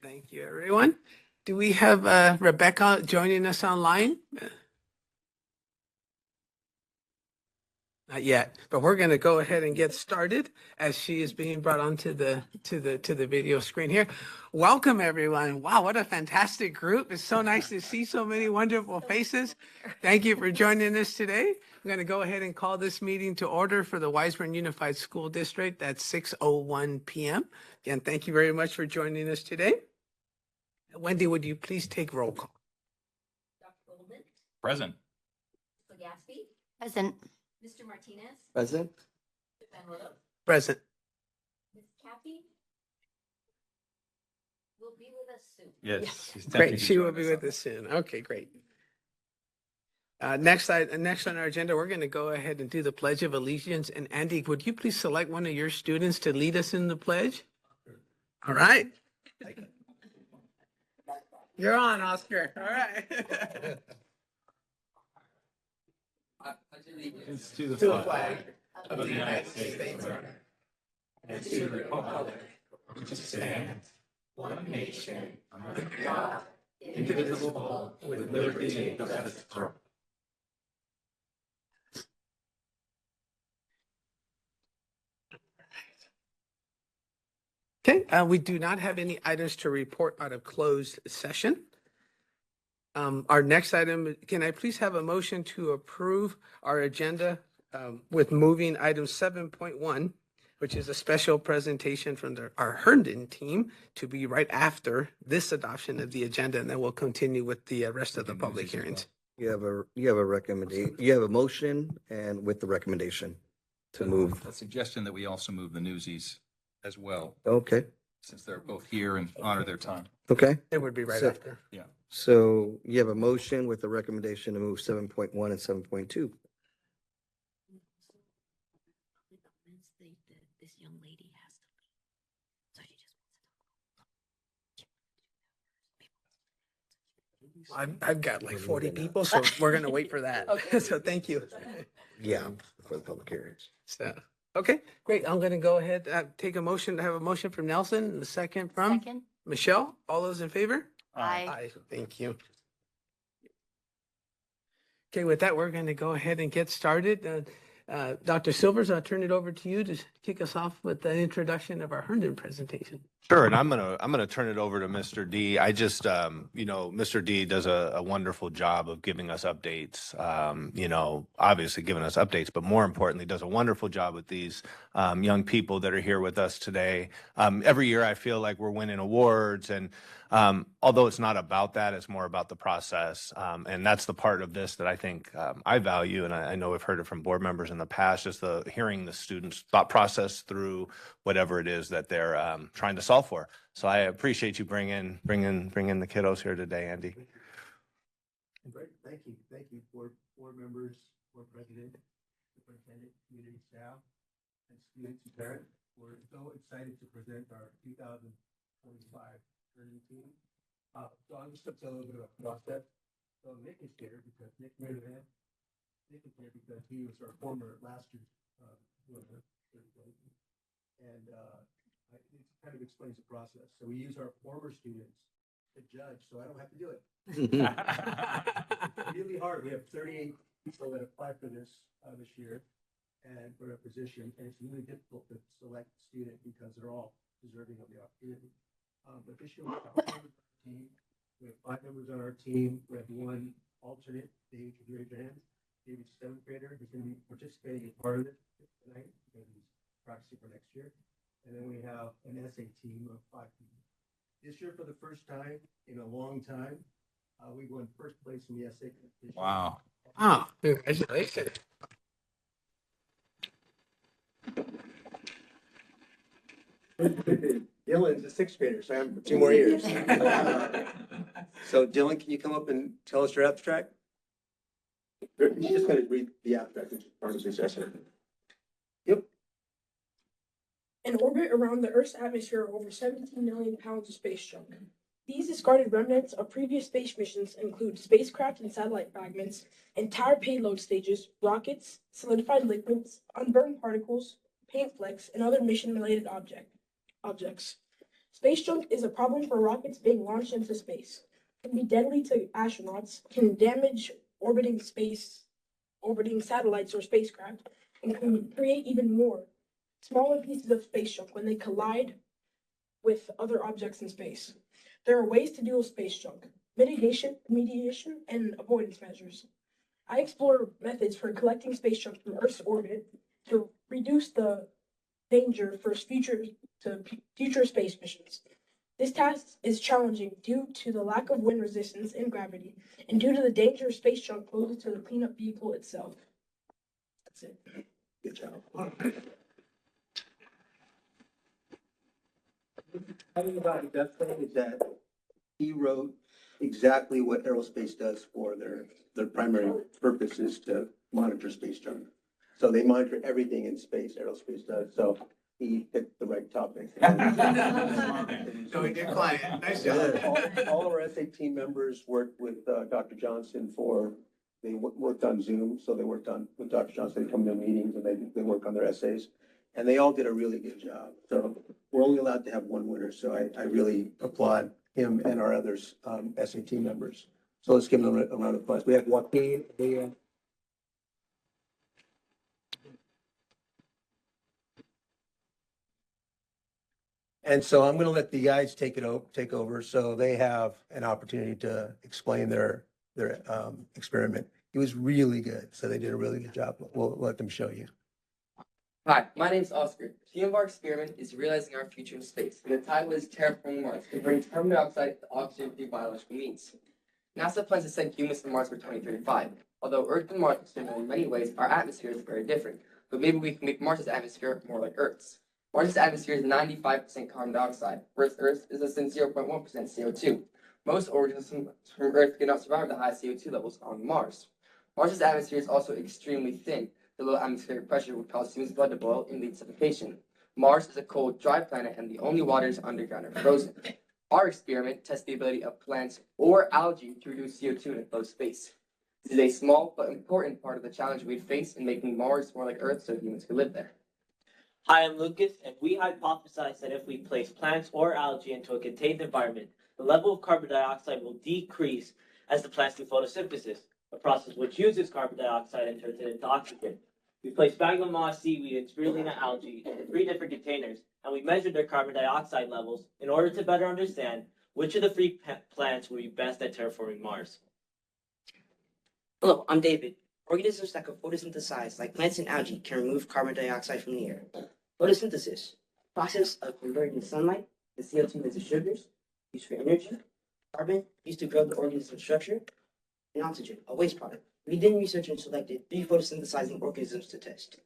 Thank you, everyone. Do we have Rebecca joining us online? Not yet, but we're going to go ahead and get started as she is being brought onto the video screen here. Welcome, everyone. Wow, what a fantastic group. It's so nice to see so many wonderful faces. Thank you for joining us today. I'm going to go ahead and call this meeting to order for the Wiseburn Unified School District at 6:01 p.m. Again, thank you very much for joining us today. Wendy, would you please take roll call? Dr. Goldman, Present. Mr. Gatsby, Present. Mr. Martinez, Present. Mr. Benrolo, Present. Ms. Kathy will be with us soon. Yes. she's Great, tempted to she will join be us with on us soon. Okay, great. Next on our agenda, we're going to go ahead and do the Pledge of Allegiance. And Andy, would you please select one of your students to lead us in the pledge? All right. You're on, Oscar. All right. It's to the To the flag flag of the United States of America and to the republic which stands one nation under God, indivisible, with liberty and justice for all. Okay, we do not have any items to report out of closed session. Our next item, can I please have a motion to approve our agenda with moving item 7.1, which is a special presentation from our Herndon team, to be right after this adoption of the agenda, and then we'll continue with the rest of the public hearings. You have a recommendation, you have a motion and with the recommendation to move. A suggestion that we also move the Newsies as well, Okay, since they're both here and honor their time. okay. It would be right So- after. Yeah. So you have a motion with the recommendation to move 7.1 and 7.2. This young lady has to leave. So she just I've got like 40 people, so we're going to wait for that. So thank you. Yeah, for the public hearings. So, okay, great. I'm going to go ahead, take a motion, have a motion from Nelson and a second from Second. Michelle. All those in favor? Aye. Thank you. Okay, with that, we're going to go ahead and get started. Dr. Silvers, I'll turn it over to you to kick us off with the introduction of our Herndon presentation. Sure, and I'm gonna turn it over to Mr. D. I just, Mr. D does a wonderful job of giving us updates. Obviously giving us updates, but more importantly, does a wonderful job with these young people that are here with us today. Every year, I feel like we're winning awards, and although it's not about that, it's more about the process, and that's the part of this that I think I value, and I know I've heard it from board members in the past, just hearing the students' thought process through whatever it is that they're trying to solve for. So I appreciate you bringing the kiddos here today, Andy. Great, thank you. Thank you, board members, board president, superintendent, community staff, and students and parents. We're so excited to present our 2025 Herndon team. So I'll just tell a little bit about the process. So Nick is here because Nick is here because he was our former last year's winner. And it kind of explains the process. So we use our former students to judge, so I don't have to do it. It's really hard. We have 38 people that apply for this year and for a position, and it's really difficult to select a student because they're all deserving of the opportunity. But this year we have 5 members on our team. We have 5 members on our team. We have 1 alternate. Dave, can you raise your hand? David's a 7th grader. He's going to be participating in part of it tonight because he's practicing for next year. And then we have an essay team of 5 people. This year, for the first time in a long time, we won first place in the essay competition. Wow. Oh, congratulations. Dylan's a 6th grader, so I have 2 more years. So Dylan, can you come up and tell us your abstract? You're just going to read the abstract, which is part of this essay. Yep. In orbit around the Earth's atmosphere are over 17 million pounds of space junk. These discarded remnants of previous space missions include spacecraft and satellite fragments, entire payload stages, rockets, solidified liquids, unburned particles, paint flecks, and other mission-related objects. Space junk is a problem for rockets being launched into space. It can be deadly to astronauts, can damage orbiting satellites or spacecraft, and can create even more smaller pieces of space junk when they collide with other objects in space. There are ways to deal with space junk: mitigation, mediation, and avoidance measures. I explore methods for collecting space junk from Earth's orbit to reduce the danger for future space missions. This task is challenging due to the lack of wind resistance and gravity, and due to the danger of space junk posed to the cleanup vehicle itself. That's it. Good job. The thing about Jeff is that he wrote exactly what aerospace does for their primary purpose is to monitor space junk. So they monitor everything in space, aerospace does, so he picked the right topic. So we did client. Nice job. All of our SAT members worked with Dr. Johnson they worked on Zoom, so they worked with Dr. Johnson, they come to meetings and they work on their essays. And they all did a really good job. So we're only allowed to have one winner, so I really applaud him and our others, SAT members. So let's give them a round of applause. We have Joaquin, Leah. And so I'm gonna let the guys take over, so they have an opportunity to explain their experiment. It was really good, so they did a really good job. We'll let them show you. Hi, my name's Oscar. The theme of our experiment is realizing our future in space. The title is Terraforming Mars, converting carbon dioxide to oxygen through biological means. NASA plans to send humans to Mars for 2035. Although Earth and Mars are similar in many ways, our atmosphere is very different. But maybe we can make Mars's atmosphere more like Earth's. Mars's atmosphere is 95% carbon dioxide, whereas Earth's is less than 0.1% CO2. Most organisms from Earth cannot survive the high CO2 levels on Mars. Mars's atmosphere is also extremely thin. The low atmospheric pressure would cause humans' blood to boil and lead to suffocation. Mars is a cold, dry planet, and the only waters underground are frozen. Our experiment tests the ability of plants or algae to reduce CO2 in enclosed space. This is a small but important part of the challenge we'd face in making Mars more like Earth so humans could live there. Hi, I'm Lucas, and we hypothesized that if we place plants or algae into a contained environment, the level of carbon dioxide will decrease as the plants do photosynthesis, a process which uses carbon dioxide and turns it into oxygen. We placed sphagnum moss, seaweed, and spirulina algae in 3 different containers, and we measured their carbon dioxide levels in order to better understand which of the 3 plants would be best at terraforming Mars. Hello, I'm David. Organisms that can photosynthesize, like plants and algae, can remove carbon dioxide from the air. Photosynthesis, process of converting sunlight and CO2 into sugars, used for energy, carbon, used to grow the organism's structure, and oxygen, a waste product. We then researched and selected 3 photosynthesizing organisms to test.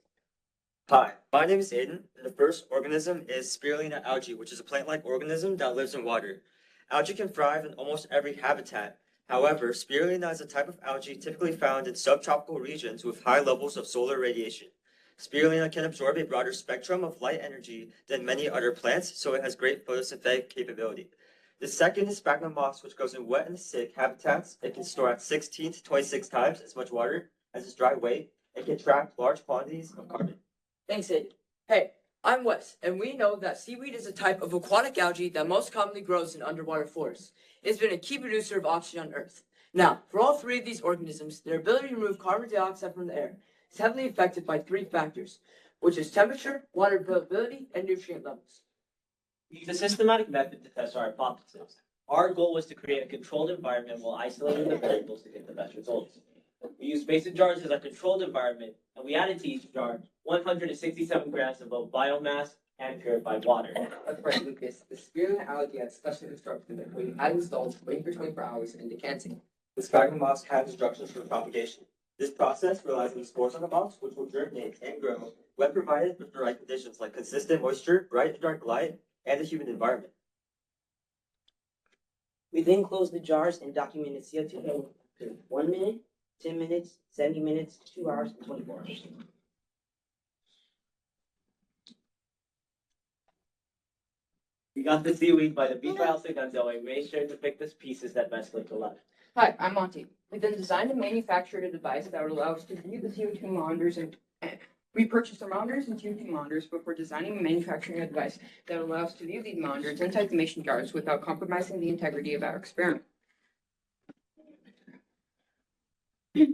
Hi, my name is Aiden, and the first organism is Spirulina algae, which is a plant-like organism that lives in water. Algae can thrive in almost every habitat. However, spirulina is a type of algae typically found in subtropical regions with high levels of solar radiation. Spirulina can absorb a broader spectrum of light energy than many other plants, so it has great photosynthetic capability. The second is sphagnum moss, which grows in wet and acidic habitats. It can store at 16 to 26 times as much water as its dry weight. It can trap large quantities of carbon. Thanks, Ed. Hey, I'm Wes, and we know that seaweed is a type of aquatic algae that most commonly grows in underwater forests. It's been a key producer of oxygen on Earth. Now, for all 3 of these organisms, their ability to remove carbon dioxide from the air is heavily affected by 3 factors, which is temperature, water availability, and nutrient levels. We used a systematic method to test our hypothesis. Our goal was to create a controlled environment while isolating the variables to get the best results. We used mason jars as our controlled environment, and we added to each jar 167 grams of both biomass and purified water. That's right, Lucas. The spirulina algae had special instructions including adding salts, waiting for 24 hours, and decanting. The sphagnum moss has instructions for propagation. This process relies on spores on the moss, which will germinate and grow when provided with the right conditions like consistent moisture, bright and dark light, and a humid environment. We then closed the jars and documented CO2 level after 1 minute, 10 minutes, 70 minutes, 2 hours, and 24 hours. We got the seaweed by the beach house in Gunzo and made sure to pick the pieces that best looked alive. Hi, I'm Monty. We then designed and manufactured a device that would allow us to view the CO2 monitors and We purchased thermometers and CO2 monitors before designing and manufacturing a device that allows us to view these monitors inside the mason jars without compromising the integrity of our experiment. We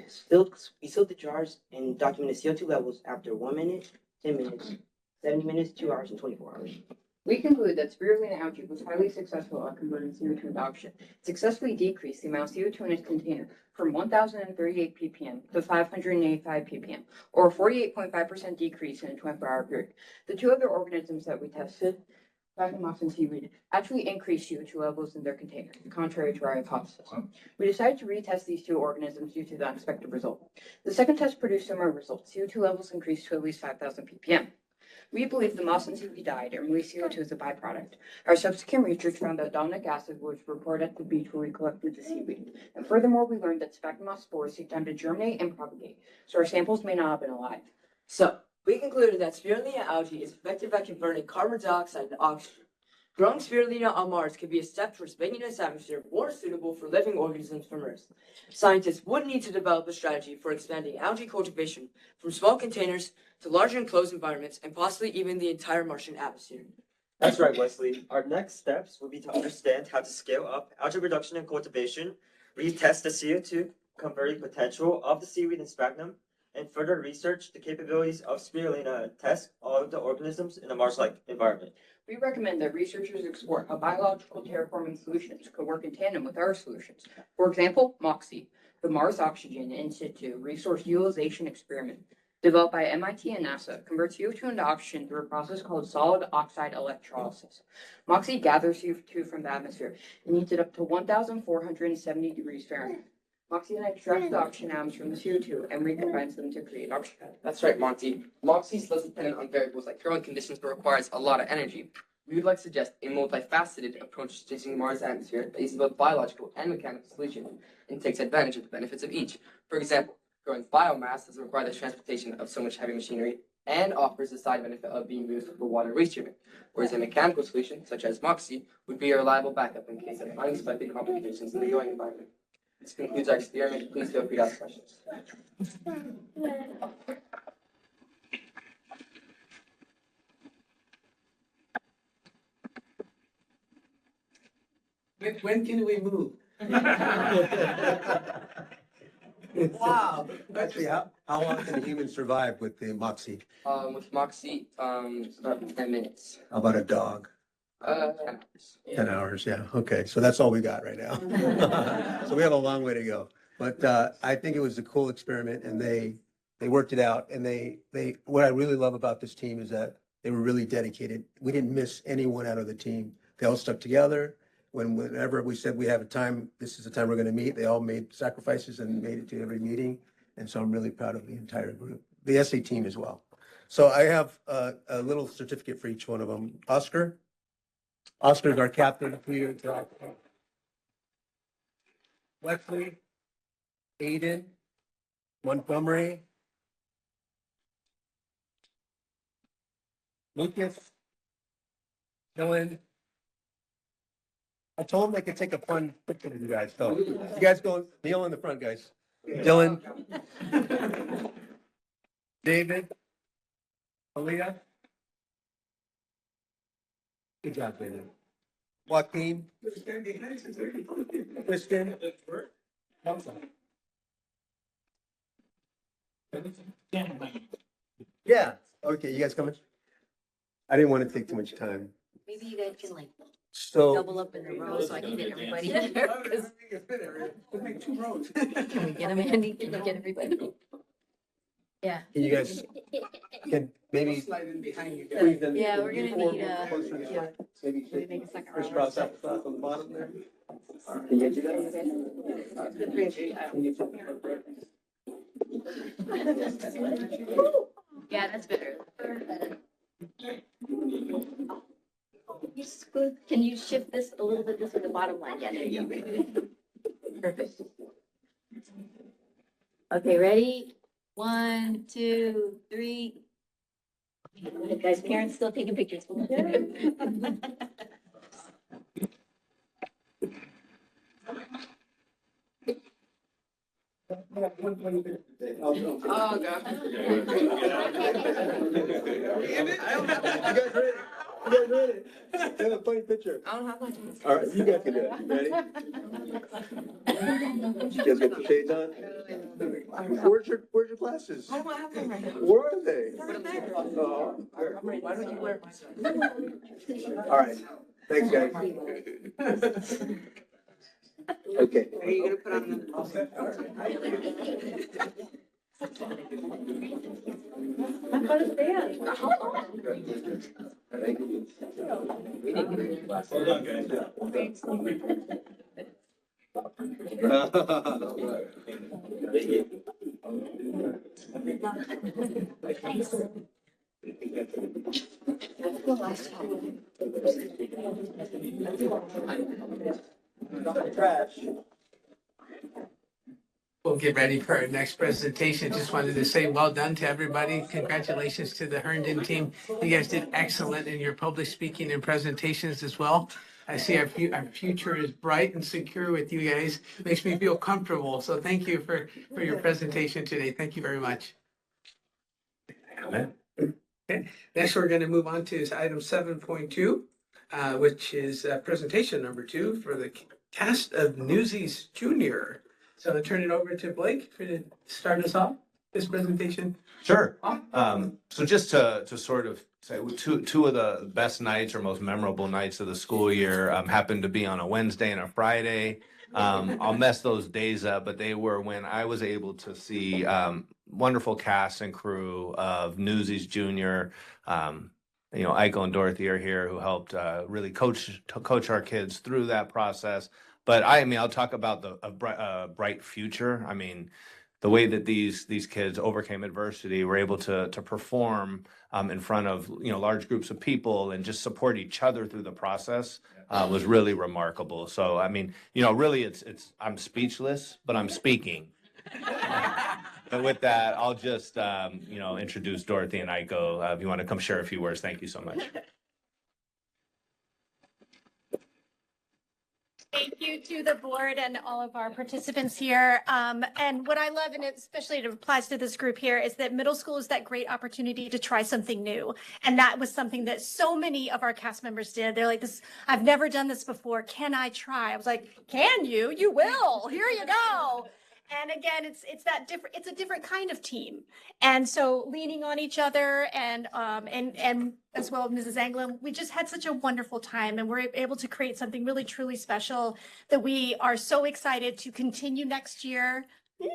sealed the jars and documented CO2 levels after 1 minute, 10 minutes, 70 minutes, 2 hours, and 24 hours. We conclude that spirulina algae was highly successful at converting CO2 into oxygen. It successfully decreased the amount of CO2 in its container from 1,038 ppm to 585 ppm, or a 48.5% decrease in a 24-hour period. The two other organisms that we tested, Sphagnum and seaweed, actually increased CO2 levels in their container, contrary to our hypothesis. We decided to retest these two organisms due to the unexpected result. The second test produced similar results. CO2 levels increased to at least 5,000 ppm. We believe the moss and seaweed died and released CO2 as a byproduct. Our subsequent research found that dominic acid was reported at the beach where we collected the seaweed. And furthermore, we learned that sphagnum moss spores take time to germinate and propagate, so our samples may not have been alive. So, we concluded that spirulina algae is effective at converting carbon dioxide into oxygen. Growing spirulina on Mars could be a step towards making its atmosphere more suitable for living organisms from Earth. Scientists would need to develop a strategy for expanding algae cultivation from small containers to larger enclosed environments and possibly even the entire Martian atmosphere. That's right, Wesley. Our next steps will be to understand how to scale up algae production and cultivation, retest the CO2 converting potential of the seaweed and sphagnum, and further research the capabilities of spirulina and test all of the organisms in a Mars-like environment. We recommend that researchers explore how biological terraforming solutions could work in tandem with our solutions. For example, MOXIE, the Mars Oxygen In Situ Resource Utilization Experiment, developed by MIT and NASA, converts CO2 into oxygen through a process called solid oxide electrolysis. MOXIE gathers CO2 from the atmosphere and heats it up to 1,470 degrees Fahrenheit. MOXIE then extracts the oxygen atoms from the CO2 and recombines them to create oxygen. That's right, Monty. MOXIE is less dependent on variables like thermal conditions but requires a lot of energy. We would like to suggest a multifaceted approach to changing Mars' atmosphere that uses both biological and mechanical solutions and takes advantage of the benefits of each. For example, growing biomass doesn't require the transportation of so much heavy machinery and offers the side benefit of being used for water waste treatment, whereas a mechanical solution, such as MOXIE, would be a reliable backup in case of unexpected complications in the growing environment. This concludes our experiment. Please feel free to ask questions. When can we move? Wow. Actually, how long can a human survive with the MOXIE? With MOXIE, about 10 minutes. How about a dog? 10 hours. 10 hours, yeah. Okay, so that's all we got right now. So we have a long way to go. But I think it was a cool experiment and they worked it out. And what I really love about this team is that they were really dedicated. We didn't miss anyone out of the team. They all stuck together. Whenever we said we have a time, this is the time we're going to meet, they all made sacrifices and made it to every meeting. And so I'm really proud of the entire group, the SA team as well. So I have a little certificate for each one of them. Oscar is our captain. Peter, Wesley, Aiden, Montgomery, Lucas, Dylan. I told them they could take a fun picture with you guys. So you guys go kneel in the front, guys. Dylan, David, Aaliyah. Good job, David. Joaquin, Kristen. Yeah. Okay, you guys coming? I didn't want to take too much time. Maybe you guys can like So. double up in a row so I can get everybody in there. 'Cause- Like 2 rows. Can we get them, Andy? Can we get everybody? Yeah. Can you guys, can maybe Slide in behind you guys. squeeze them? Yeah, we're gonna before- need, closer to the yeah. front? Maybe Maybe make a second row. crisscross applesauce on the bottom there. Can you do that? Yeah, that's better. Can you shift this a little bit, this is the bottom line? Yeah, there you go. Perfect. Okay, ready? 1, 2, 3. Guys, parents still taking pictures. Oh, God. You guys ready? You guys ready? Have a funny picture. I don't have my. All right, you guys can do it. Ready? You guys got the shades on? Where's your glasses? Why do I have them right now? Where are they? Oh, Why don't you wear mine? all right. Thanks, guys. Okay. Are you gonna put on Hold on, guys. Trash. We'll get ready for our next presentation. Just wanted to say well done to everybody. Congratulations to the Herndon team. You guys did excellent in your public speaking and presentations as well. I see our future is bright and secure with you guys. Makes me feel comfortable. So thank you for your presentation today. Thank you very much. Amen. Okay, next we're going to move on to item 7.2, which is presentation number 2 for the cast of Newsies Junior. So I'll turn it over to Blake to start us off this presentation. Sure. So just to sort of say, two of the best nights or most memorable nights of the school year happened to be on a Wednesday and a Friday. I'll mess those days up, but they were when I was able to see wonderful cast and crew of Newsies Junior. Aiko and Dorothy are here who helped really coach our kids through that process. But I'll talk about a bright future. I mean, the way that these kids overcame adversity, were able to perform in front of large groups of people and just support each other through the process was really remarkable. So I mean, really, it's I'm speechless, but I'm speaking. And with that, I'll just introduce Dorothy and Aiko. If you want to come share a few words, thank you so much. Thank you to the board and all of our participants here. And what I love, and especially it applies to this group here, is that middle school is that great opportunity to try something new. And that was something that so many of our cast members did. They're like, I've never done this before. Can I try? I was like, can you? You will. Here you go. And again, it's a different kind of team. And so leaning on each other and as well as Mrs. Anglin, we just had such a wonderful time and we're able to create something really truly special that we are so excited to continue next year. And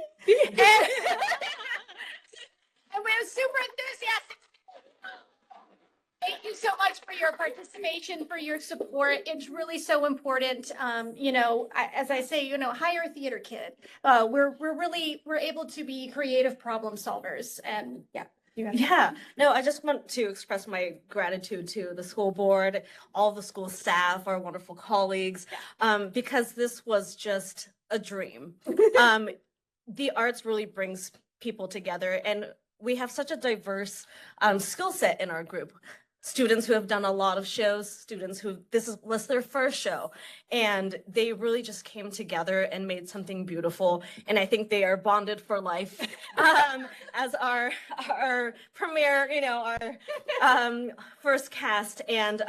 we're super enthusiastic. Thank you so much for your participation, for your support. It's really so important. As I say, hire a theater kid. We're able to be creative problem solvers, and yeah. Yeah, no, I just want to express my gratitude to the school board, all the school staff, our wonderful colleagues, because this was just a dream. The arts really brings people together, and we have such a diverse skill set in our group. Students who have done a lot of shows, students who was their first show, and they really just came together and made something beautiful. And I think they are bonded for life as our premiere, our first cast. And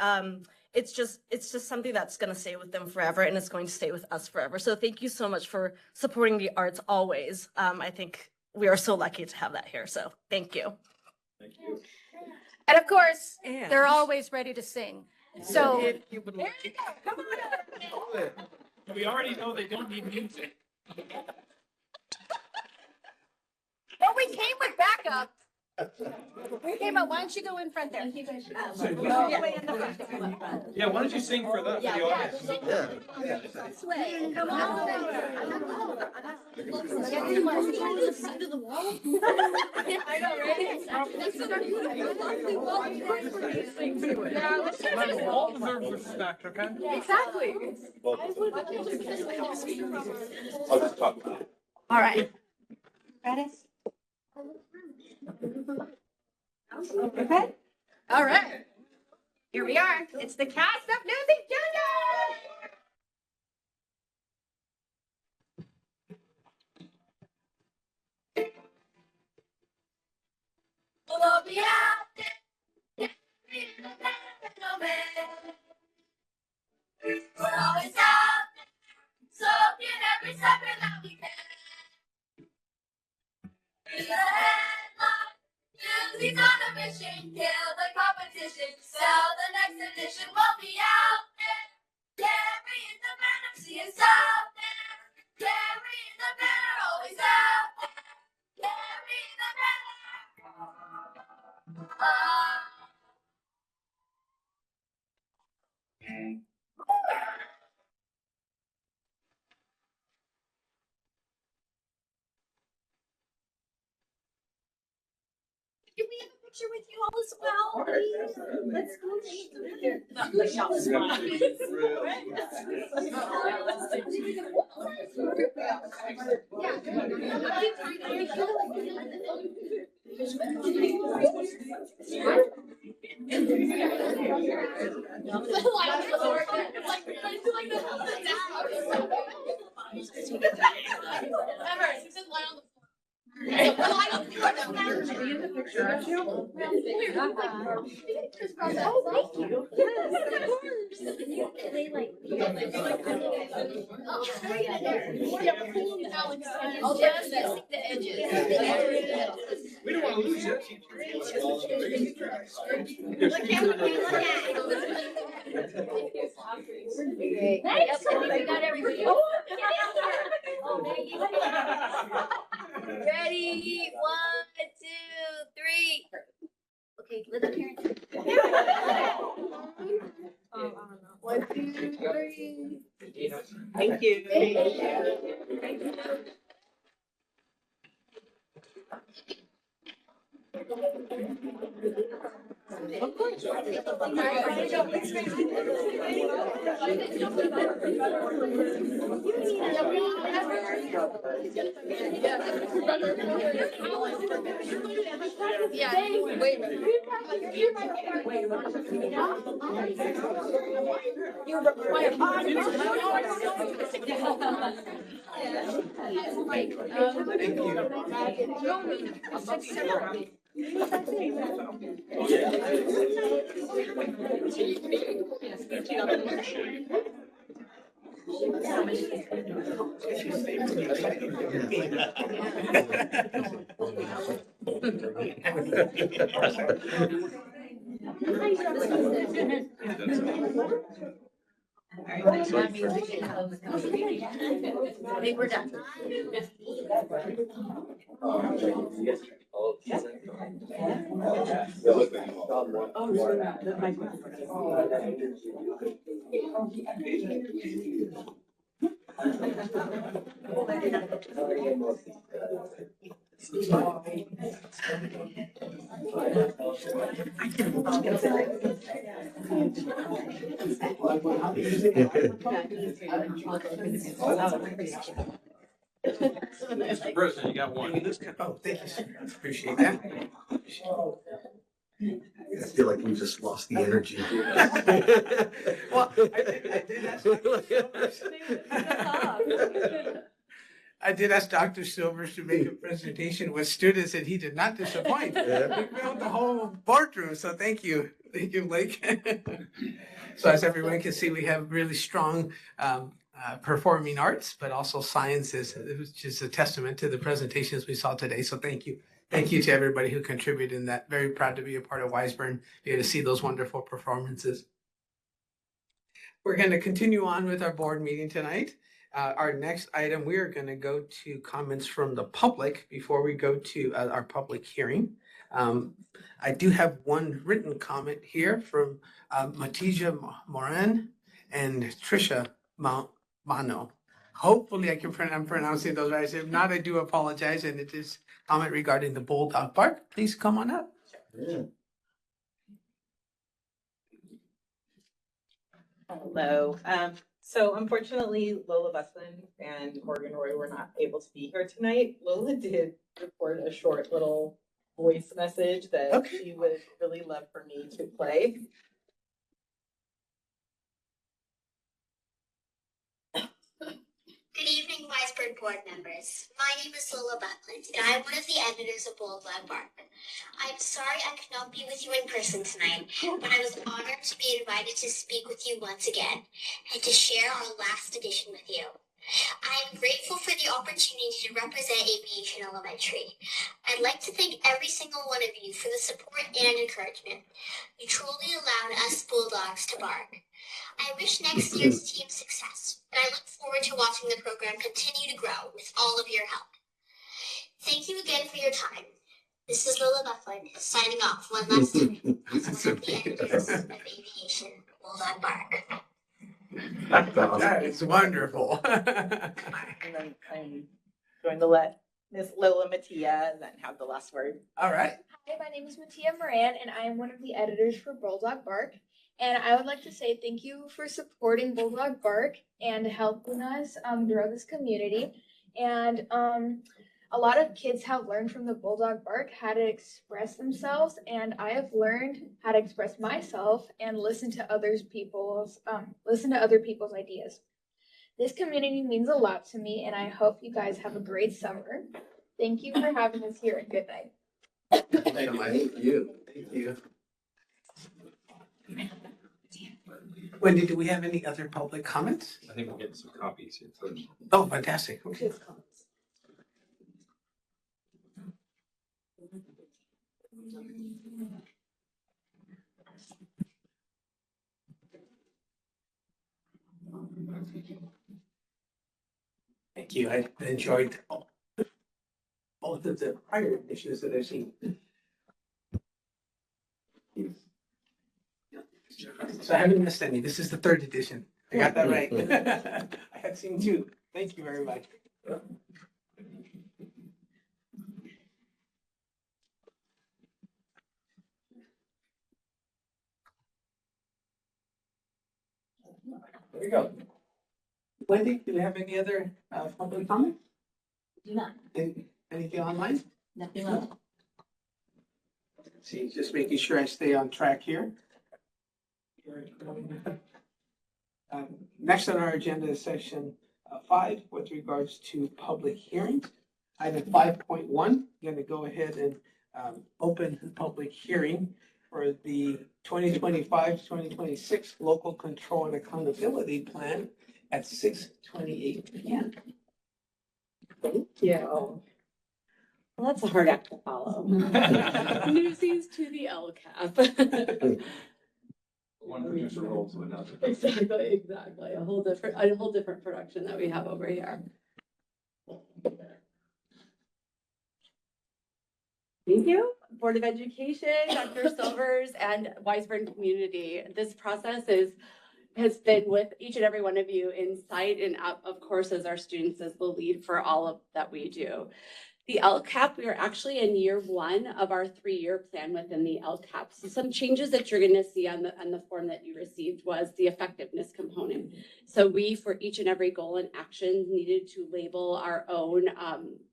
it's just something that's going to stay with them forever, and it's going to stay with us forever. So thank you so much for supporting the arts always. I think we are so lucky to have that here. So thank you. Thank you. And of course, they're always ready to sing. So There you go. Come on. We already know they don't need music. Well, we came with backup. We came up. Why don't you go in front there? Yeah, why don't you sing for the audience? Come on. I know, right? All deserve respect, okay? Exactly. I'll just talk about it. All right. Ready? Okay. All right. Here we are. It's the cast of Newsies Junior. We'll be out there, in the gentleman. We're always out there, soaking every second that we can. Be the headline, Newsies on a mission, kill the competition, sell the next edition. We'll be out there, carrying the banner, see us out there, carrying the banner, always out there, carrying the banner. Can we have a picture with you all as well, please? Let's go. We don't want to lose you. Ready? 1, 2, 3. Okay, let the parents. 1, 2, 3. Thank you. I think we're done. Mr. President, you got one. Oh, thank you, sir. Appreciate that. I feel like we just lost the energy. Well, I did ask Dr. Silvers to make a presentation with students and he did not disappoint. Yeah. We filled the whole boardroom, so thank you. Thank you, Blake. So as everyone can see, we have really strong performing arts, but also sciences, which is a testament to the presentations we saw today. So thank you. Thank you to everybody who contributed in that. Very proud to be a part of Wiseburn, be able to see those wonderful performances. We're going to continue on with our board meeting tonight. Our next item, we are going to go to comments from the public before we go to our public hearing. I do have one written comment here from Matija Moran and Trisha Mano. Hopefully I'm pronouncing those right. If not, I do apologize. And it is comment regarding the Bulldog Park. Please come on up. Yeah. Hello. So unfortunately, Lola Busman and Morgan Roy were not able to be here tonight. Lola did record a short little voice message that she would really love for me to play. Good evening, Viceburg board members. My name is Lola Buckland, and I'm one of the editors of Bulldog Bark. I'm sorry I could not be with you in person tonight, but I was honored to be invited to speak with you once again and to share our last edition with you. I am grateful for the opportunity to represent Aviation Elementary. I'd like to thank every single one of you for the support and encouragement. You truly allowed us Bulldogs to bark. I wish next year's team success, and I look forward to watching the program continue to grow with all of your help. Thank you again for your time. This is Lola Buckland, signing off one last time as one of the editors of Aviation Bulldog Bark. That is wonderful. And then I'm going to let Miss Lola Mattia then have the last word. All right. Hi, my name is Mattia Moran, and I am one of the editors for Bulldog Bark. And I would like to say thank you for supporting Bulldog Bark and helping us grow this community. And a lot of kids have learned from the Bulldog Bark how to express themselves, and I have learned how to express myself and listen to other people's ideas. This community means a lot to me, and I hope you guys have a great summer. Thank you for having us here, and good night. Thank you. Thank you. Wendy, do we have any other public comments? I think we're getting some copies here first. Oh, fantastic. Okay. Thank you. I enjoyed both of the prior editions that I've seen. So I haven't missed any. This is the third edition. I got that right. I had seen two. Thank you very much. There you go. Wendy, do we have any other public comment? Do not. Anything online? Nothing left. See, just making sure I stay on track here. Next on our agenda is section 5 with regards to public hearings. Item 5.1, I'm going to go ahead and open the public hearing for the 2025-2026 Local Control and Accountability Plan at 6:28 p.m. Thank you. Well, that's a hard act to follow. Newsies to the LCAP. One producer role to another. Exactly. A whole different production that we have over here. Thank you, Board of Education, Dr. Silvers, and Wiseburn community. This process has been with each and every one of you in sight, and of course, as our students as the lead for all of that we do. The LCAP, we are actually in year 1 of our 3-year plan within the LCAP. So some changes that you're going to see on the form that you received was the effectiveness component. So we, for each and every goal and action, needed to label our own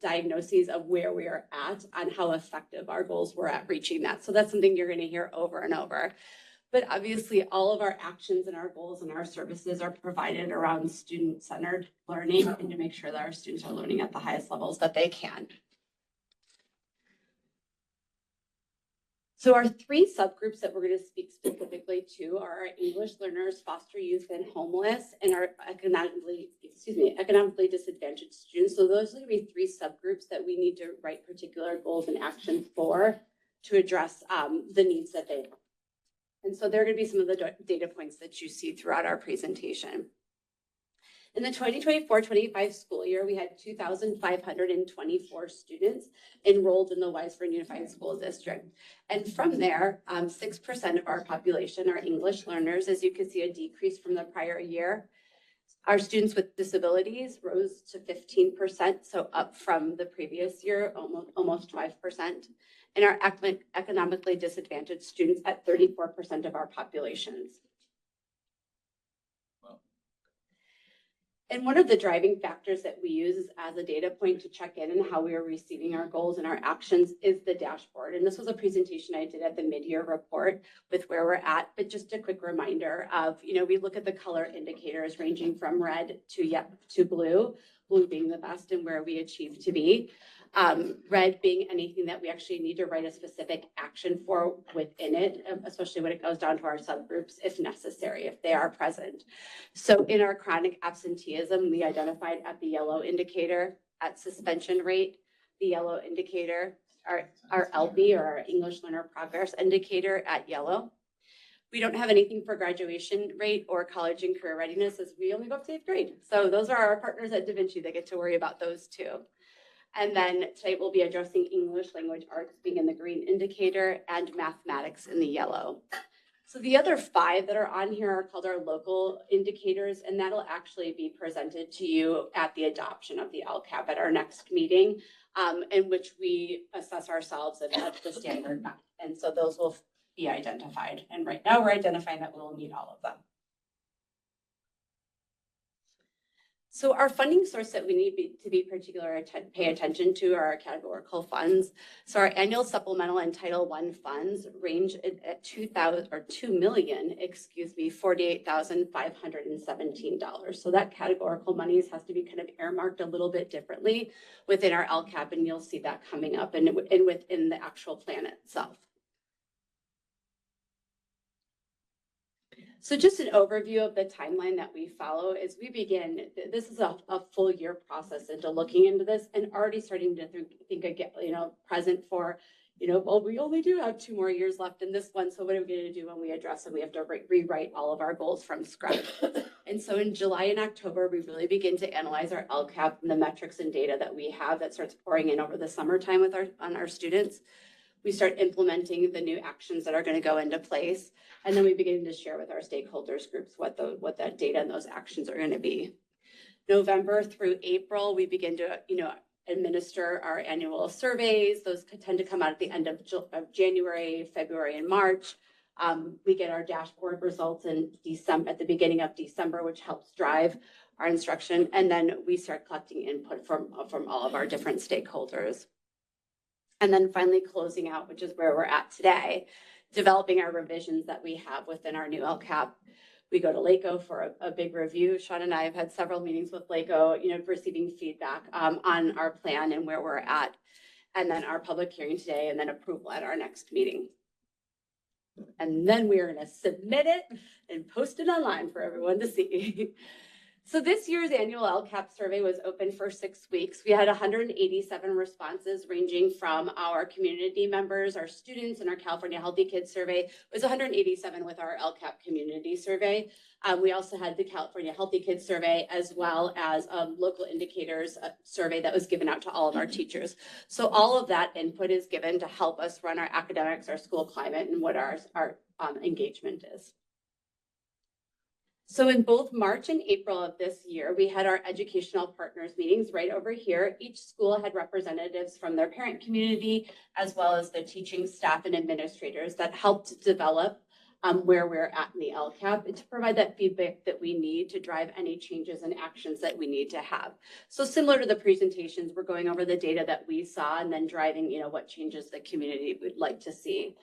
diagnoses of where we are at on how effective our goals were at reaching that. So that's something you're going to hear over and over. But obviously, all of our actions and our goals and our services are provided around student-centered learning and to make sure that our students are learning at the highest levels that they can. So our 3 subgroups that we're going to speak specifically to are our English learners, foster youth, and homeless, and our economically disadvantaged students. So those are going to be 3 subgroups that we need to write particular goals and actions for to address the needs that they have. And so there are going to be some of the data points that you see throughout our presentation. In the 2024-25 school year, we had 2,524 students enrolled in the Wiseburn Unified School District. And from there, 6% of our population are English learners. As you can see, a decrease from the prior year. Our students with disabilities rose to 15%, so up from the previous year, almost 5%. And our economically disadvantaged students at 34% of our populations. And one of the driving factors that we use as a data point to check in and how we are receiving our goals and our actions is the dashboard. And this was a presentation I did at the mid-year report with where we're at, but just a quick reminder of, we look at the color indicators ranging from red to blue, blue being the best and where we achieve to be. Red being anything that we actually need to write a specific action for within it, especially when it goes down to our subgroups, if necessary, if they are present. So in our chronic absenteeism, we identified at the yellow indicator at suspension rate, the yellow indicator, our LP or our English Learner Progress indicator at yellow. We don't have anything for graduation rate or college and career readiness as we only go up to 8th grade. So those are our partners at Da Vinci that get to worry about those too. And then today we'll be addressing English language arts being in the green indicator and mathematics in the yellow. So the other 5 that are on here are called our local indicators, and that'll actually be presented to you at the adoption of the LCAP at our next meeting, in which we assess ourselves at the standard. And so those will be identified. And right now we're identifying that we'll meet all of them. So our funding source that we need to be pay attention to are our categorical funds. So our annual supplemental and Title I funds range at $2,048,517. So that categorical monies has to be kind of earmarked a little bit differently within our LCAP, and you'll see that coming up and within the actual plan itself. So just an overview of the timeline that we follow is we begin, this is a full year process into looking into this and already starting to think again, present for, well, we only do have 2 more years left in this one. So what are we going to do when we address them? We have to rewrite all of our goals from scratch. And so in July and October, we really begin to analyze our LCAP and the metrics and data that we have that starts pouring in over the summertime on our students. We start implementing the new actions that are going to go into place. And then we begin to share with our stakeholders groups what that data and those actions are going to be. November through April, we begin to, administer our annual surveys. Those tend to come out at the end of January, February, and March. We get our dashboard results in December, at the beginning of December, which helps drive our instruction. And then we start collecting input from all of our different stakeholders. And then finally closing out, which is where we're at today, developing our revisions that we have within our new LCAP. We go to LACO for a big review. Sean and I have had several meetings with LACO, receiving feedback on our plan and where we're at. And then our public hearing today, and then approval at our next meeting. And then we are going to submit it and post it online for everyone to see. So this year's annual LCAP survey was open for 6 weeks. We had 187 responses ranging from our community members, our students, and our California Healthy Kids survey. It was 187 with our LCAP community survey. We also had the California Healthy Kids survey, as well as local indicators survey that was given out to all of our teachers. So all of that input is given to help us run our academics, our school climate, and what our engagement is. So in both March and April of this year, we had our educational partners meetings right over here. Each school had representatives from their parent community, as well as the teaching staff and administrators that helped develop where we're at in the LCAP and to provide that feedback that we need to drive any changes and actions that we need to have. So similar to the presentations, we're going over the data that we saw and then driving, what changes the community would like to see.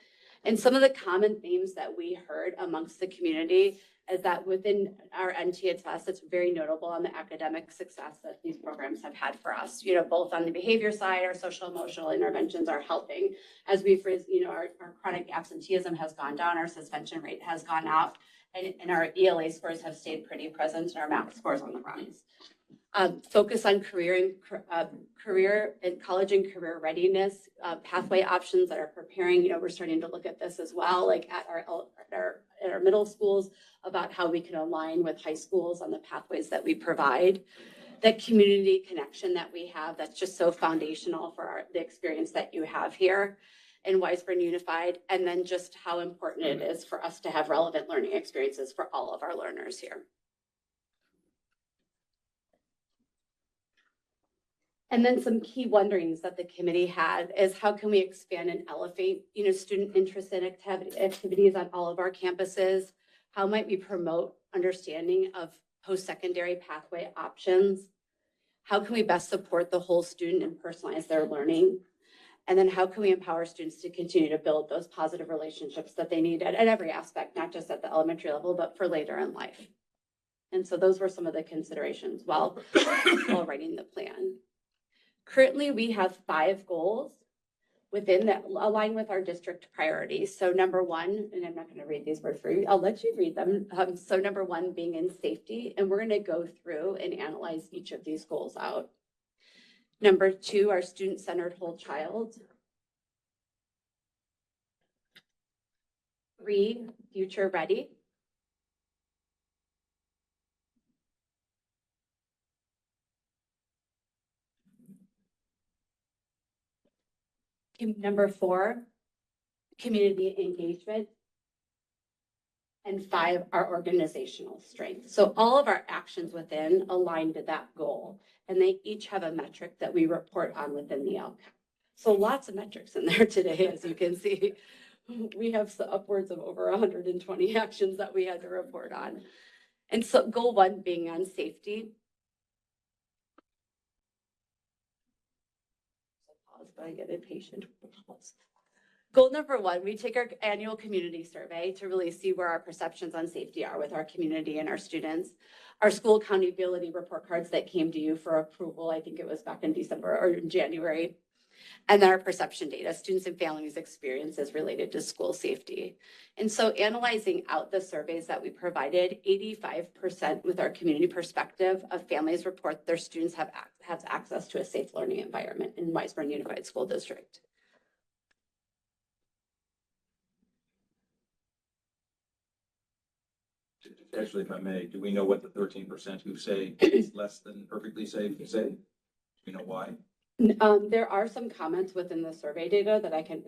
And some of the common themes that we heard amongst the community is that within our NTSS, it's very notable on the academic success that these programs have had for us. Both on the behavior side, our social emotional interventions are helping. As we've, our chronic absenteeism has gone down, our suspension rate has gone up, and our ELA scores have stayed pretty present, and our math scores on the rise. Focus on career and college and career readiness, pathway options that are preparing. We're starting to look at this as well, like at our middle schools, about how we can align with high schools on the pathways that we provide. That community connection that we have, that's just so foundational for the experience that you have here in Weisbrunn Unified, and then just how important it is for us to have relevant learning experiences for all of our learners here. And then some key wonderings that the committee had is how can we expand and elevate, student interest in activities on all of our campuses? How might we promote understanding of post-secondary pathway options? How can we best support the whole student and personalize their learning? And then how can we empower students to continue to build those positive relationships that they need at every aspect, not just at the elementary level, but for later in life? And so those were some of the considerations while writing the plan. Currently, we have 5 goals within that align with our district priorities. So number 1, and I'm not going to read these words for you, I'll let you read them. So number 1 being in safety, and we're going to go through and analyze each of these goals out. Number 2, our student-centered whole child. 3, future ready. 4, community engagement. And 5, our organizational strength. So all of our actions within align to that goal, and they each have a metric that we report on within the outcome. So lots of metrics in there today, as you can see. We have upwards of over 120 actions that we had to report on. And so goal 1 being on safety. Pause, but I get impatient. Goal number 1, we take our annual community survey to really see where our perceptions on safety are with our community and our students. Our school accountability report cards that came to you for approval, I think it was back in December or in January. And then our perception data, students and families' experiences related to school safety. And so analyzing out the surveys that we provided, 85% with our community perspective of families report their students have access to a safe learning environment in Weisburn Unified School District. Actually, if I may, do we know what the 13% who say it's less than perfectly safe say? Do we know why? There are some comments within the survey data that I can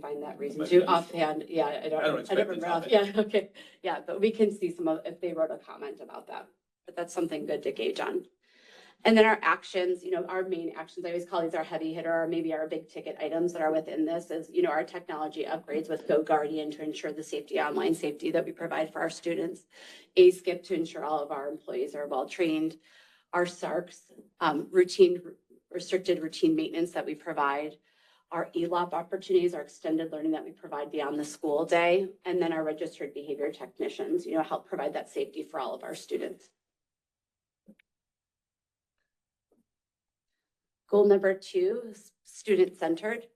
find that reason to offhand. Yeah, I never remember. Yeah, okay. Yeah, but we can see some of if they wrote a comment about that. But that's something good to gauge on. And then our actions, our main actions, I always call these our heavy hitter or maybe our big ticket items that are within this is, our technology upgrades with GoGuardian to ensure the safety, online safety that we provide for our students. ASKIP to ensure all of our employees are well trained. Our SARCs, restricted routine maintenance that we provide. Our ELOP opportunities, our extended learning that we provide beyond the school day. And then our registered behavior technicians, help provide that safety for all of our students. Goal number 2, student-centered.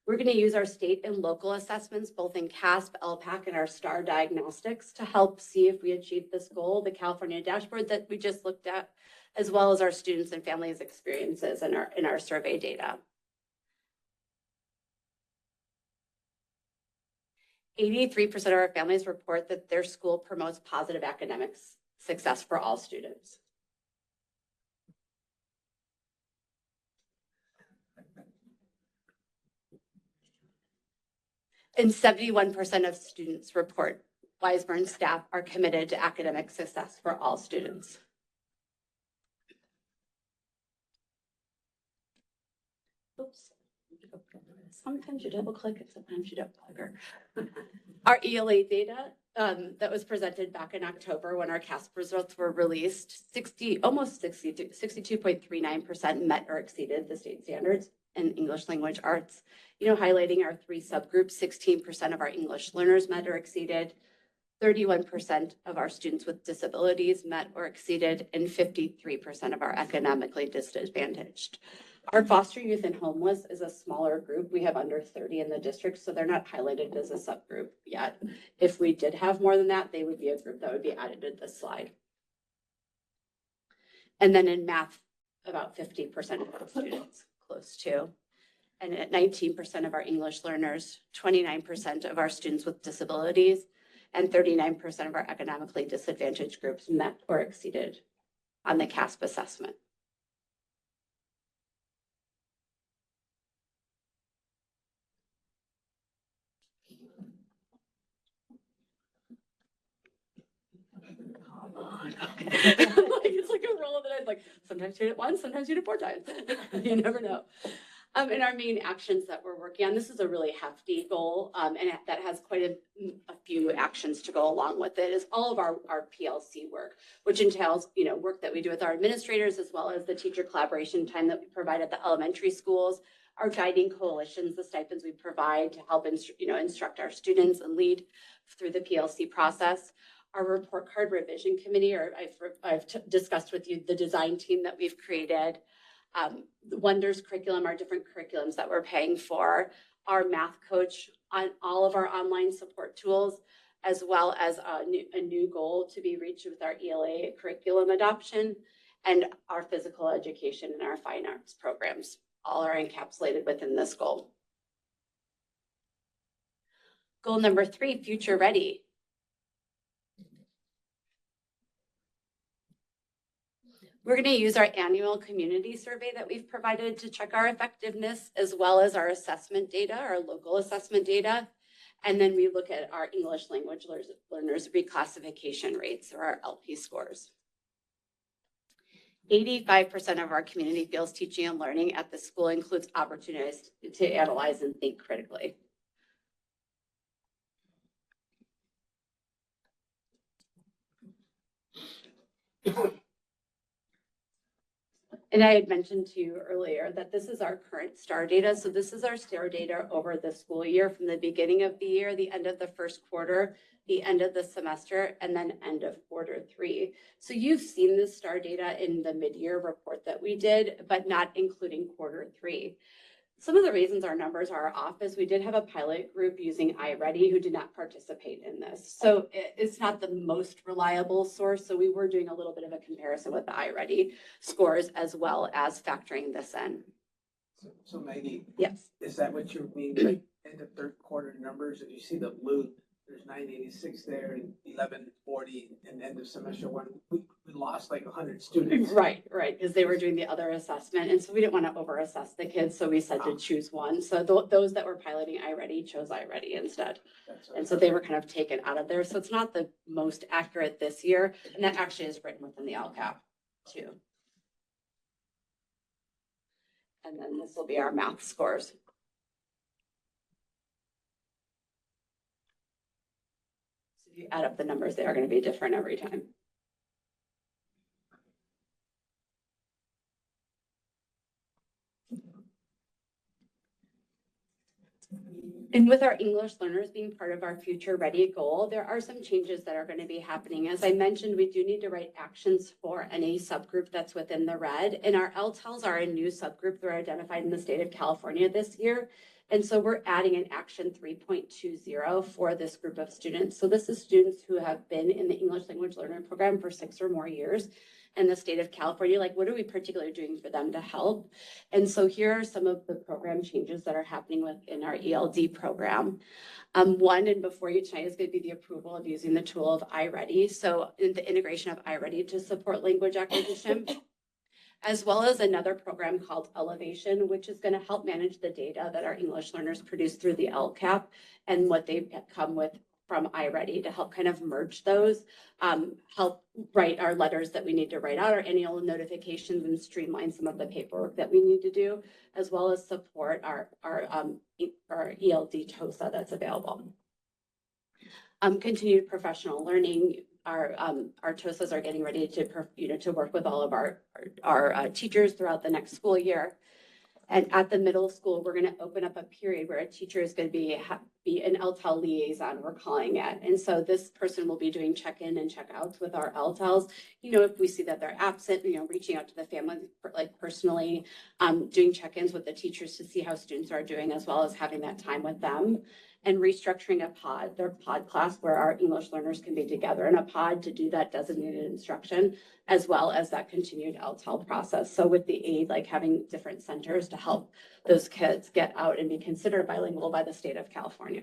We're going to use our state and local assessments, both in CASP, LPAC, and our STAR diagnostics to help see if we achieve this goal, the California dashboard that we just looked at, as well as our students and families' experiences in our survey data. 83% of our families report that their school promotes positive academic success for all students. And 71% of students report Weisburn staff are committed to academic success for all students. Oops. Sometimes you double click and sometimes you don't click. Our ELA data that was presented back in October when our CASP results were released, almost 62.39% met or exceeded the state standards in English language arts. Highlighting our 3 subgroups, 16% of our English learners met or exceeded, 31% of our students with disabilities met or exceeded, and 53% of our economically disadvantaged. Our foster youth and homeless is a smaller group. We have under 30 in the district, so they're not highlighted as a subgroup yet. If we did have more than that, they would be a group that would be added to this slide. And then in math, about 50% of our students, close to. And at 19% of our English learners, 29% of our students with disabilities, and 39% of our economically disadvantaged groups met or exceeded on the CASP assessment. It's like a roll of the dice. Like sometimes you hit it once, sometimes you hit it 4 times. You never know. And our main actions that we're working on, this is a really hefty goal, and that has quite a few actions to go along with it, is all of our PLC work, which entails, work that we do with our administrators, as well as the teacher collaboration time that we provide at the elementary schools, our guiding coalitions, the stipends we provide to help instruct our students and lead through the PLC process. Our report card revision committee, or I've discussed with you the design team that we've created. The Wonders curriculum, our different curriculums that we're paying for, our math coach on all of our online support tools, as well as a new goal to be reached with our ELA curriculum adoption, and our physical education and our fine arts programs. All are encapsulated within this goal. Goal number 3, future ready. We're going to use our annual community survey that we've provided to check our effectiveness, as well as our assessment data, our local assessment data. And then we look at our English language learners reclassification rates, or our LP scores. 85% of our community feels teaching and learning at the school includes opportunities to analyze and think critically. And I had mentioned to you earlier that this is our current STAR data. So this is our STAR data over the school year, from the beginning of the year, the end of the first quarter, the end of the semester, and then end of quarter 3. So you've seen this STAR data in the mid-year report that we did, but not including quarter 3. Some of the reasons our numbers are off is we did have a pilot group using iReady who did not participate in this. So it's not the most reliable source. So we were doing a little bit of a comparison with the iReady scores, as well as factoring this in. So Maggie. Yes. Is that what you mean, like end of third quarter numbers? If you see the blue, there's 986 there and 1140 in end of semester 1. We lost like 100 students. Right, because they were doing the other assessment. And so we didn't want to over assess the kids. So we said to choose one. So those that were piloting iReady chose iReady instead. And so they were kind of taken out of there. So it's not the most accurate this year. And that actually is written within the LCAP too. And then this will be our math scores. So if you add up the numbers, they are going to be different every time. And with our English learners being part of our future ready goal, there are some changes that are going to be happening. As I mentioned, we do need to write actions for any subgroup that's within the red. And our LTELs are a new subgroup that are identified in the state of California this year. And so we're adding an action 3.20 for this group of students. So this is students who have been in the English language learner program for 6 or more years in the state of California. Like, what are we particularly doing for them to help? And so here are some of the program changes that are happening within our ELD program. One, and before you tonight, is going to be the approval of using the tool of iReady. So in the integration of iReady to support language acquisition, as well as another program called Elevation, which is going to help manage the data that our English learners produce through the LCAP and what they come with from iReady to help kind of merge those, help write our letters that we need to write out, our annual notifications, and streamline some of the paperwork that we need to do, as well as support our ELD TOSA that's available. Continued professional learning. Our TOSAs are getting ready to work with all of our teachers throughout the next school year. And at the middle school, we're going to open up a period where a teacher is going to be an LTEL liaison, we're calling it. And so this person will be doing check-in and check-outs with our LTELs. If we see that they're absent, reaching out to the family, like personally, doing check-ins with the teachers to see how students are doing, as well as having that time with them. And restructuring their pod class, where our English learners can be together in a pod to do that designated instruction, as well as that continued LTEL process. So with the aid, like having different centers to help those kids get out and be considered bilingual by the state of California.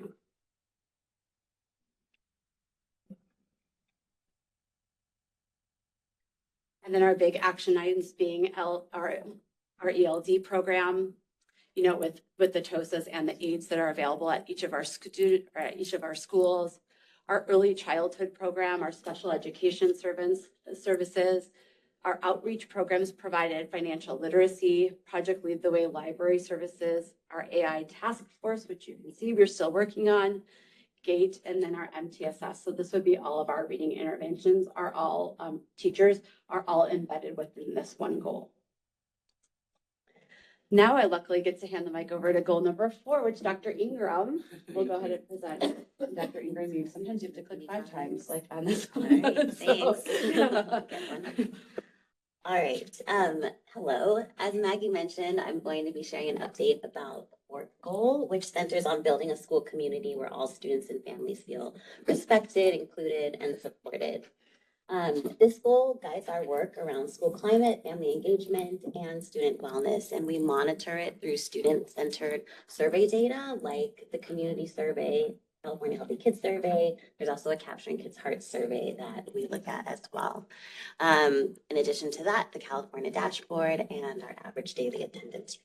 And then our big action items being our ELD program, with the TOSAs and the aids that are available at each of our schools, our early childhood program, our special education services, Our outreach programs provided financial literacy, Project Lead the Way library services, our AI task force, which you can see we're still working on, GATE, and then our MTSS. So this would be all of our reading interventions are all, teachers are all embedded within this one goal. Now I luckily get to hand the mic over to goal number 4, which Dr. Ingram will go ahead and present. Dr. Ingram, sometimes you have to click 5 times like on this one. Thanks. All right. Hello. As Maggie mentioned, I'm going to be sharing an update about the 4th goal, which centers on building a school community where all students and families feel respected, included, and supported. This goal guides our work around school climate, family engagement, and student wellness, and we monitor it through student-centered survey data like the community survey, California Healthy Kids Survey. There's also a Capturing Kids' Hearts survey that we look at as well. In addition to that, the California dashboard and our average daily attendance.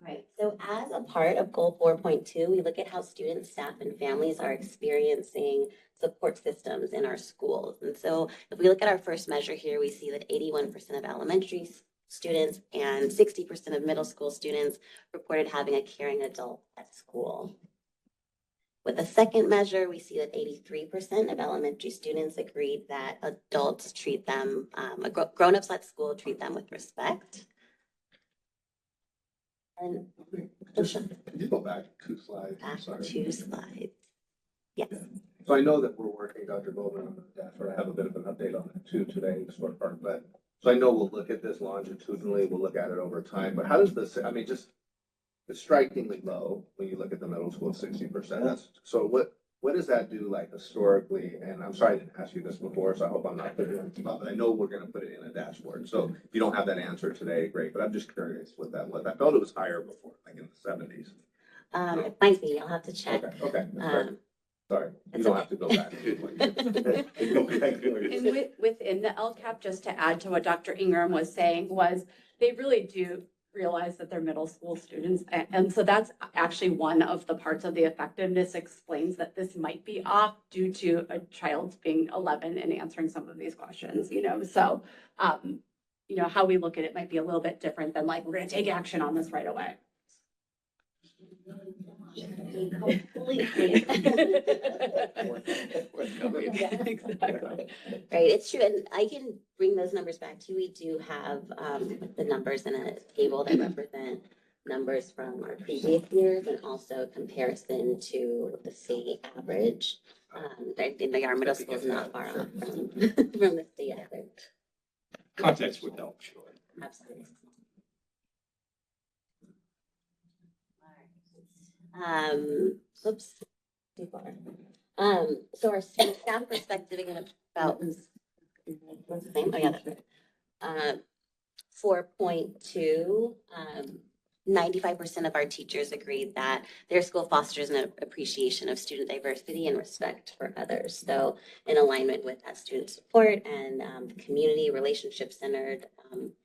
All right, so as a part of goal 4.2, we look at how students, staff, and families are experiencing support systems in our schools. And so if we look at our first measure here, we see that 81% of elementary students and 60% of middle school students reported having a caring adult at school. With the second measure, we see that 83% of elementary students agreed that adults treat them, grown-ups at school treat them with respect. And Can you go back 2 slides? I'm back sorry. 2 slides. Yes. So I know that we're working, Dr. Goldman, on that, or I have a bit of an update on that too today, the short part, but so I know we'll look at this longitudinally, we'll look at it over time, but how does this, I mean, just it's strikingly low when you look at the middle school, 60%. That's so what does that do like historically? And I'm sorry I didn't ask you this before, so I hope I'm not putting it on the spot, but I know we're gonna put it in a dashboard. So if you don't have that answer today, great, but I'm just curious what that was. I felt it was higher before, like in the 70s. It might be, I'll have to check. Okay. Sorry, you don't have to go back. And within the LCAP, just to add to what Dr. Ingram was saying, was they really do realize that they're middle school students. And so that's actually one of the parts of the effectiveness explains that this might be off due to a child being 11 and answering some of these questions, you know, so, you know, how we look at it might be a little bit different than like, we're going to take action on this right away. Right, it's true, and I can bring those numbers back to you. We do have the numbers in a table that represent numbers from our previous years and also comparison to the state average. I think our middle school is not far off from the state average. Context would help, sure. Absolutely. Oops, too far. So our staff perspective again about what's the name? Oh yeah, that's right. 4.2. 95% of our teachers agreed that their school fosters an appreciation of student diversity and respect for others. So in alignment with that student support and the community relationship-centered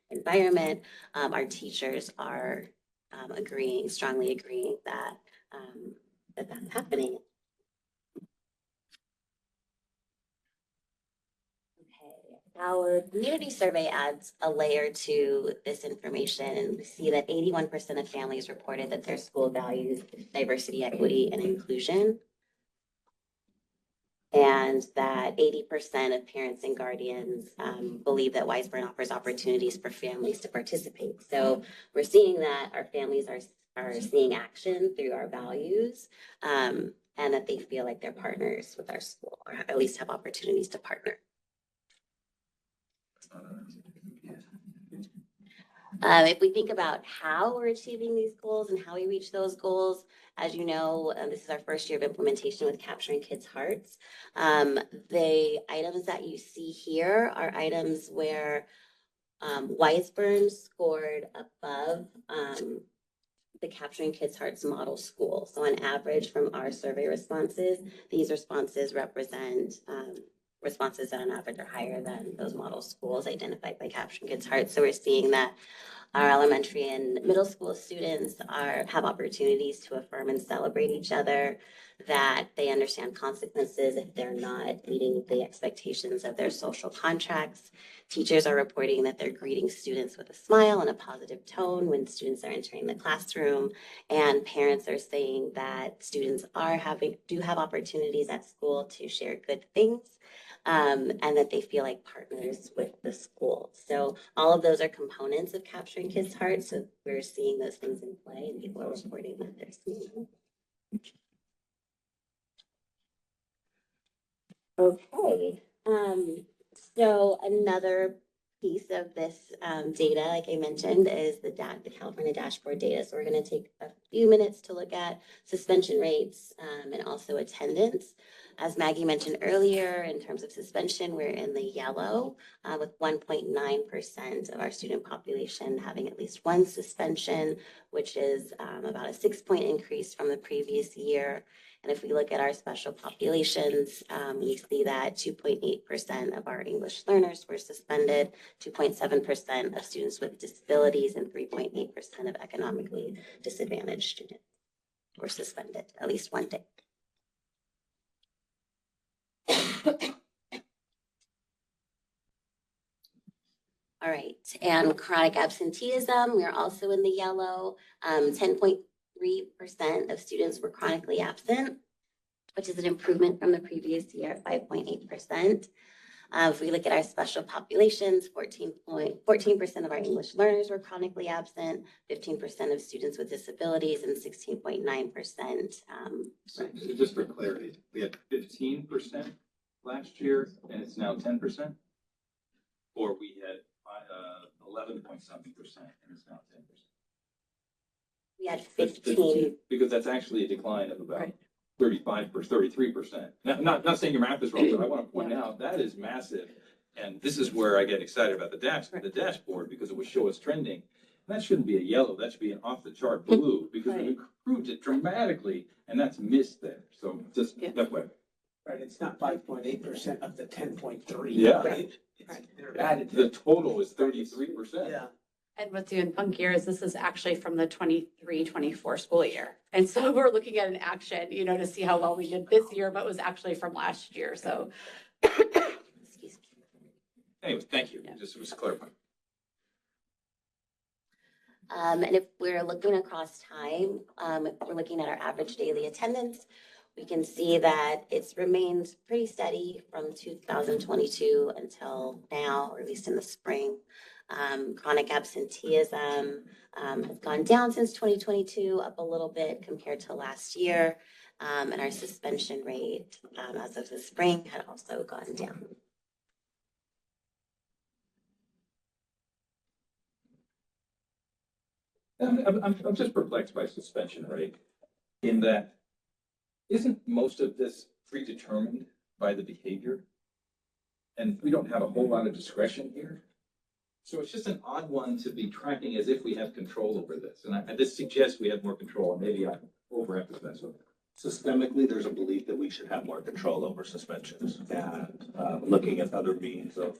environment, our teachers are strongly agreeing that that's happening. Our community survey adds a layer to this information, and we see that 81% of families reported that their school values diversity, equity, and inclusion, and that 80% of parents and guardians believe that Wiseburn offers opportunities for families to participate. So we're seeing that our families are seeing action through our values, and that they feel like they're partners with our school, or at least have opportunities to partner. If we think about how we're achieving these goals and how we reach those goals, as you know, this is our first year of implementation with Capturing Kids' Hearts. The items that you see here are items where Wiseburn scored above the Capturing Kids' Hearts model school. So on average from our survey responses, these responses represent responses that on average are higher than those model schools identified by Capturing Kids Heart. So we're seeing that our elementary and middle school students have opportunities to affirm and celebrate each other, that they understand consequences if they're not meeting the expectations of their social contracts. Teachers are reporting that they're greeting students with a smile and a positive tone when students are entering the classroom. And parents are saying that students do have opportunities at school to share good things. And that they feel like partners with the school. So all of those are components of Capturing Kids' Hearts. So we're seeing those things in play, and people are reporting that they're seeing them. Okay. So another piece of this data, like I mentioned, is the California dashboard data. So we're going to take a few minutes to look at suspension rates and also attendance. As Maggie mentioned earlier, in terms of suspension, we're in the yellow with 1.9% of our student population having at least one suspension, which is about a 6-point increase from the previous year. And if we look at our special populations, we see that 2.8% of our English learners were suspended, 2.7% of students with disabilities, and 3.8% of economically disadvantaged students were suspended at least one day. All right, and chronic absenteeism, we're also in the yellow. 10.3% of students were chronically absent, which is an improvement from the previous year at 5.8%. If we look at our special populations, 14% of our English learners were chronically absent, 15% of students with disabilities, and 16.9%. So just for clarity, we had 15% last year, and it's now 10%? Or we had 11-point-something%, and it's now 10%? We had 15. Because that's actually a decline of about 35 or 33%. Not saying your math is wrong, but I want to point out that is massive. And this is where I get excited about the dashboard, because it would show us trending. And that shouldn't be a yellow, that should be an off-the-chart blue, because we've improved it dramatically, and that's missed there. So just that way. Right, it's not 5.8% of the 10.3. Yeah. Right? They're added. The total is 33%. Yeah. And what's even funkier is this is actually from the 23-24 school year. And so we're looking at an action, to see how well we did this year, but it was actually from last year. So. Anyway, thank you. Just was clarifying. And if we're looking across time, we're looking at our average daily attendance. We can see that it's remained pretty steady from 2022 until now, or at least in the spring. Chronic absenteeism has gone down since 2022, up a little bit compared to last year. And our suspension rate as of the spring had also gone down. I'm just perplexed by suspension rate in that isn't most of this predetermined by the behavior? And we don't have a whole lot of discretion here. So it's just an odd one to be tracking as if we have control over this. And this suggests we have more control, and maybe I overemphasize it. Systemically, there's a belief that we should have more control over suspensions and looking at other means of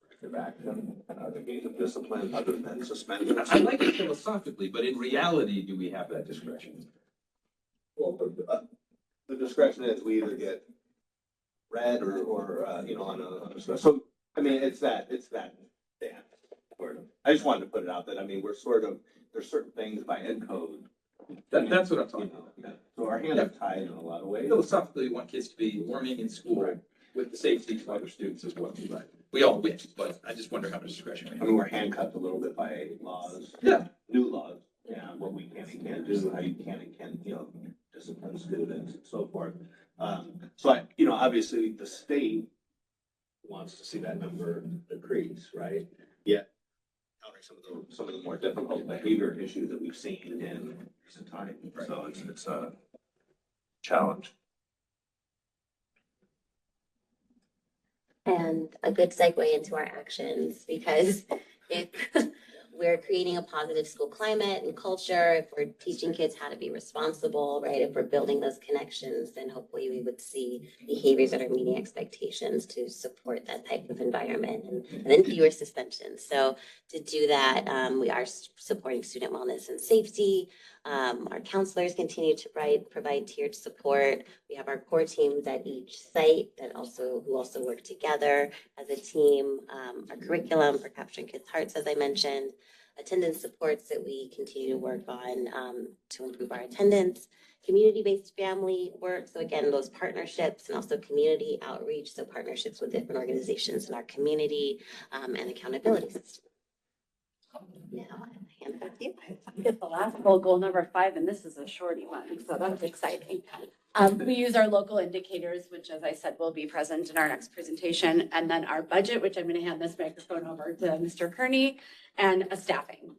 corrective action and other means of discipline other than suspension. I like it philosophically, but in reality, do we have that discretion? Well, the discretion is we either get red or on a so I mean it's that Dan. I just wanted to put it out that we're there's certain things by ed code. That's what I'm talking about. So our hands are tied in a lot of ways. Philosophically, we want kids to be learning in school with the safety of other students as well. Right. We all wish, but I just wonder how much discretion we have. We're handcuffed a little bit by laws. New laws. Yeah, what we can and can't do, how you can and can't, discipline students and so forth. So obviously the state wants to see that number decrease, right? Yet countering some of the more difficult behavior issues that we've seen in recent time. Right. So it's a challenge. And a good segue into our actions, because if we're creating a positive school climate and culture, if we're teaching kids how to be responsible, right? If we're building those connections, then hopefully we would see behaviors that are meeting expectations to support that type of environment, and then fewer suspensions. So to do that, we are supporting student wellness and safety. Our counselors continue to provide tiered support. We have our core teams at each site who also work together as a team. Our curriculum for capturing kids' hearts, as I mentioned, attendance supports that we continue to work on to improve our attendance, community-based family work. So again, those partnerships and also community outreach. So partnerships with different organizations in our community and accountability system. Now, I hand it back to you. I get the last goal number 5, and this is a shorty one, so that's exciting. We use our local indicators, which, as I said, will be present in our next presentation, and then our budget, which I'm going to hand this microphone over to Mr. Kearney, and a staffing.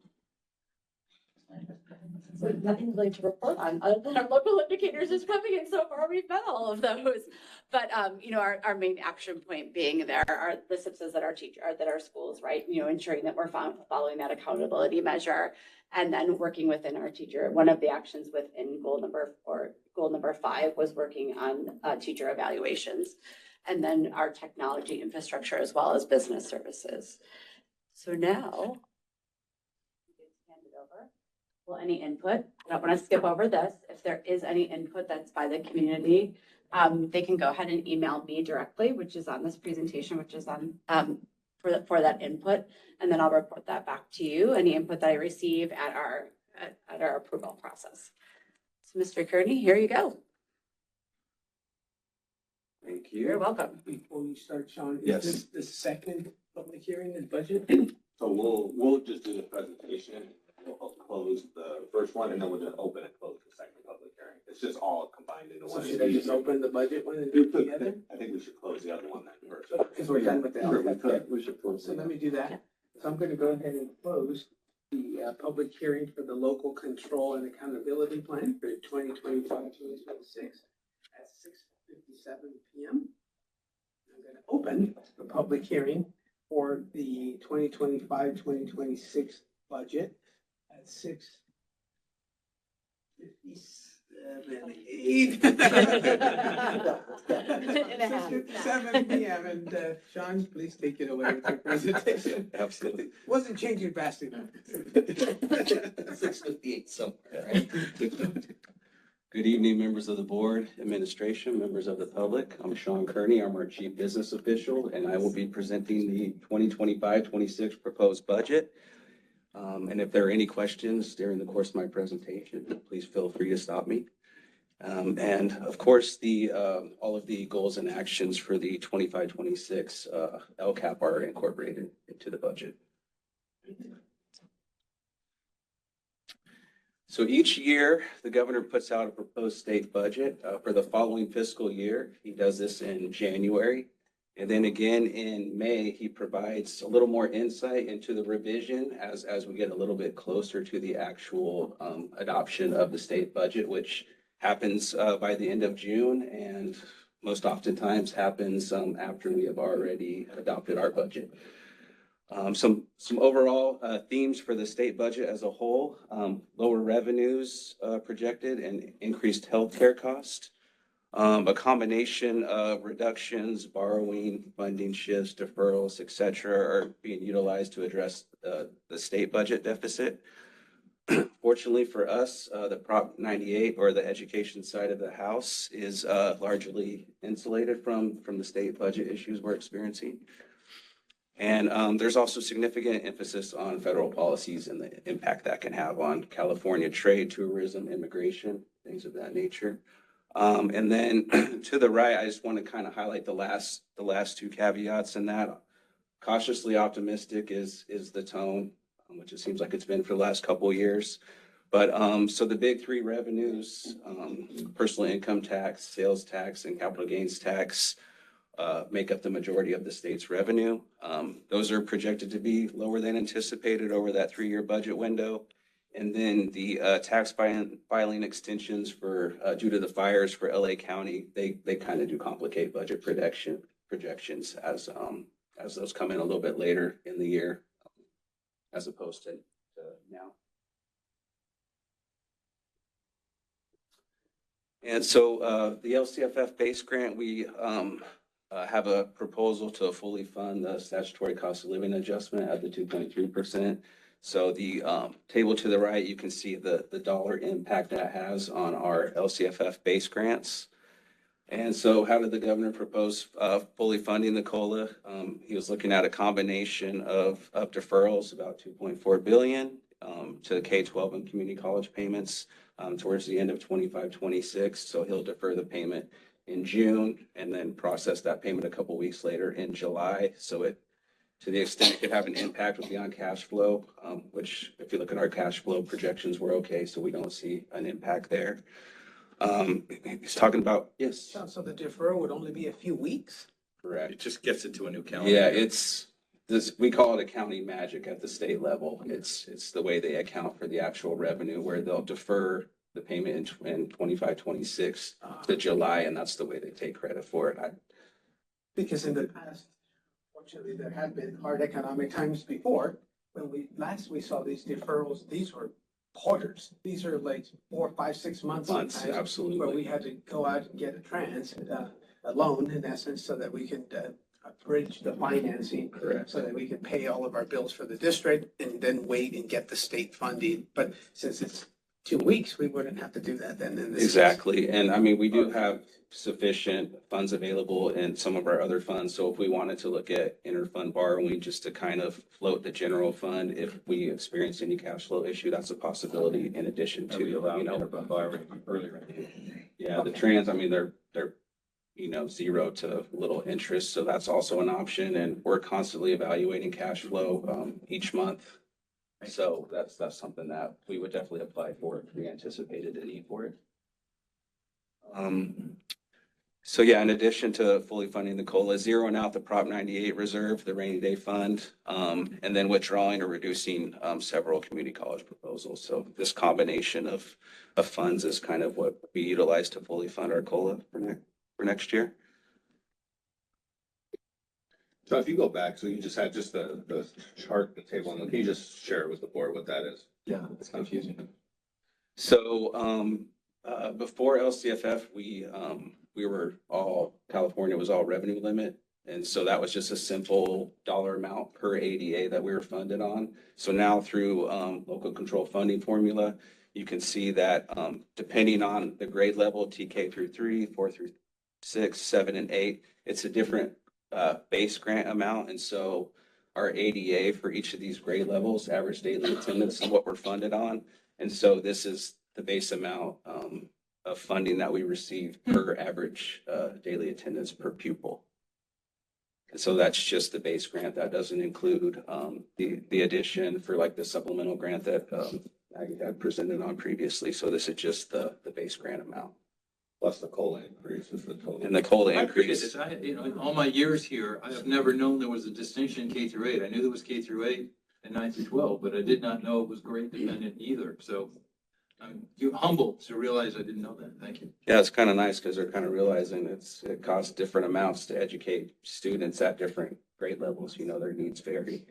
So nothing really to report on other than our local indicators is coming in. So far, we've met all of those. But our main action point being there are the SIPSs that our schools, right? Ensuring that we're following that accountability measure, and then working within our teacher. One of the actions within goal number 5 was working on teacher evaluations, and then our technology infrastructure as well as business services. So now, hand it over. Well, any input? I don't want to skip over this. If there is any input that's by the community, they can go ahead and email me directly, which is on this presentation, which is on for that input, and then I'll report that back to you. Any input that I receive at our approval process. So, Mr. Kearney, here you go. Thank you. You're welcome. Before you start, Sean, Yes. is this the second public hearing in budget? So we'll just do the presentation, we'll close the first one, and then we'll just open and close the second public hearing. It's just all combined into So one. should I just open the budget one and do it together? I think we should close the other one then first. Because we're done with the Sure, we LSAT. could. We should close So it. let me do that. So I'm going to go ahead and close the public hearing for the local control and accountability plan for 2025-2026 at 6:57 p.m. I'm going to open the public hearing for the 2025-2026 budget at 6:57 p.m. And Sean, please take it away with your presentation. Absolutely. Wasn't changing fast enough. 6:58 somewhere, right? Good evening, members of the board, administration, members of the public. I'm Sean Kearney. I'm our chief business official, and I will be presenting the 2025-26 proposed budget. And if there are any questions during the course of my presentation, please feel free to stop me. And of course, all of the goals and actions for the 25-26 LCAP are incorporated into the budget. So each year, the governor puts out a proposed state budget for the following fiscal year. He does this in January. And then again in May, he provides a little more insight into the revision as we get a little bit closer to the actual adoption of the state budget, which happens by the end of June and most oftentimes happens after we have already adopted our budget. Some overall themes for the state budget as a whole: lower revenues projected and increased healthcare cost. A combination of reductions, borrowing, funding shifts, deferrals, et cetera, are being utilized to address the state budget deficit. Fortunately for us, the Prop 98, or the education side of the house, is largely insulated from the state budget issues we're experiencing. And there's also significant emphasis on federal policies and the impact that can have on California trade, tourism, immigration, things of that nature. And then to the right, I just want to kind of highlight the last two caveats in that. Cautiously optimistic is the tone, which it seems like it's been for the last couple of years. But so the big three revenues, personal income tax, sales tax, and capital gains tax, make up the majority of the state's revenue. Those are projected to be lower than anticipated over that 3-year budget window. And then the tax filing extensions for due to the fires for LA County, they kind of do complicate budget projections as those come in a little bit later in the year. as opposed to now. And so the LCFF base grant, we have a proposal to fully fund the statutory cost of living adjustment at the 2.3%. So the table to the right, you can see the dollar impact that has on our LCFF base grants. And so how did the governor propose fully funding the COLA? He was looking at a combination of deferrals, about 2.4 billion to K-12 and community college payments towards the end of 25-26. So he'll defer the payment in June and then process that payment a couple weeks later in July. So it, to the extent it could have an impact would be on cash flow, which if you look at our cash flow projections, we're okay. So we don't see an impact there. He's talking about, yes. So the deferral would only be a few weeks? Correct. It just gets into a new calendar. Yeah, it's this, we call it accounting magic at the state level. It's the way they account for the actual revenue where they'll defer the payment in 25-26 to July, and that's the way they take credit for it. Because in the past, fortunately, there have been hard economic times before. When we saw these deferrals, these were quarters. These are like 4, 5, 6 months. Months, sometimes, absolutely. Where we had to go out and get a loan in essence, so that we could bridge the financing. Correct. So that we could pay all of our bills for the district and then wait and get the state funding. But since it's 2 weeks, we wouldn't have to do that then. In this Exactly. And I mean, we do have sufficient funds available in some of our other funds. So if we wanted to look at interfund borrowing just to kind of float the general fund, if we experience any cash flow issue, that's a possibility in addition to, you know, Borrowing earlier. yeah, the trans, I mean, they're, you know, 0 to little interest. So that's also an option. And we're constantly evaluating cash flow each month. So that's something that we would definitely apply for if we anticipated a need for it. So yeah, in addition to fully funding the COLA, zeroing out the Prop 98 reserve, the rainy day fund, and then withdrawing or reducing several community college proposals. So this combination of funds is kind of what we utilize to fully fund our COLA for next year. So if you go back, so you just had just the chart, the table, and can you just share with the board what that is? Yeah, It's confusing. So before LCFF, we were all, California was all revenue limit. And so that was just a simple dollar amount per ADA that we were funded on. So now through local control funding formula, you can see that depending on the grade level, TK through 3, 4 through 6, 7, and 8, it's a different base grant amount. And so our ADA for each of these grade levels, average daily attendance, is what we're funded on. And so this is the base amount of funding that we receive per average daily attendance per pupil. And so that's just the base grant. That doesn't include the addition for like the supplemental grant that Maggie had presented on previously. So this is just the base grant amount. Plus the COLA increase is the total. And the COLA I appreciate increase. this. You know, in all my years here, I have never known there was a distinction K through 8. I knew there was K through 8 and 9 through 12, but I did not know it was grade dependent either. So I'm humbled to realize I didn't know that. Thank you. Yeah, it's kind of nice because they're kind of realizing it costs different amounts to educate students at different grade levels. You know, their needs vary.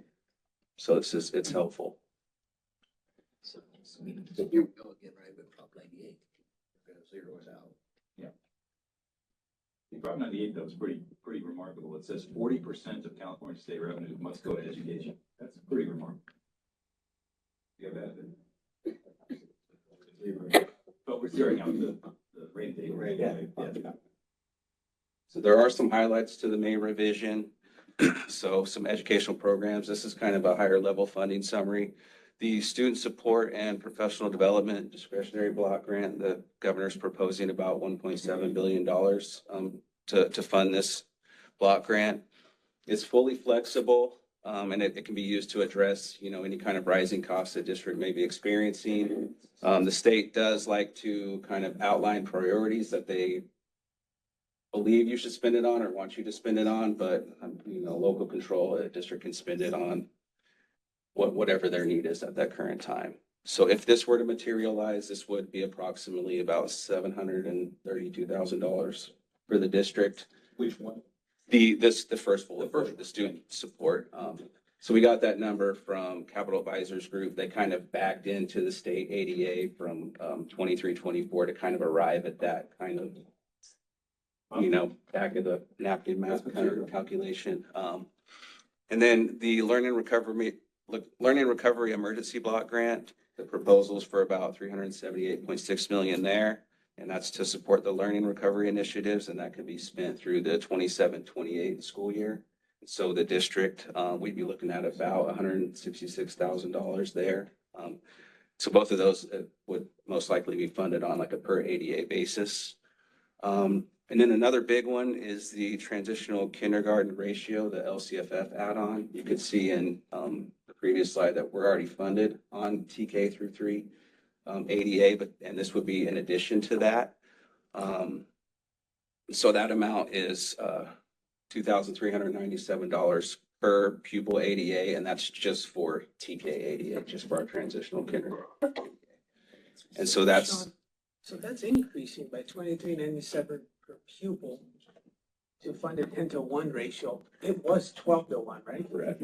So it's helpful. So you go again, right, with Prop 98. We're gonna zero it out. Yeah. The Prop 98 though is pretty remarkable. It says 40% of California state revenue must go to education. That's pretty remarkable. You have that? But we're zeroing out the rate data. Right? Yeah. So there are some highlights to the May revision. So some educational programs. This is kind of a higher level funding summary. The student support and professional development discretionary block grant, the governor's proposing about $1.7 billion to fund this block grant. It's fully flexible and it can be used to address, you know, any kind of rising costs the district may be experiencing. The state does like to kind of outline priorities that they believe you should spend it on or want you to spend it on, but you know, local control, a district can spend it on whatever their need is at that current time. So if this were to materialize, this would be approximately about $732,000 for the district. Which one? The first bullet, the student support. So we got that number from Capital Advisors Group. They kind of backed into the state ADA from 23, 24 to kind of arrive at that kind of, back of the napkin math kind of calculation. And then the Learning Recovery Emergency Block Grant, the proposals for about $378.6 million there. And that's to support the learning recovery initiatives, and that could be spent through the 27-28 school year. So the district, we'd be looking at about $166,000 there. So both of those would most likely be funded on like a per ADA basis. And then another big one is the transitional kindergarten ratio, the LCFF add-on. You could see in the previous slide that we're already funded on TK through 3 ADA, and this would be in addition to that. So that amount is $2,397 per pupil ADA, and that's just for TK ADA, just for our transitional kindergarten. And so that's increasing by $23.97 per pupil to fund a 10-to-1 ratio. It was 12-to-1, right? Correct.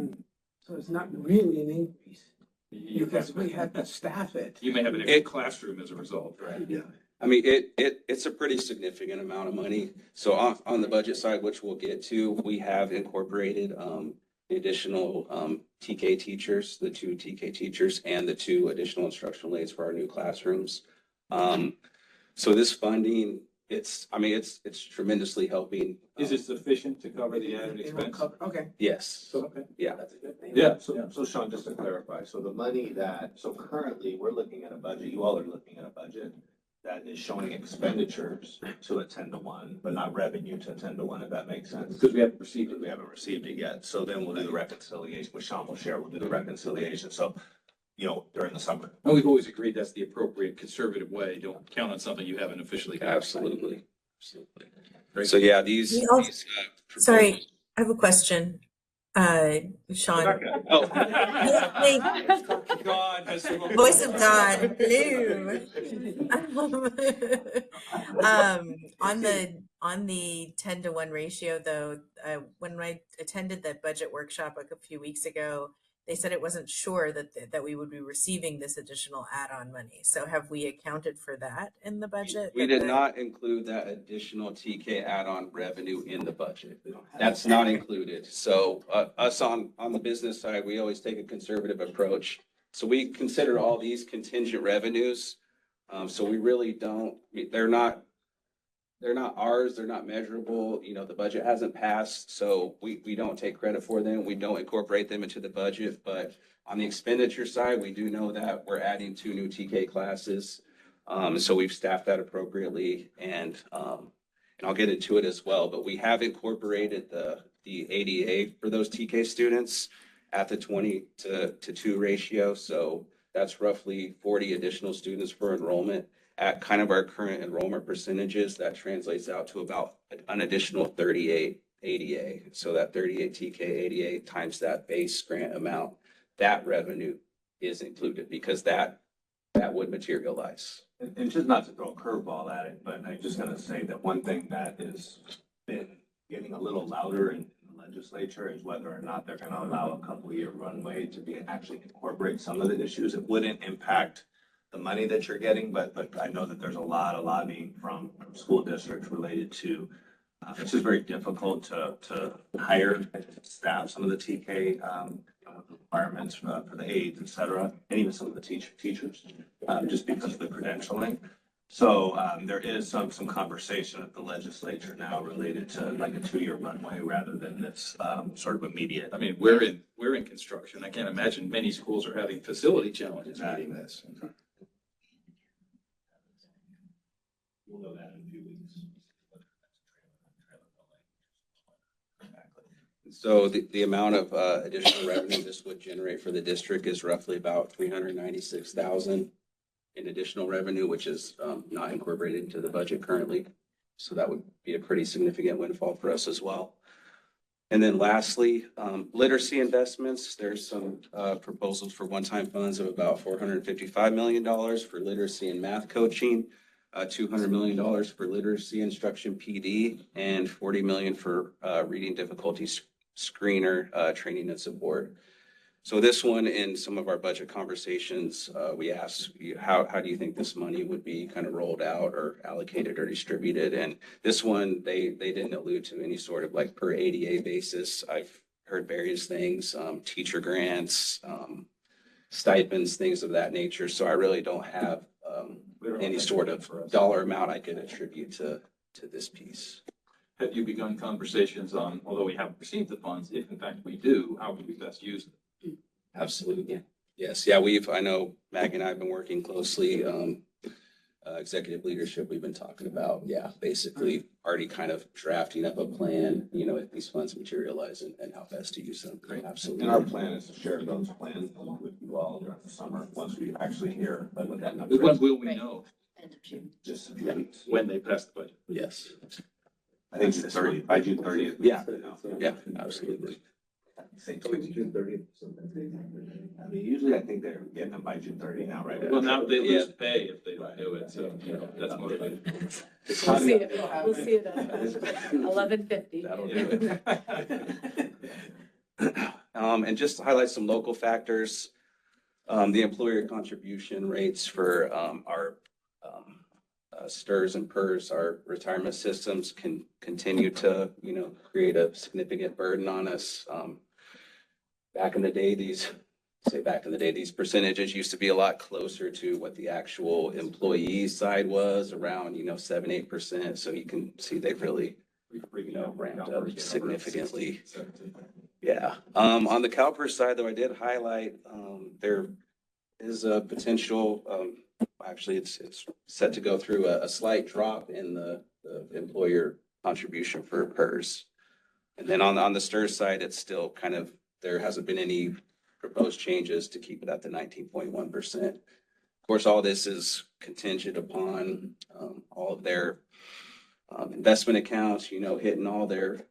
So it's not really an increase because we had to staff it. You may have an extra classroom as a result, right? Yeah. I mean, it's a pretty significant amount of money. So on the budget side, which we'll get to, we have incorporated the additional TK teachers, the 2 TK teachers, and the 2 additional instructional aides for our new classrooms. So this funding, it's tremendously helping. Is it sufficient to cover the added expense? Okay. Yes. Okay. Yeah. That's a good thing. Yeah. So Sean, just to clarify, so the money so currently we're looking at a budget, you all are looking at a budget that is showing expenditures to a 10-to-1, but not revenue to a 10-to-1, if that makes sense. Because we haven't received it. We haven't received it yet. So then we'll do the reconciliation, which Sean will share. We'll do the reconciliation. So, during the summer. And we've always agreed that's the appropriate conservative way. Don't count on something you haven't officially got. Absolutely. So yeah, these Sorry, I have a question. Sean. Oh. God, Voice of God. Hello. On the 10-to-1 ratio though, when I attended the budget workshop a few weeks ago, they said it wasn't sure that we would be receiving this additional add-on money. So have we accounted for that in the budget? We did not include that additional TK add-on revenue in the budget. That's not included. So us on the business side, we always take a conservative approach. So we consider all these contingent revenues. So we really don't, they're not ours, they're not measurable, the budget hasn't passed, so we don't take credit for them, we don't incorporate them into the budget, but on the expenditure side, we do know that we're adding 2 new TK classes. So we've staffed that appropriately, and I'll get into it as well, but we have incorporated the ADA for those TK students at the 20-to-2 ratio, so that's roughly 40 additional students for enrollment. At kind of our current enrollment percentages, that translates out to about an additional 38 ADA. So that 38 TK ADA times that base grant amount, that revenue is included because that would materialize. And just not to throw a curveball at it, but I'm just gonna say that one thing that has been getting a little louder in the legislature is whether or not they're gonna allow a couple-year runway to actually incorporate some of the issues. It wouldn't impact the money that you're getting, but I know that there's a lot of lobbying from school districts related to, it's just very difficult to hire staff, some of the TK requirements for the aides, et cetera, and even some of the teachers, just because of the credentialing. So there is some conversation at the legislature now related to like a 2-year runway rather than this sort of immediate. I mean, we're in construction. I can't imagine many schools are having facility challenges meeting this. We'll know that in a few weeks. So the amount of additional revenue this would generate for the district is roughly about $396,000 in additional revenue, which is not incorporated into the budget currently. So that would be a pretty significant windfall for us as well. And then lastly, literacy investments. There's some proposals for one-time funds of about $455 million for literacy and math coaching, $200 million for literacy instruction PD, and $40 million for reading difficulty screener training and support. So this one, in some of our budget conversations, we asked, how do you think this money would be kind of rolled out or allocated or distributed? And this one, they didn't allude to any sort of like per ADA basis. I've heard various things, teacher grants, stipends, things of that nature. So I really don't have any sort of dollar amount I could attribute to this piece. Have you begun conversations on, although we haven't received the funds, if in fact we do, how can we best use them? Absolutely. Yes. Yeah, I know Maggie and I have been working closely, executive leadership, we've been talking about, basically already kind of drafting up a plan, if these funds materialize and how best to use them. Great. Absolutely. And our plan is to share those plans along with you all during the summer, once we actually hear what that number is. When will we know? End of June. Just a few weeks. When they pass the budget? Yes. I think it's 30, by June 30th. Yeah, absolutely. Say June 30th. I mean, usually I think they're getting them by June 30 now, right? Well, now they lose pay if they don't do it, so, that's more like. We'll see it, we'll see it at 11:50. That'll do it. And just to highlight some local factors, the employer contribution rates for our STRS and PERS, our retirement systems, can continue to, create a significant burden on us. Back in the day, these percentages used to be a lot closer to what the actual employee side was, around, 7-8%. So you can see they've really, ramped up significantly. Yeah. On the CalPERS side, though, I did highlight, there is a potential, actually, it's set to go through a slight drop in the employer contribution for PERS. And then on the STRS side, it's still kind of, there hasn't been any proposed changes to keep it at the 19.1%. Of course, all this is contingent upon all of their investment accounts, hitting all their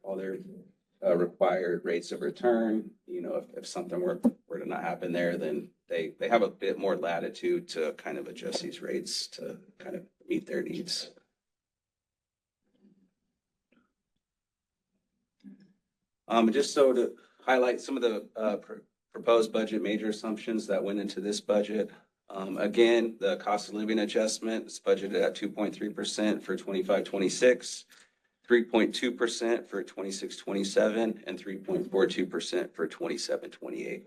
required rates of return. If something were to not happen there, then they have a bit more latitude to kind of adjust these rates to kind of meet their needs. Just so to highlight some of the proposed budget major assumptions that went into this budget. Again, the cost of living adjustment is budgeted at 2.3% for 25-26, 3.2% for 26-27, and 3.42% for 27-28.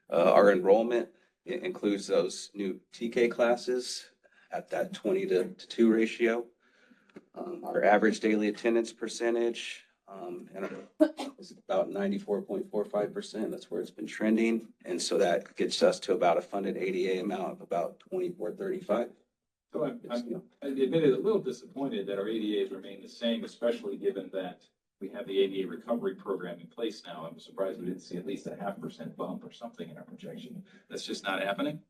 Our enrollment includes those new TK classes at that 20-2 ratio. Our average daily attendance percentage is about 94.45%. That's where it's been trending. And so that gets us to about a funded ADA amount of about 2435. So I'm admittedly a little disappointed that our ADAs remain the same, especially given that we have the ADA recovery program in place now. I'm surprised we didn't see at least a 0.5% bump or something in our projection. That's just not happening.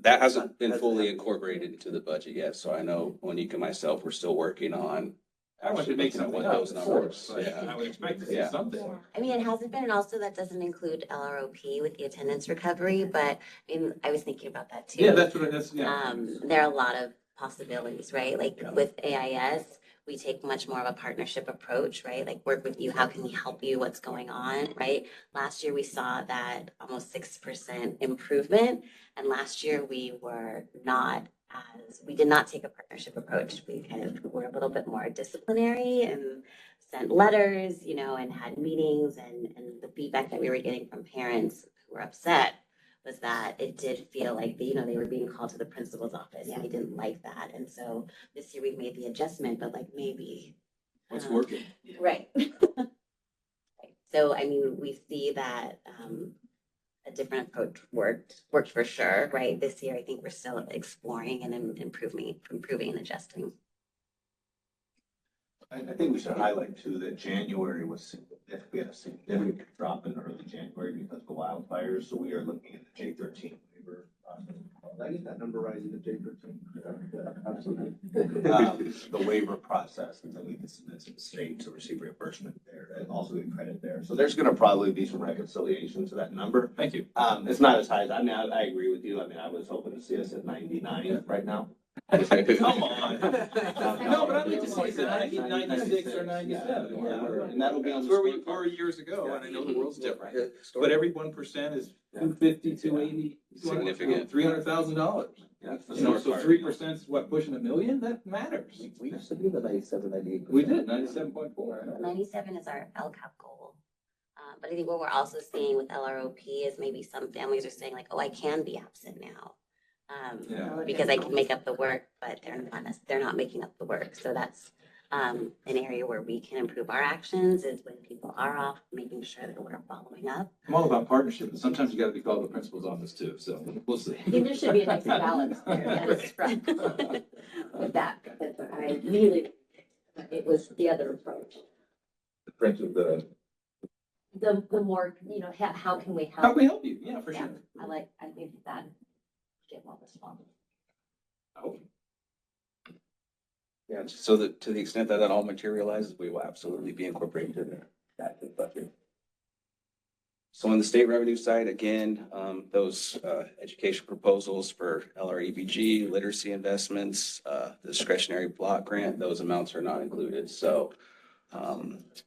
That hasn't been fully incorporated into the budget yet. So I know Monique and myself, we're still working on I want to make something what up, those of numbers. course, but I would expect to see something. I mean, it hasn't been, and also that doesn't include LROP with the attendance recovery, but I was thinking about that too. Yeah, that's what There are a lot of possibilities, right? Like with AIS, we take much more of a partnership approach, right? Like work with you, how can we help you, what's going on, right? Last year we saw that almost 6% improvement, and last year we did not take a partnership approach. We kind of were a little bit more disciplinary and sent letters, and had meetings, and the feedback that we were getting from parents who were upset was that it did feel like they were being called to the principal's office and they didn't like that. And so this year we've made the adjustment, but like maybe what's working. Right. So I mean, we see that a different approach worked for sure, right? This year I think we're still exploring and improving and adjusting. I think we should highlight too that January we had a significant drop in early January because of the wildfires. So we are looking at the J13 waiver. Did I get that number right? Is it J13? Absolutely. The waiver process, and then we can submit to the state to receive reimbursement there and also get credit there. So there's going to probably be some reconciliation to that number. Thank you. It's not as high as, I agree with you. I was hoping to see us at 99 right now. Come on. No, but I'd like to see it's 96 or 97. Yeah, And that'll be on the where we scorecard. were years ago, and I know the world's different. But every 1% is 250, 280. Significant. $300,000. Yeah, that's the You know, so scorecard. 3% is what, pushing $1 million? That matters. We used to do the 97, 98. We did, 97.4. 97 is our LCAP goal. But I think what we're also seeing with LROP is maybe some families are saying like, oh, I can be absent now. Because I can make up the work, but they're not making up the work. So that's an area where we can improve our actions is when people are off, making sure that we're following up. I'm all about partnership, but sometimes you gotta be called to the principal's office too, so we'll see. I think there should be a nice balance there that is struck with that, because I really, it was the other approach. The prince of the. The more, how can we help? How can we help you? Yeah, for sure. I think that get more response. Oh. Yeah, so that to the extent that that all materializes, we will absolutely be incorporating that to the budget. So on the state revenue side, again, those education proposals for LREBG, literacy investments, the discretionary block grant, those amounts are not included. So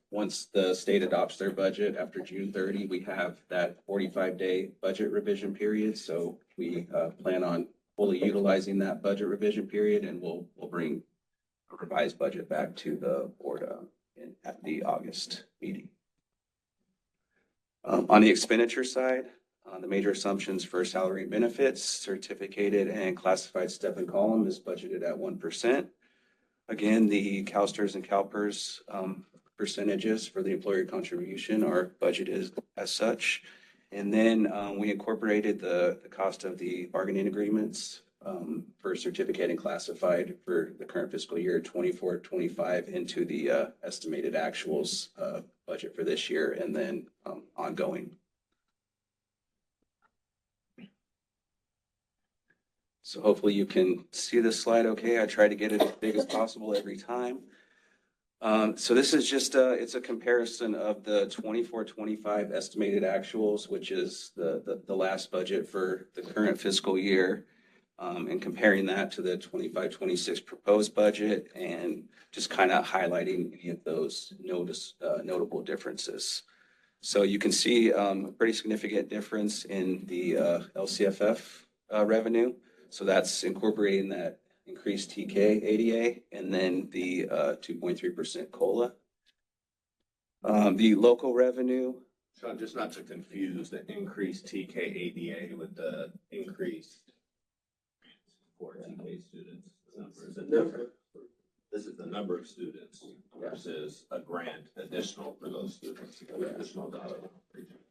once the state adopts their budget after June 30, we have that 45-day budget revision period. So we plan on fully utilizing that budget revision period, and we'll bring a revised budget back to the board at the August meeting. On the expenditure side, the major assumptions for salary and benefits, certificated and classified step and column is budgeted at 1%. Again, the CalSTRS and CalPERS percentages for the employer contribution are budgeted as such. And then we incorporated the cost of the bargaining agreements for certificate and classified for the current fiscal year 24-25 into the estimated actuals budget for this year and then ongoing. So hopefully you can see this slide okay. I try to get it as big as possible every time. So this is just it's a comparison of the 24-25 estimated actuals, which is the last budget for the current fiscal year, and comparing that to the 25-26 proposed budget and just kind of highlighting any of those notable differences. So you can see a pretty significant difference in the LCFF revenue. So that's incorporating that increased TK ADA and then the 2.3% COLA. The local revenue. So just not to confuse the increased TK ADA with the increased for TK students. This is the number of students versus a grant additional for those students, additional dollar.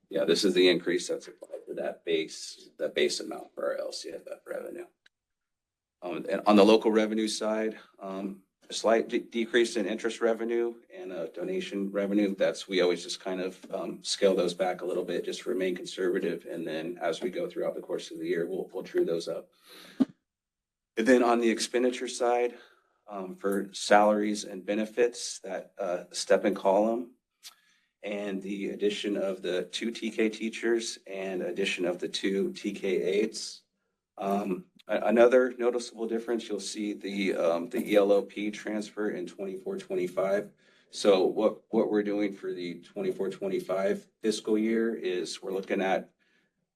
Yeah, this is the increase that's applied to that base amount for our LCFF revenue. And on the local revenue side, a slight decrease in interest revenue and donation revenue. We always just kind of scale those back a little bit just to remain conservative. And then as we go throughout the course of the year, we'll true those up. And then on the expenditure side, for salaries and benefits, that step and column, and the addition of the 2 TK teachers and addition of the 2 TK aides. Another noticeable difference, you'll see the ELOP transfer in 24-25. So what we're doing for the 24-25 fiscal year is we're looking at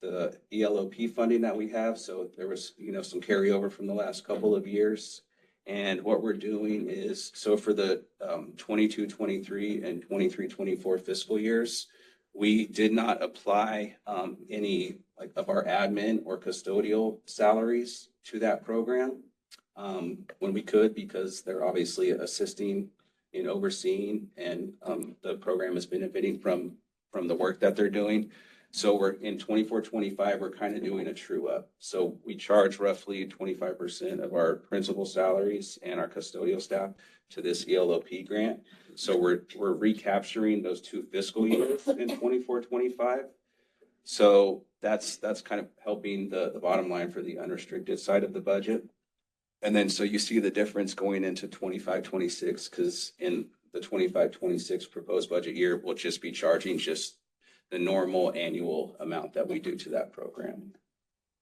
the ELOP funding that we have. So there was, some carryover from the last couple of years. And what we're doing is, so for the 22-23 and 23-24 fiscal years, we did not apply any of our admin or custodial salaries to that program when we could, because they're obviously assisting in overseeing, and the program is benefiting from the work that they're doing. So we're in 24-25, we're kind of doing a true up. So we charge roughly 25% of our principal salaries and our custodial staff to this ELOP grant. So we're recapturing those 2 fiscal years in 24-25. So that's kind of helping the bottom line for the unrestricted side of the budget. And then so you see the difference going into 25-26, because in the 25-26 proposed budget year, we'll just be charging just the normal annual amount that we do to that program.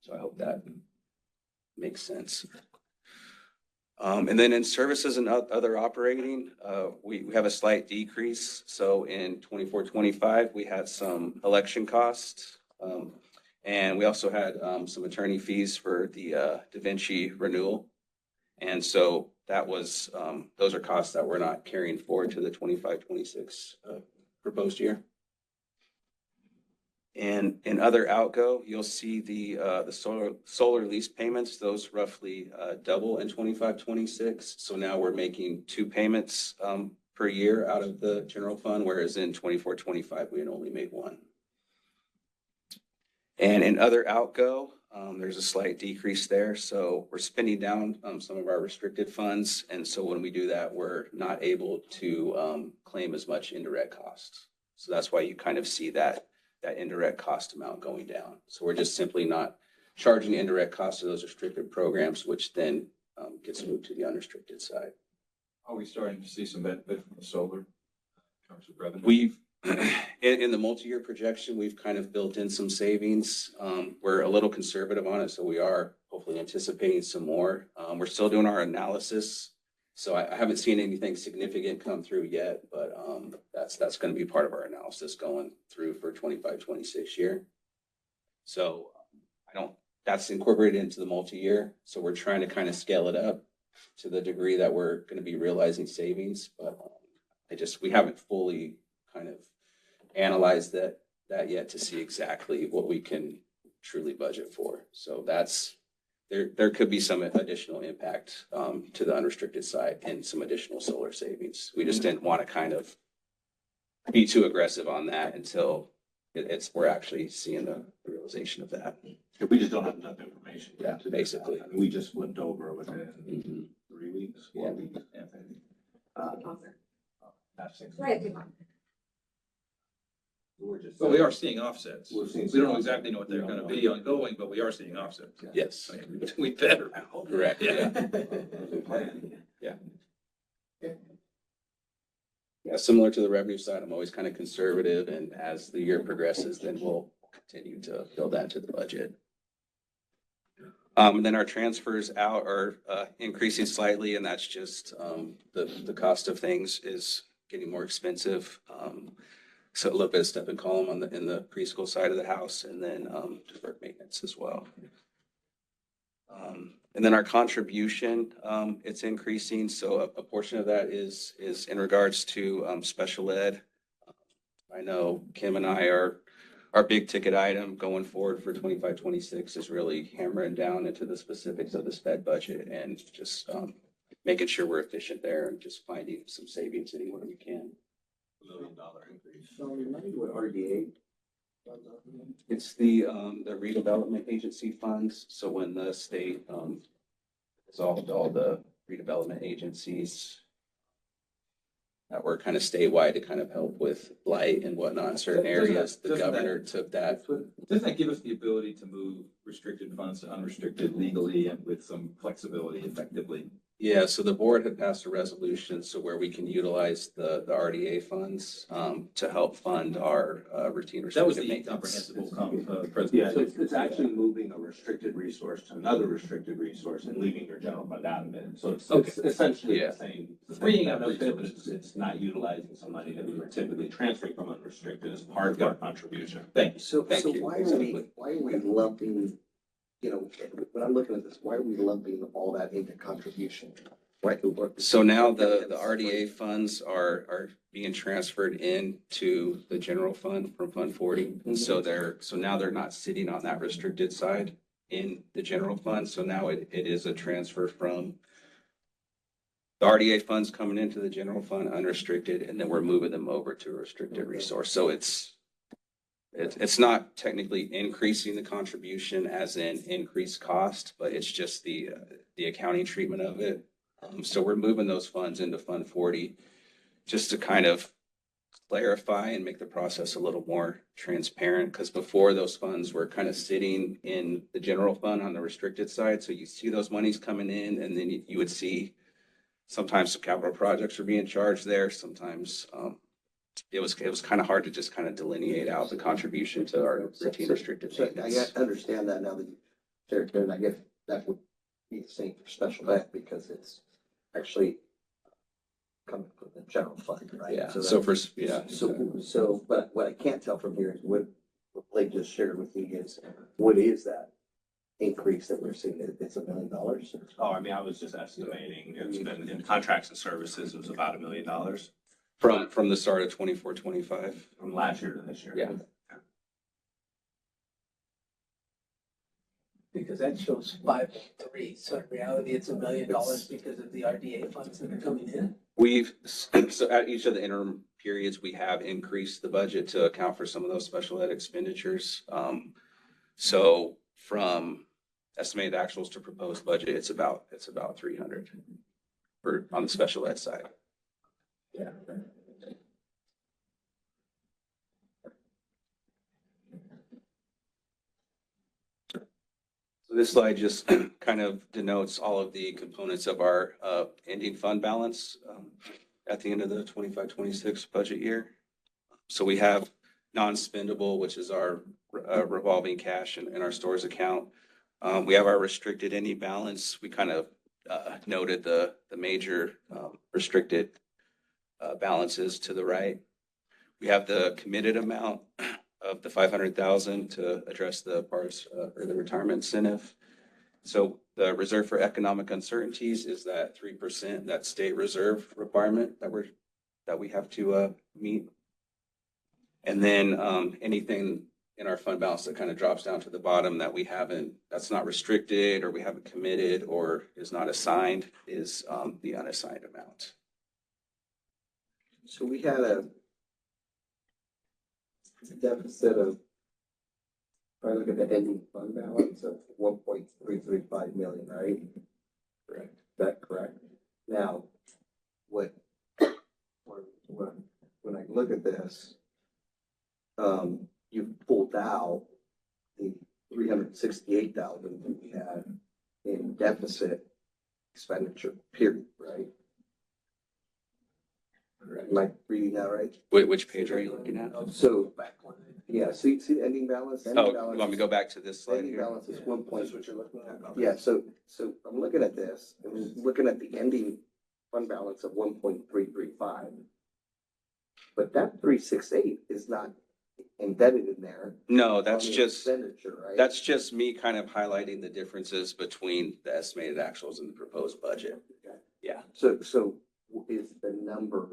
So I hope that makes sense. And then in services and other operating, we have a slight decrease. So in 24-25, we had some election costs. And we also had some attorney fees for the Da Vinci renewal. And so that was, those are costs that we're not carrying forward to the 25-26 proposed year. And in other outgo, you'll see the solar lease payments, those roughly double in 25-26. So now we're making 2 payments per year out of the general fund, whereas in 24-25, we had only made 1. And in other outgo, there's a slight decrease there. So we're spending down some of our restricted funds. And so when we do that, we're not able to claim as much indirect costs. So that's why you kind of see that indirect cost amount going down. So we're just simply not charging indirect costs to those restricted programs, which then gets moved to the unrestricted side. Are we starting to see some benefit from solar in terms of revenue? We've, in the multi-year projection, we've kind of built in some savings. We're a little conservative on it, so we are hopefully anticipating some more. We're still doing our analysis. So I haven't seen anything significant come through yet, but that's going to be part of our analysis going through for 25-26 year. So that's incorporated into the multi-year. So we're trying to kind of scale it up to the degree that we're going to be realizing savings, but we haven't fully kind of analyzed that yet to see exactly what we can truly budget for. So there could be some additional impact to the unrestricted side and some additional solar savings. We just didn't want to kind of be too aggressive on that until we're actually seeing the realization of that. We just don't have enough information. Yeah, basically. I mean, we just flipped over within 3 weeks, 4 weeks. That's 6 weeks. But we are seeing offsets. We're seeing We don't some exactly know what they're going to be ongoing, but we are seeing offsets. Yes. We better. Correct. Yeah. Yeah, similar to the revenue side, I'm always kind of conservative, and as the year progresses, then we'll continue to build that into the budget. And then our transfers out are increasing slightly, and that's just the cost of things is getting more expensive. So a little bit of step and column in the preschool side of the house, and then deferred maintenance as well. And then our contribution, it's increasing. So a portion of that is in regards to special ed. I know Kim and I our big ticket item going forward for 25-26 is really hammering down into the specifics of the SPED budget and just making sure we're efficient there and just finding some savings anywhere we can. $1 million increase. So remind me what RDA. It's the redevelopment agency funds. So when the state dissolved all the redevelopment agencies that were kind of statewide to kind of help with blight and whatnot in certain areas, the governor took that. Doesn't that give us the ability to move restricted funds to unrestricted legally and with some flexibility effectively? Yeah, so the board had passed a resolution so where we can utilize the RDA funds to help fund our routine That was restricted the maintenance. comprehensive Yeah, presentation. it's actually moving a restricted resource to another restricted resource and leaving your general fund out of it. So it's essentially Yeah. the same. Freeing up benefit, but resources. it's not utilizing some money that we were typically transferring from unrestricted as part of our contribution. Thank you. So Thank you. why are we lumping, when I'm looking at this, why are we lumping all that into contribution? Right. So now the RDA funds are being transferred into the general fund from Fund 40. And so now they're not sitting on that restricted side in the general fund. So now it is a transfer from the RDA funds coming into the general fund unrestricted, and then we're moving them over to a restricted resource. So it's not technically increasing the contribution as in increased cost, but it's just the accounting treatment of it. So we're moving those funds into Fund 40 just to kind of clarify and make the process a little more transparent, because before those funds were kind of sitting in the general fund on the restricted side. So you see those monies coming in, and then you would see sometimes some capital projects are being charged there. Sometimes it was kind of hard to just kind of delineate out the contribution to our routine restricted So maintenance. I understand that now that you shared there, and I guess that would be the same for special ed because it's actually coming from the general fund, right? Yeah, So so that's- for, yeah. So, but what I can't tell from here is what Blake just shared with me is, what is that increase that we're seeing? It's $1 million? Oh, I mean, I was just estimating, it's been in contracts and services, it was about $1 million From the start of 24-25. from last year to this year. Yeah. Because that shows 503, so in reality, it's $1 million because of the RDA funds that are coming in. We've, so at each of the interim periods, we have increased the budget to account for some of those special ed expenditures. So from estimated actuals to proposed budget, it's about 300 on the special ed side. Yeah. So this slide just kind of denotes all of the components of our ending fund balance at the end of the 25-26 budget year. So we have non-spendable, which is our revolving cash in our stores account. We have our restricted ending balance. We kind of noted the major restricted balances to the right. We have the committed amount of the 500,000 to address the parts or the retirement incentive. So the reserve for economic uncertainties is that 3%, that state reserve requirement that we have to meet. And then anything in our fund balance that kind of drops down to the bottom that we haven't, that's not restricted or we haven't committed or is not assigned is the unassigned amount. So we had a deficit of, if I look at the ending fund balance of 1.335 million, right? Correct. Is that correct? Now, when I look at this, you pulled out the 368,000 that we had in deficit expenditure, period, right? Correct. Am I reading that right? Which page are you looking at? So, yeah, see the ending balance? Oh, Ending you balance want me to go back to this slide Ending here? balance is 1 point. That's what you're looking at? Yeah, so I'm looking at this, and I'm looking at the ending fund balance of 1.335. But that 368 is not embedded in there. No, that's on the just, expenditure, right? that's just me kind of highlighting the differences between the estimated actuals and the proposed budget. Okay. Yeah. So is the number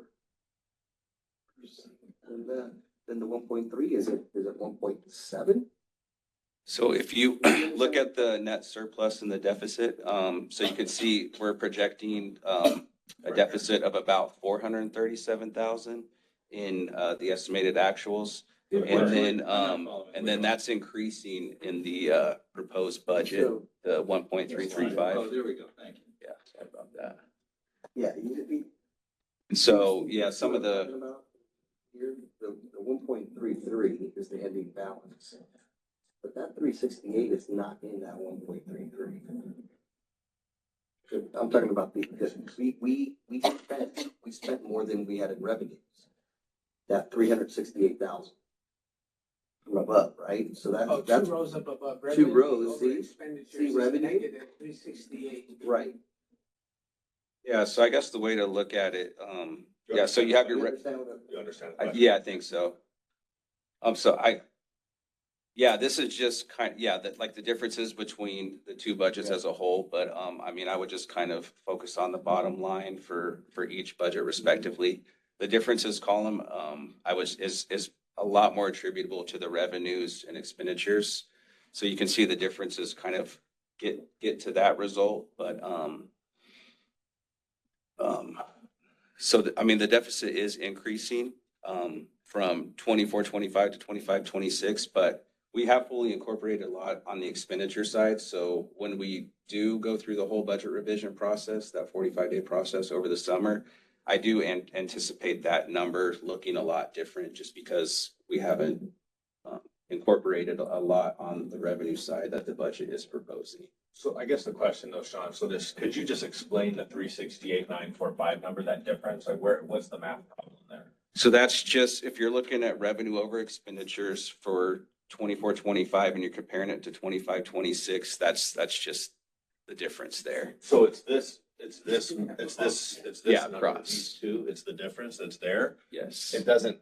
then the 1.3, is it 1.7? So if you look at the net surplus and the deficit, so you can see we're projecting a deficit of about 437,000 in the estimated actuals. And then that's increasing in the proposed budget, the 1.335. Oh, there we go, thank you. Yeah, sorry about that. Yeah. And so, yeah, some of the, Here, the 1.33 is the ending balance. But that 368 is not in that 1.33. I'm talking about because we spent more than we had in revenues. That 368,000 from above, right? So Oh, that's two rows up above. two revenue rows, over see? expenditures See is revenue? negative 368. right. yeah, so I guess the way to look at it, yeah, so you have your, You understand what yeah, I think so. Yeah, this is just that like the differences between the two budgets as a whole, but I mean, I would just kind of focus on the bottom line for each budget respectively. The differences column, is a lot more attributable to the revenues and expenditures. So you can see the differences kind of get to that result, but I mean, the deficit is increasing from 24-25 to 25-26, but we have fully incorporated a lot on the expenditure side. So when we do go through the whole budget revision process, that 45-day process over the summer, I do anticipate that number looking a lot different just because we haven't incorporated a lot on the revenue side that the budget is proposing. So I guess the question though, Sean, so could you just explain the 368,945 number, that difference? Like what's the math problem there? So that's just, if you're looking at revenue over expenditures for 24-25 and you're comparing it to 25-26, that's just the difference there. So it's this It's this, it's Yeah, number, cross. these two, it's the difference that's there. Yes. It doesn't,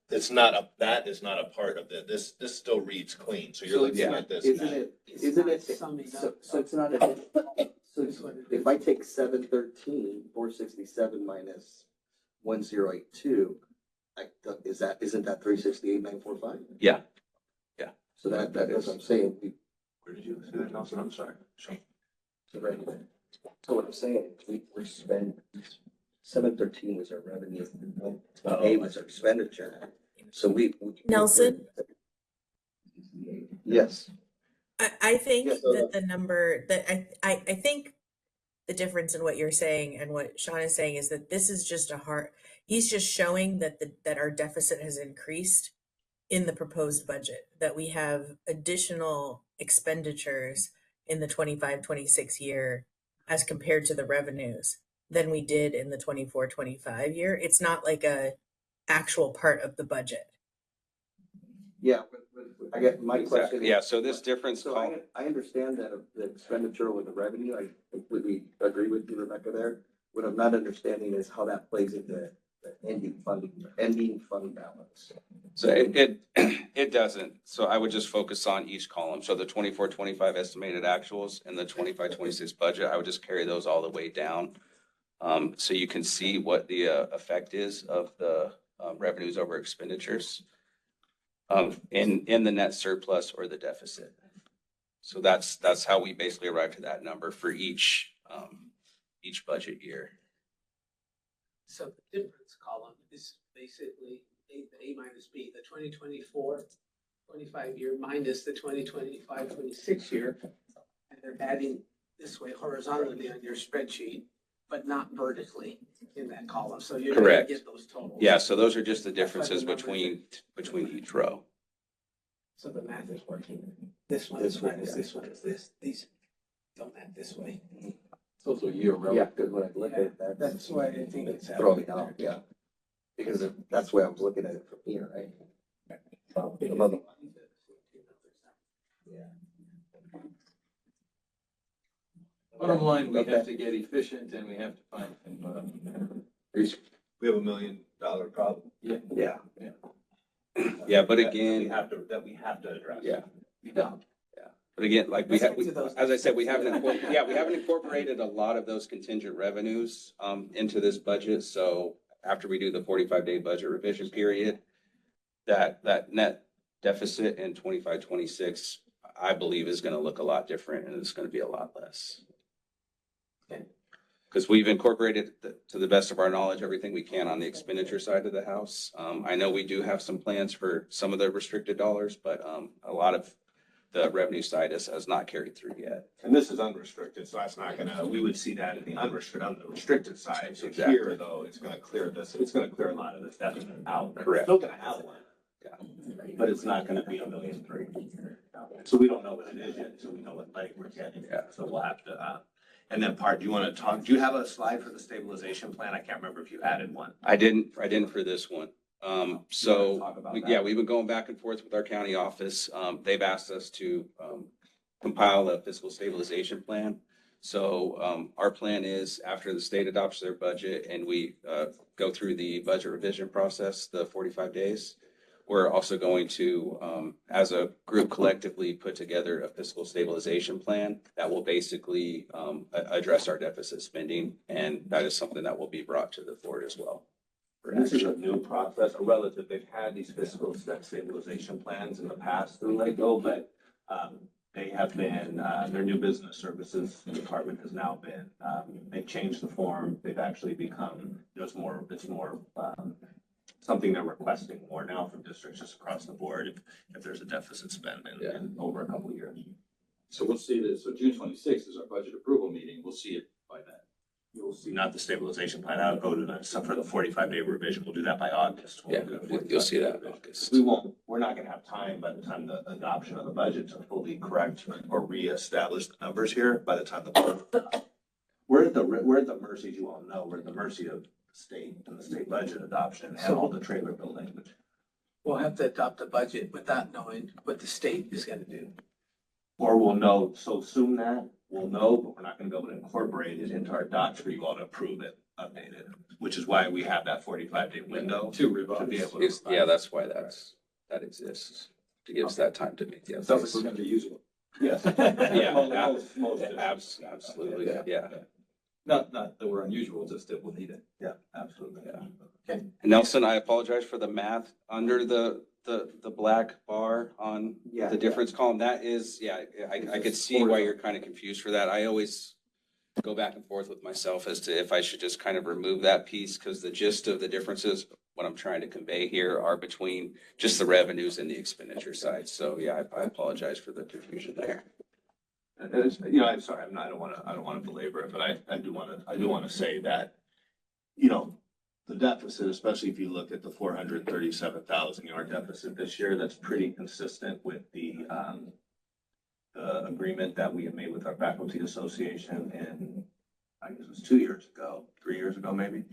it's not a, that is not a part of this still reads clean, so you're So looking yeah, at this. Isn't it, so it's not a, so if I take 713, 467 minus 1082, isn't that 368,945? Yeah. So that's what I'm saying. Where did you say that, Nelson? I'm sorry. So right there. So what I'm saying, we spent, 713 was our revenue, 8 was our expenditure. So we. Nelson? Yes. I think Yeah, so that the number that I think the difference in what you're saying and what Sean is saying is that this is just he's just showing that that our deficit has increased in the proposed budget, that we have additional expenditures in the 25-26 year as compared to the revenues than we did in the 24-25 year. It's not like a actual part of the budget. Yeah, but I get my question. Yeah, so this difference. So I understand that the expenditure with the revenue, I completely agree with you, Rebecca, there. What I'm not understanding is how that plays into the ending fund balance. So it doesn't. So I would just focus on each column. So the 24-25 estimated actuals and the 25-26 budget, I would just carry those all the way down. So you can see what the effect is of the revenues over expenditures in the net surplus or the deficit. So that's how we basically arrived at that number for each budget year. So the difference column is basically A minus B, the 2024-25 year minus the 2025-26 year. And they're adding this way horizontally on your spreadsheet, but not vertically in that column. So you're gonna Correct. get those totals. Yeah, so those are just the That's why the differences numbers between each row. So the math is working. This one is minus this one is this. These don't add this way. It's also year row. Yeah, because when I look at that, That's why I think it's throwing out, yeah. Because that's where I was looking at it from here, right? Above the- Bottom line, we Okay. have to get efficient and we have to find, We have $1 million problem. yeah. Yeah. Yeah, but That again. we have to address. Yeah. Yeah. But again, like we have, Let's get to those. as I said, we haven't incorporated a lot of those contingent revenues into this budget. So after we do the 45-day budget revision period, that net deficit in 25-26, I believe is going to look a lot different and it's going to be a lot less. Because we've incorporated, to the best of our knowledge, everything we can on the expenditure side of the house. I know we do have some plans for some of the restricted dollars, but a lot of the revenue side has not carried through yet. And this is unrestricted, so that's not gonna, we would see that in the unrestricted, on the restricted side. So Exactly. here, though, it's gonna clear a lot of this deficit out. Correct. Still gonna have one. Yeah. But it's not gonna be $1.3 million. So we don't know what it is yet, so we know what leg we're getting. Yeah. So we'll have to, and then do you wanna talk, do you have a slide for the stabilization plan? I can't remember if you added one. I didn't for this one. So, talk about that? yeah, we've been going back and forth with our county office. They've asked us to compile a fiscal stabilization plan. So our plan is after the state adopts their budget and we go through the budget revision process, the 45 days, we're also going to, as a group collectively, put together a fiscal stabilization plan that will basically address our deficit spending. And that is something that will be brought to the board as well. This is a new process, a relative, they've had these fiscal stabilization plans in the past through LACO, but they have been, their new business services department has now been, they've changed the form, they've actually become, it's more something they're requesting more now from districts just across the board if there's a deficit spend in over a couple of years. So we'll see this, so June 26th is our budget approval meeting, we'll see it by then. You'll see, not the stabilization plan, I'll go to for the 45-day revision, we'll do that by August. Yeah, you'll see that in August. We're not gonna have time by the time the adoption of the budget to fully correct or reestablish the numbers here by the time we're at the mercy, as you all know, we're at the mercy of the state and the state budget adoption and all the trailer building. We'll have to adopt a budget without knowing what the state is gonna do. Or we'll know so soon that we'll know, but we're not gonna be able to incorporate it into our docs for you all to approve it, update it, which is why we have that 45-day window To revise. to be able to. It's- Yeah, revise. that's why that exists, to give us that time to make the updates. Sounds like we're gonna be usable. Yes. Yeah, Most of it. absolutely, yeah. Not that we're unusual, just that we'll need it. Yeah, absolutely. Okay. Nelson, I apologize for the math under the black bar on Yeah. the difference column. That is, yeah, I could see why you're kind of confused for that. I always go back and forth with myself as to if I should just kind of remove that piece, because the gist of the differences, what I'm trying to convey here are between just the revenues and the expenditure side. So, yeah, I apologize for the confusion there. And it's, you know, I'm sorry, I don't wanna belabor it, but I do wanna say that, you know, the deficit, especially if you look at the 437,000 yard deficit this year, that's pretty consistent with the agreement that we have made with our faculty association in, I guess it was 2 years ago, 3 years ago, maybe.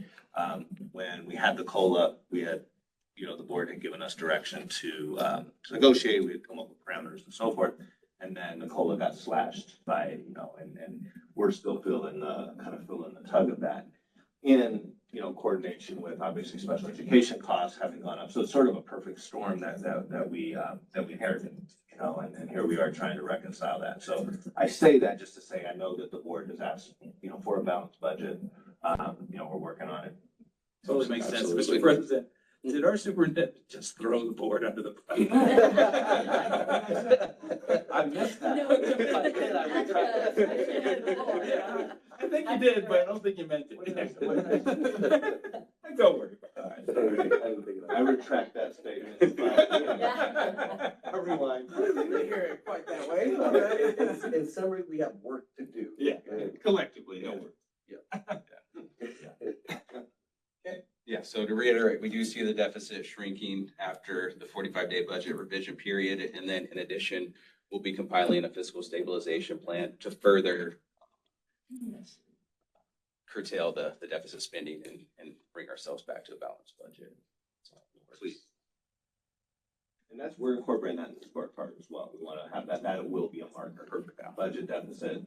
When we had the COLA, we had, you know, the board had given us direction to negotiate, we had come up with parameters and so forth. And then the COLA got slashed by, you know, and we're still feeling the tug of that in, you know, coordination with obviously special education costs having gone up. So it's sort of a perfect storm that we inherited, you know, and here we are trying to reconcile that. So I say that just to say, I know that the board has asked, you know, for a balanced budget. You know, we're working on it. Totally makes sense. Absolutely. Mr. President, did our superintendent just throw the board under the bus? I missed that. I think you did, but I don't think you meant it. Don't worry about it. I retract that statement. I rewind. I didn't hear it quite that way. In summary, we have work to do. Yeah, collectively, don't worry. Yeah, so to reiterate, we do see the deficit shrinking after the 45-day budget revision period. And then in addition, we'll be compiling a fiscal stabilization plan to further curtail the deficit spending and bring ourselves back to a balanced budget. So, please. And we're incorporating that in the scorecard as well. We want to have that will be a marker. Perfect. Budget deficit.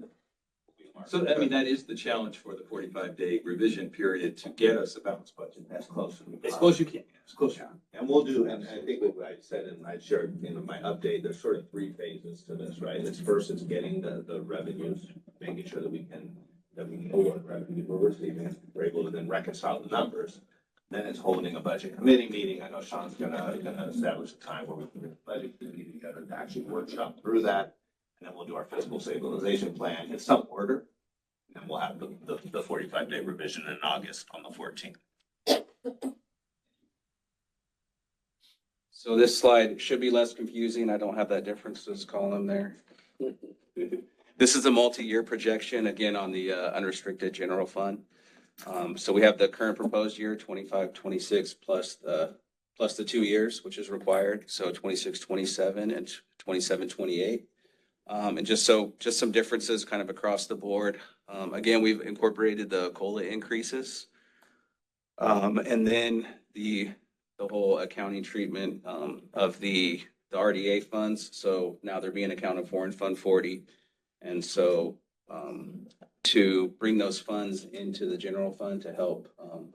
So, I mean, that is the challenge for the 45-day revision period to get us a balanced budget. As close as we can. As close as you can. As close as you can. And we'll do, and I think what I said and I shared in my update, there's sort of 3 phases to this, right? It's first, it's getting the revenues, making sure that we know what revenue we're receiving. We're able to then reconcile the numbers. Then it's holding a budget committee meeting. I know Sean's gonna establish a time where we can get the budget committee together to actually workshop through that. And then we'll do our fiscal stabilization plan in some order. And then we'll have the 45-day revision in August on the 14th. So this slide should be less confusing. I don't have that differences column there. This is a multi-year projection, again, on the unrestricted general fund. So we have the current proposed year, 25-26 plus the 2 years, which is required. So 26-27 and 27-28. And just some differences kind of across the board. Again, we've incorporated the COLA increases. And then the whole accounting treatment of the RDA funds. So now they're being accounted for in Fund 40. And so to bring those funds into the general fund to help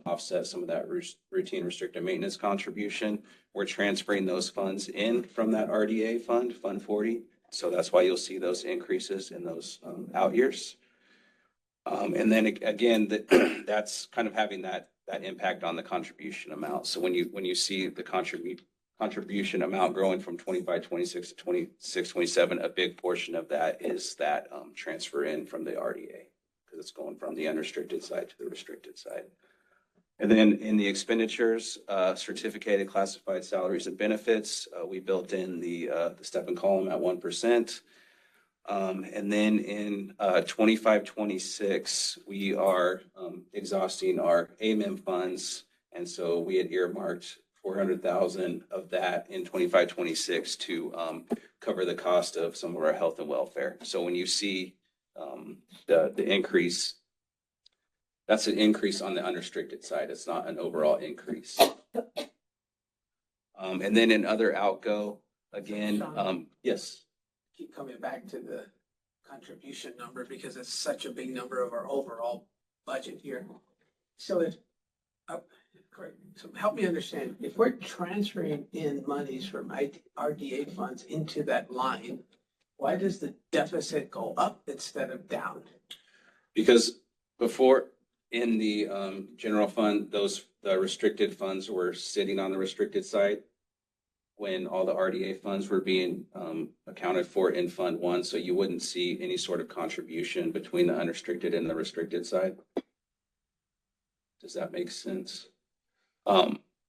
offset some of that routine restricted maintenance contribution, we're transferring those funds in from that RDA fund, Fund 40. So that's why you'll see those increases in those out years. And then again, that's kind of having that impact on the contribution amount. So when you see the contribution amount growing from 25-26 to 26-27, a big portion of that is that transfer in from the RDA, because it's going from the unrestricted side to the restricted side. And then in the expenditures, certificated classified salaries and benefits, we built in the step and column at 1%. And then in 25-26, we are exhausting our AMIM funds. And so we had earmarked 400,000 of that in 25-26 to cover the cost of some of our health and welfare. So when you see the increase, that's an increase on the unrestricted side. It's not an overall increase. And then in other outgo, again, yes. Keep coming back to the contribution number because it's such a big number of our overall budget here. So if, great, so help me understand, if we're transferring in monies from RDA funds into that line, why does the deficit go up instead of down? Because before, in the general fund, the restricted funds were sitting on the restricted side when all the RDA funds were being accounted for in Fund 1, so you wouldn't see any sort of contribution between the unrestricted and the restricted side. Does that make sense?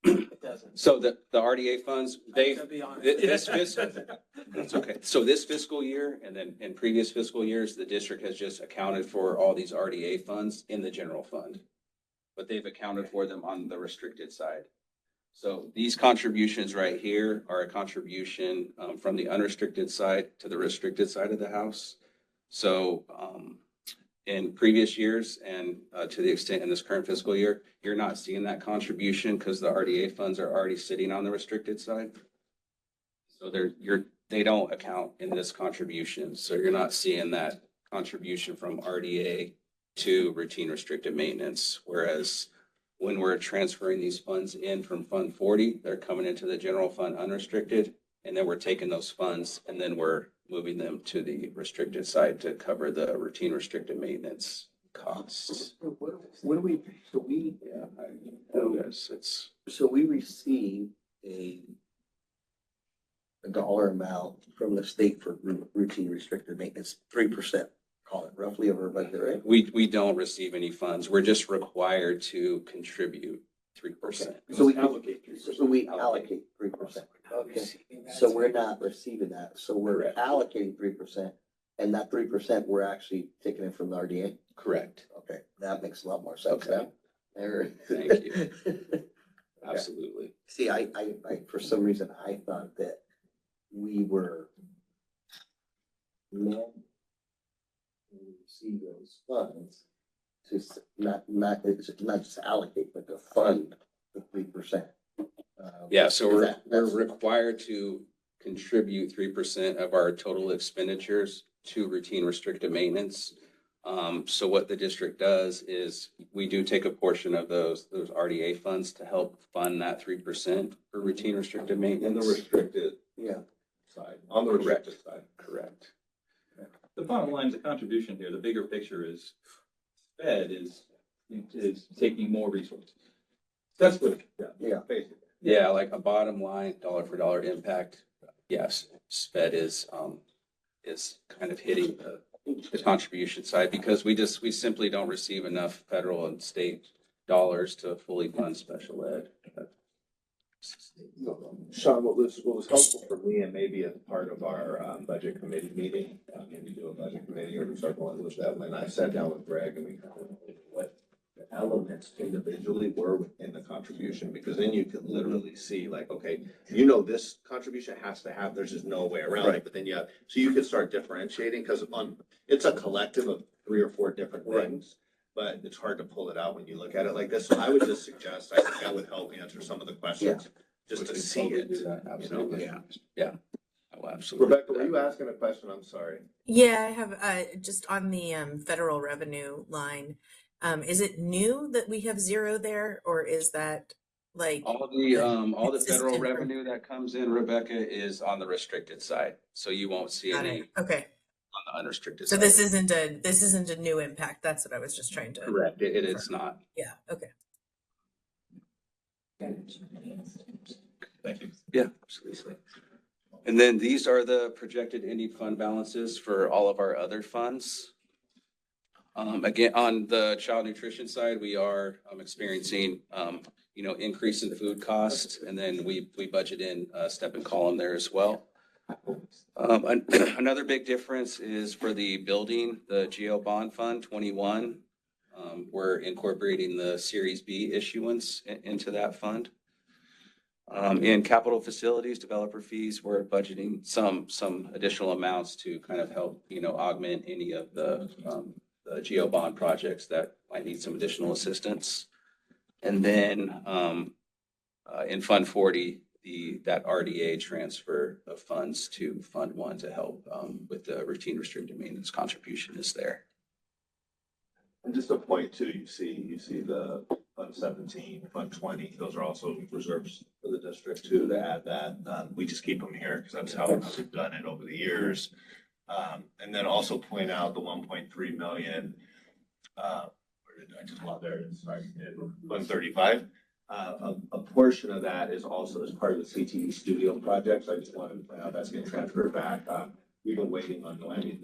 It doesn't. So the RDA funds, To be honest. this fiscal, that's okay. So this fiscal year and then in previous fiscal years, the district has just accounted for all these RDA funds in the general fund. But they've accounted for them on the restricted side. So these contributions right here are a contribution from the unrestricted side to the restricted side of the house. So in previous years and to the extent in this current fiscal year, you're not seeing that contribution because the RDA funds are already sitting on the restricted side. So they don't account in this contribution. So you're not seeing that contribution from RDA to routine restricted maintenance. Whereas when we're transferring these funds in from Fund 40, they're coming into the general fund unrestricted, and then we're taking those funds and then we're moving them to the restricted side to cover the routine restricted maintenance costs. What do we, so we, Yes, it's, so we receive a dollar amount from the state for routine restricted maintenance, 3%, call it roughly of our budget, right? we don't receive any funds. We're just required to contribute 3%. So we allocate 3%. Okay, so we're not receiving that, so we're allocating 3%, and that 3% we're actually taking it from the RDA? Correct. Okay, that makes a lot more sense now. There. Thank you. Absolutely. See, I, for some reason, I thought that we were meant to receive those funds to not just allocate, but to fund the 3%. Yeah, so we're that's required to contribute 3% of our total expenditures to routine restricted maintenance. So what the district does is we do take a portion of those RDA funds to help fund that 3% for routine restricted maintenance. In the restricted side, on the restricted side. Correct. The bottom line, the contribution here, the bigger picture is Fed is taking more resources. That's what, basically. Yeah, like a bottom line, dollar for dollar impact. Yes, SPED is kind of hitting the contribution side because we simply don't receive enough federal and state dollars to fully fund special ed. Sean, what was helpful for me, and maybe as part of our budget committee meeting, maybe do a budget committee or start going with that, when I sat down with Greg and we kind of looked at what the elements individually were within the contribution, because then you could literally see like, okay, this contribution has to have, there's just no way around it, but then so you could start differentiating, because it's a collective of 3 or 4 different things. But it's hard to pull it out when you look at it like this. So I would just suggest, I think that would help answer some of the questions, just to see it. Absolutely. Yeah. Oh, absolutely. Rebecca, were you asking a question? I'm sorry. Yeah, I have just on the federal revenue line. Is it new that we have 0 there, or is that like all the federal consistent? revenue that comes in, Rebecca, is on the restricted side. So you won't see any Okay. on the unrestricted So side. this isn't a new impact. That's what I was just trying to. Correct. It is not. Yeah. Okay. Thank you. Yeah, absolutely. And then these are the projected ending fund balances for all of our other funds. Again, on the child nutrition side, we are experiencing, increase in food costs, and then we budget in a step and column there as well. Another big difference is for the building, the GO bond fund 21. We're incorporating the Series B issuance into that fund. In capital facilities, developer fees, we're budgeting some additional amounts to kind of help, augment any of the GO bond projects that might need some additional assistance. And then in Fund 40, that RDA transfer of funds to Fund 1 to help with the routine restricted maintenance contribution is there. And just a point too, you see the Fund 17, Fund 20, those are also reserves for the district too, to add that. We just keep them here because that's how we've done it over the years. And then also point out the 1.3 million, where did I just love there, sorry, 135. A portion of that is also as part of the CTE studio project. So I just wanted to point out that's getting transferred back. We've been waiting on Noemi.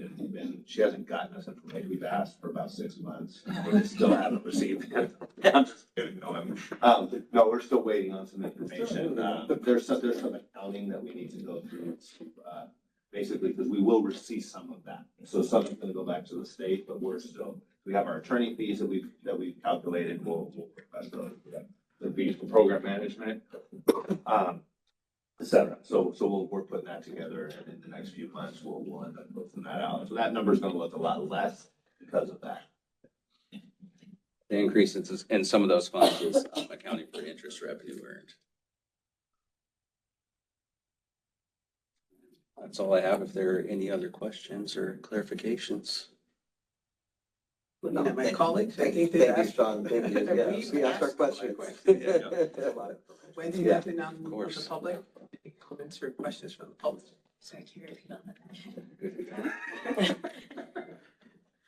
She hasn't gotten us information. We've asked for about 6 months. We still haven't received it. I'm just kidding, Noemi. No, we're still waiting on some information. There's some accounting that we need to go through. Basically, because we will receive some of that. So some is going to go back to the state, but we have our attorney fees that we've calculated. We'll request the fees for program management, et cetera. So we're putting that together, and in the next few months, we'll end up looking that out. So that number is going to look a lot less because of that. The increase in some of those funds is accounting for interest revenue earned. That's all I have. If there are any other questions or clarifications. My colleagues, I think Thank you, Sean. Thank you. Yeah, we asked our questions. Wendy, nothing on the public? Any comments or questions from the public?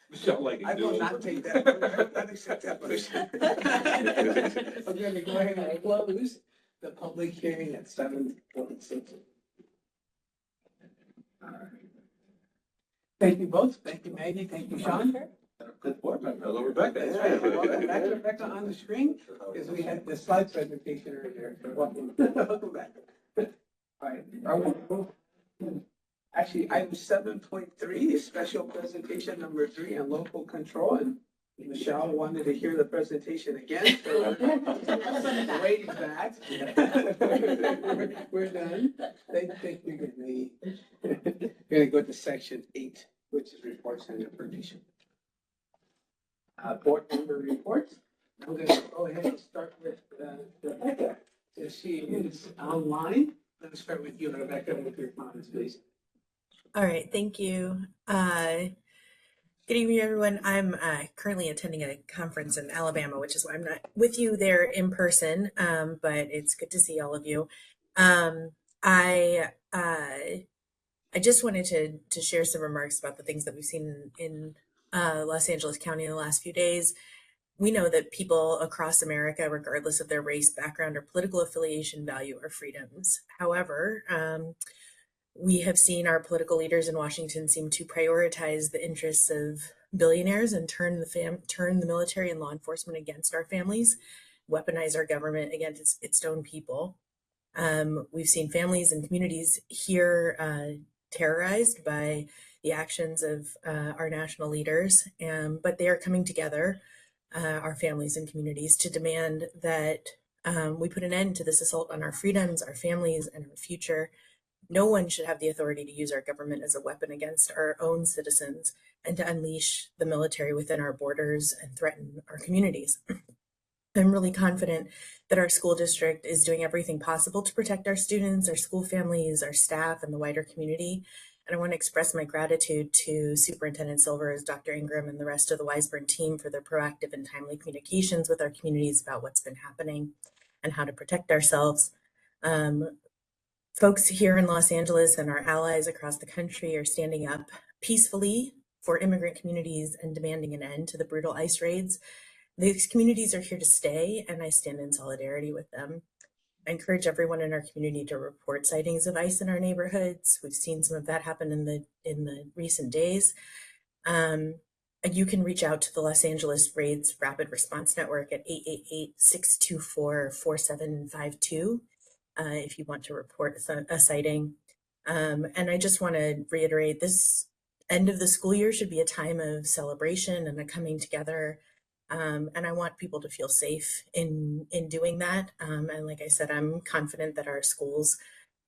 Michelle, I will not take that. I will not accept that motion. I'm going to go ahead and close the public hearing at 7:46. All right. Thank you both. Thank you, Maggie. Thank you, Sean. Good board member. Hello, Rebecca. Yeah, welcome back, Rebecca, on the screen, because we had the slide presentation earlier. So welcome, welcome back. All right. Actually, item 7.3, special presentation number 3 on local control. And Michelle wanted to hear the presentation again. So waiting back. We're done. I think we're gonna go to section 8, which is reports and information. Board member reports. I'm going to go ahead and start with Rebecca. So she is online. Let's start with you, Rebecca, with your comments, please. All right, thank you. Good evening, everyone. I'm currently attending a conference in Alabama, which is why I'm not with you there in person, but it's good to see all of you. I just wanted to share some remarks about the things that we've seen in Los Angeles County in the last few days. We know that people across America, regardless of their race, background, or political affiliation, value our freedoms. However, we have seen our political leaders in Washington seem to prioritize the interests of billionaires and turn the military and law enforcement against our families, weaponize our government against its own people. We've seen families and communities here terrorized by the actions of our national leaders, but they are coming together, our families and communities, to demand that we put an end to this assault on our freedoms, our families, and our future. No one should have the authority to use our government as a weapon against our own citizens and to unleash the military within our borders and threaten our communities. I'm really confident that our school district is doing everything possible to protect our students, our school families, our staff, and the wider community. And I want to express my gratitude to Superintendent Silvers, Dr. Ingram, and the rest of the Weisburn team for their proactive and timely communications with our communities about what's been happening and how to protect ourselves. Folks here in Los Angeles and our allies across the country are standing up peacefully for immigrant communities and demanding an end to the brutal ICE raids. These communities are here to stay, and I stand in solidarity with them. I encourage everyone in our community to report sightings of ICE in our neighborhoods. We've seen some of that happen in the recent days. And you can reach out to the Los Angeles Raids Rapid Response Network at 888-624-4752 if you want to report a sighting. And I just want to reiterate, this end of the school year should be a time of celebration and a coming together. And I want people to feel safe in doing that. And like I said, I'm confident that our schools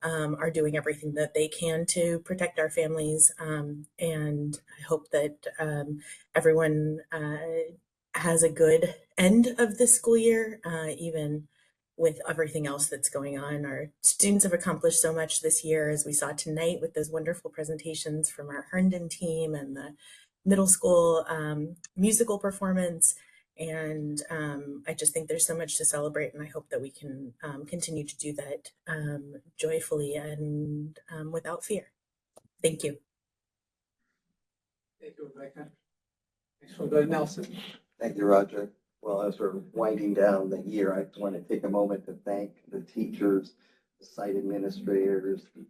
are doing everything that they can to protect our families. And I hope that everyone has a good end of the school year, even with everything else that's going on. Our students have accomplished so much this year, as we saw tonight with those wonderful presentations from our Herndon team and the middle school musical performance. And I just think there's so much to celebrate, and I hope that we can continue to do that joyfully and without fear. Thank you. Thank you, Rebecca. Next we'll go to Nelson. Thank you, Roger. Well, as we're winding down the year, I just want to take a moment to thank the teachers, the site administrators, the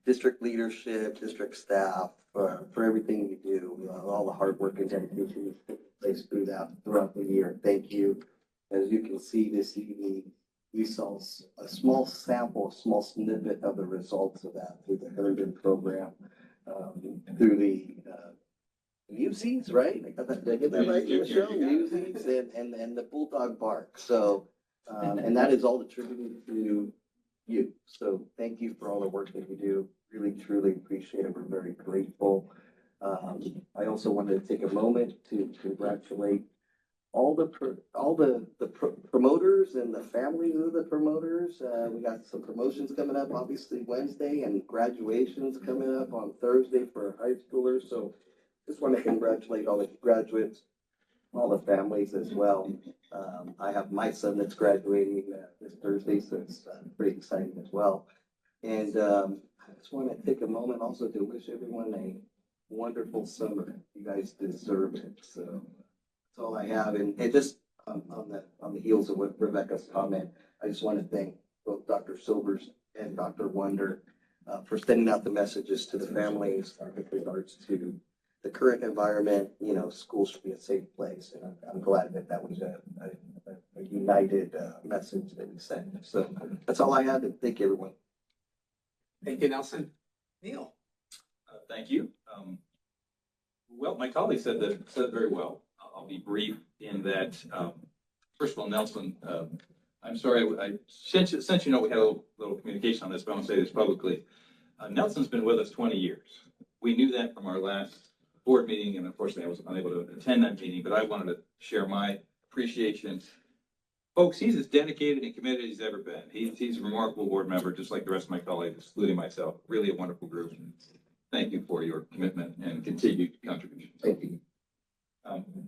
district leadership, district staff for everything you do, all the hard work and dedication you place throughout the year. Thank you. As you can see this evening, we saw a small sample, a small snippet of the results of that through the Herndon program, through the Muses, right? Did I get that right, Michelle? Muses and the Bulldog Bark. So, and that is all attributed to you. So thank you for all the work that you do. Really, truly appreciate it. We're very grateful. I also wanted to take a moment to congratulate all the promoters and the families of the promoters. We got some promotions coming up, obviously Wednesday, and graduations coming up on Thursday for high schoolers. So just want to congratulate all the graduates, all the families as well. I have my son that's graduating this Thursday, so it's pretty exciting as well. And I just want to take a moment also to wish everyone a wonderful summer. You guys deserve it. So that's all I have. And just on the heels of what Rebecca's comment, I just want to thank both Dr. Silvers and Dr. Wonder for sending out the messages to the families with regards to the current environment. You know, school should be a safe place, and I'm glad that was a united message that we sent. So that's all I had, and thank you, everyone. Thank you, Nelson. Neil. Thank you. Well, my colleague said it very well. I'll be brief in that, first of all, Nelson, I'm sorry, since you know we had a little communication on this, but I want to say this publicly. Nelson's been with us 20 years. We knew that from our last board meeting, and unfortunately I was unable to attend that meeting, but I wanted to share my appreciation. Folks, he's as dedicated and committed as he's ever been. He's a remarkable board member, just like the rest of my colleagues, including myself. Really a wonderful group. Thank you for your commitment and continued contribution. Thank you.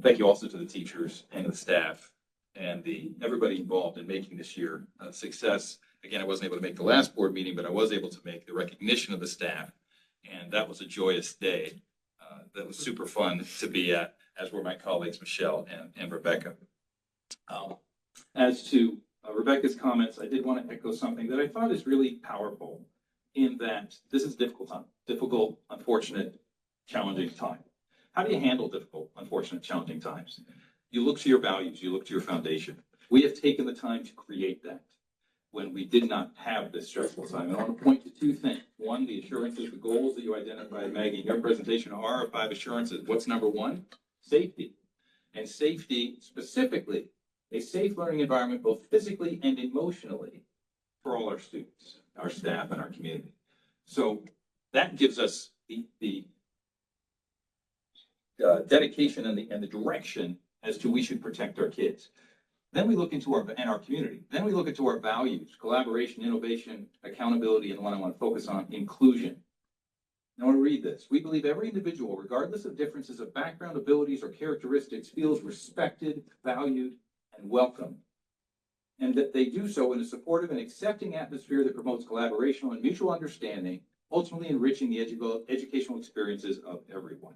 Thank you also to the teachers and the staff and everybody involved in making this year a success. Again, I wasn't able to make the last board meeting, but I was able to make the recognition of the staff. And that was a joyous day. That was super fun to be at, as were my colleagues, Michelle and Rebecca. As to Rebecca's comments, I did want to echo something that I thought is really powerful, in that this is difficult, unfortunate, challenging time. How do you handle difficult, unfortunate, challenging times? You look to your values, you look to your foundation. We have taken the time to create that when we did not have this stressful time. And I want to point to two things. One, the assurances, the goals that you identified, Maggie, in your presentation are our 5 assurances. What's number one? Safety. And safety, specifically, a safe learning environment, both physically and emotionally, for all our students, our staff, and our community. So that gives us the dedication and the direction as to we should protect our kids. Then we look into our community. Then we look into our values: collaboration, innovation, accountability, and one I want to focus on, inclusion. I want to read this. We believe every individual, regardless of differences of background, abilities, or characteristics, feels respected, valued, and welcome, and that they do so in a supportive and accepting atmosphere that promotes collaboration and mutual understanding, ultimately enriching the educational experiences of everyone.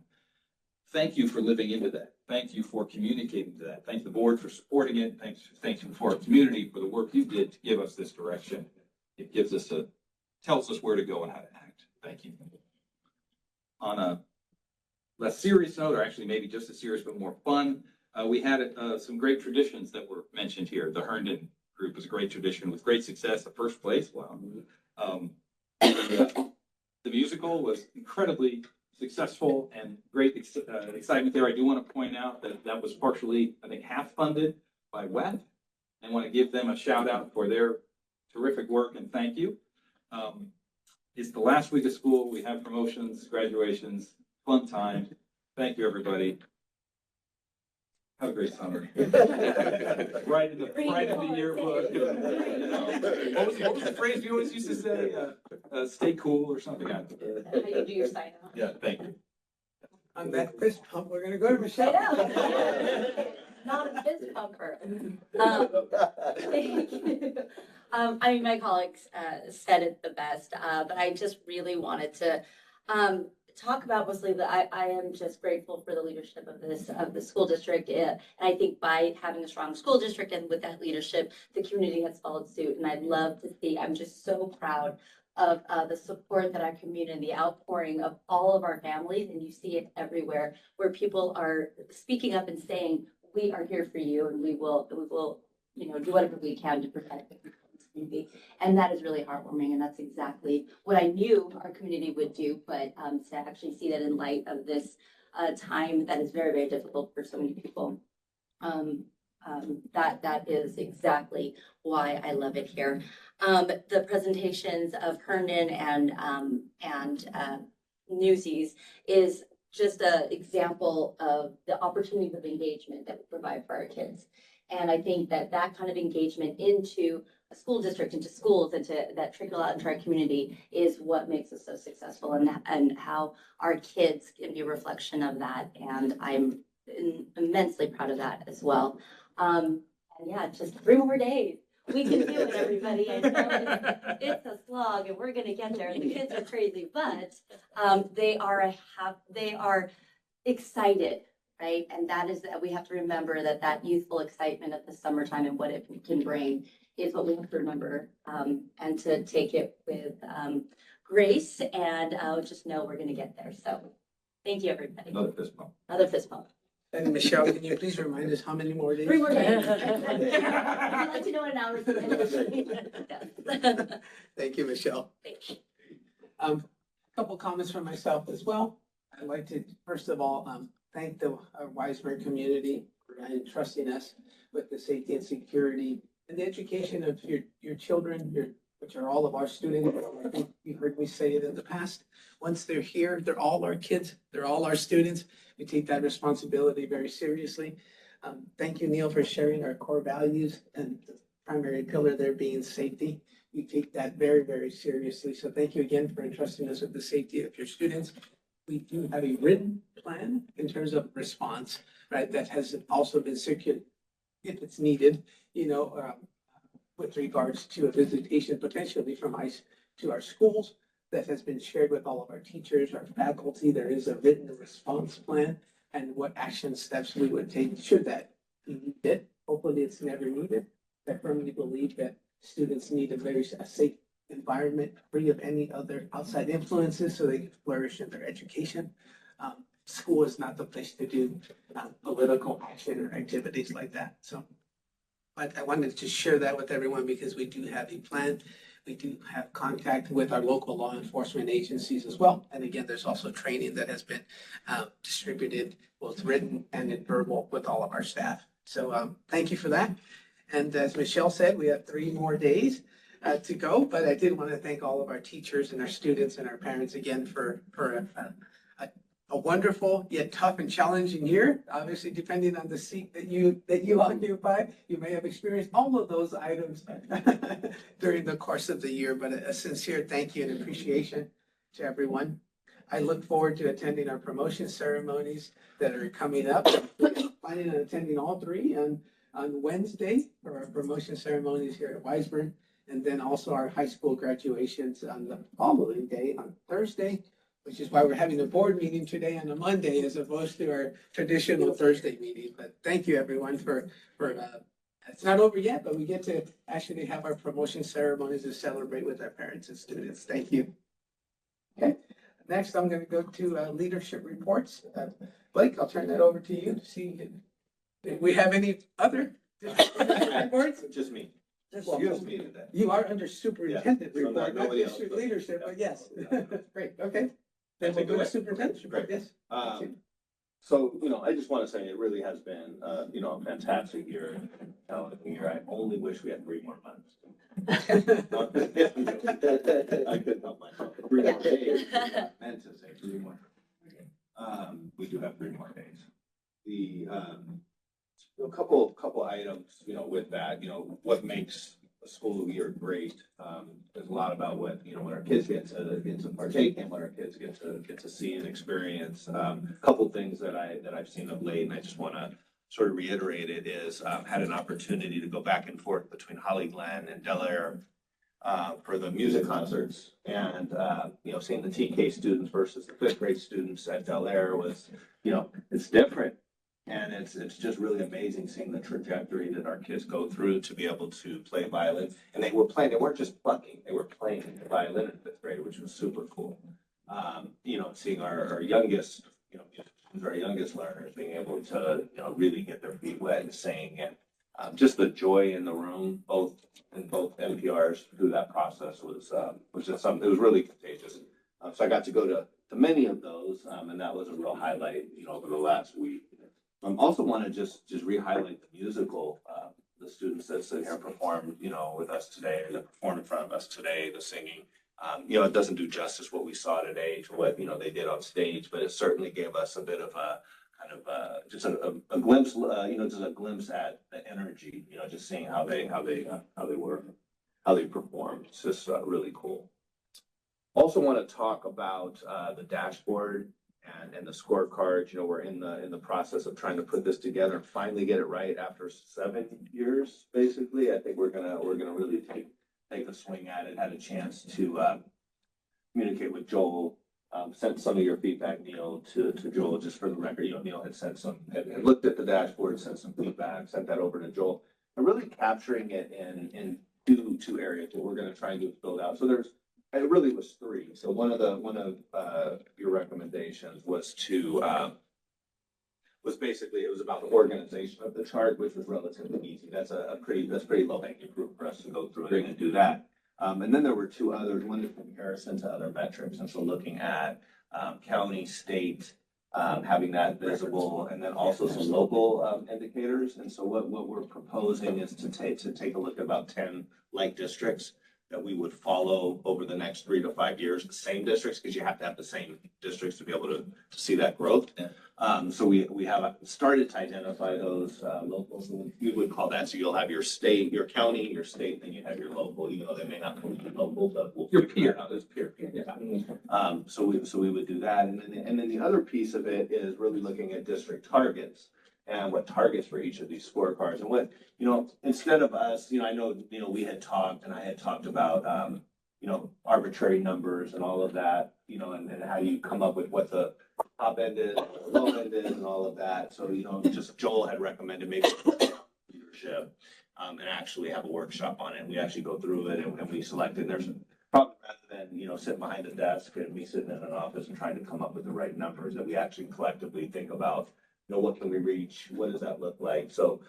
Thank you for living into that. Thank you for communicating to that. Thank the board for supporting it. Thank you for our community for the work you did to give us this direction. It tells us where to go and how to act. Thank you. On a less serious note, or actually maybe just as serious but more fun, we had some great traditions that were mentioned here. The Herndon group was a great tradition with great success. The first place, wow. The musical was incredibly successful and great excitement there. I do want to point out that was partially, I think, half funded by WEF, and want to give them a shout out for their terrific work and thank you. It's the last week of school. We have promotions, graduations, fun time. Thank you, everybody. Have a great summer. Right in the yearbook. What was the phrase you always used to say? Stay cool or something. How you do your sign off. Yeah, thank you. On that fist pump, we're gonna go to Michelle. Not a fist pumper. Thank you. I mean, my colleagues said it the best, but I just really wanted to talk about mostly that I am just grateful for the leadership of the school district. And I think by having a strong school district and with that leadership, the community has followed suit. And I'd love to see, I'm just so proud of the support that our community, the outpouring of all of our families, and you see it everywhere, where people are speaking up and saying, we are here for you, and we will, you know, do whatever we can to protect the community. And that is really heartwarming, and that's exactly what I knew our community would do, but to actually see that in light of this time that is very, very difficult for so many people. That is exactly why I love it here. The presentations of Herndon and Newsies is just an example of the opportunities of engagement that we provide for our kids. And I think that that kind of engagement into a school district, into schools, into that trickle out into our community is what makes us so successful, and how our kids can be a reflection of that. And I'm immensely proud of that as well. And yeah, just 3 more days. We can do it, everybody. I know it's a slog, and we're gonna get there. The kids are crazy, but they are excited, right? And that is that we have to remember that youthful excitement of the summertime and what it can bring is what we have to remember, and to take it with grace, and just know we're gonna get there. So thank you, everybody. Another fist bump. Another fist bump. And Michelle, can you please remind us how many more days? 3 more days. I'd like to know in hours. Thank you, Michelle. Thanks. Couple comments from myself as well. I'd like to, first of all, thank the Wiseburg community for entrusting us with the safety and security and the education of your children, which are all of our students. I think you heard me say it in the past. Once they're here, they're all our kids. They're all our students. We take that responsibility very seriously. Thank you, Neil, for sharing our core values, and the primary pillar there being safety. We take that very, very seriously. So thank you again for entrusting us with the safety of your students. We do have a written plan in terms of response, right? That has also been circulated if it's needed, you know, with regards to a visitation potentially from ICE to our schools. That has been shared with all of our teachers, our faculty. There is a written response plan and what action steps we would take should that be needed. Hopefully it's never needed. I firmly believe that students need a safe environment free of any other outside influences so they can flourish in their education. School is not the place to do political action or activities like that. So, but I wanted to share that with everyone because we do have a plan. We do have contact with our local law enforcement agencies as well. And again, there's also training that has been distributed, both written and in verbal, with all of our staff. So thank you for that. And as Michelle said, we have 3 more days to go, but I did want to thank all of our teachers and our students and our parents again for a wonderful yet tough and challenging year. Obviously, depending on the seat that you occupy, you may have experienced all of those items during the course of the year. But a sincere thank you and appreciation to everyone. I look forward to attending our promotion ceremonies that are coming up. Planning on attending all 3 on Wednesday for our promotion ceremonies here at Wiseburg, and then also our high school graduations on the following day on Thursday, which is why we're having a board meeting today on a Monday as opposed to our traditional Thursday meeting. But thank you everyone for it's not over yet, but we get to actually have our promotion ceremonies to celebrate with our parents and students. Thank you. Okay, next I'm going to go to leadership reports. Blake, I'll turn that over to you to see if we have any other reports. Just me. Well, Excuse me today. you are under superintendent Yeah, so report, not not nobody district else. leadership, but yes. Yeah. Great, okay. Then we'll go to superintendent report, yes. So, I just want to say it really has been, a fantastic year. I only wish we had 3 more months. I couldn't help myself. 3 more days. I meant to say 3 more. We do have 3 more days. a couple items, with that, what makes a school year great. There's a lot about what, what our kids get to partake in, what our kids get to see and experience. Couple things that I've seen of late, and I just want to sort of reiterate it is, had an opportunity to go back and forth between Holly Glen and Del Air for the music concerts, and seeing the TK students versus the 5th grade students at Del Air was, it's different. And it's just really amazing seeing the trajectory that our kids go through to be able to play violin. And they weren't just plucking, they were playing the violin in 5th grade, which was super cool. Seeing our youngest, our youngest learners being able to, really get their feet wet and sing, and just the joy in the room, both NPRs through that process was just something, it was really contagious. So I got to go to many of those, and that was a real highlight, over the last week. Also want to just re-highlight the musical, the students that sit here and performed, with us today, that performed in front of us today, the singing. It doesn't do justice what we saw today to what, they did on stage, but it certainly gave us a bit of a kind of just a glimpse, just a glimpse at the energy, just seeing how they performed. It's just really cool. Also want to talk about the dashboard and the scorecards. We're in the process of trying to put this together and finally get it right after 7 years, basically. I think we're gonna really take a swing at it. Had a chance to communicate with Joel, sent some of your feedback, Neil, to Joel, just for the record. Neil had sent had looked at the dashboard, sent some feedback, sent that over to Joel, and really capturing it in two areas. What we're gonna try and do is build out. So it really was 3. So one of your recommendations was basically, it was about the organization of the chart, which was relatively easy. That's pretty low hanging fruit for us to go through and do that. And then there were 2 others. One is comparison to other metrics, and so looking at county, state, having that visible, and then also some local indicators. And so what we're proposing is to take a look at about 10 like districts that we would follow over the next 3 to 5 years, the same districts, because you have to have the same districts to be able to see that growth. So we have started to identify those locals, and we would call that, so you'll have your state, your county, your state, then you have your local, even though they may not be local, but we'll figure out it's peer. Yeah. So we would do that. And then the other piece of it is really looking at district targets and what targets for each of these scorecards, and what, instead of us, I know, we had talked, and I had talked about, arbitrary numbers and all of that, and how you come up with what the top end is, the low end is, and all of that. So, just Joel had recommended maybe leadership, and actually have a workshop on it. We actually go through it and we select it. There's probably, rather than, sitting behind a desk and me sitting in an office and trying to come up with the right numbers, that we actually collectively think about, what can we reach? What does that look like? So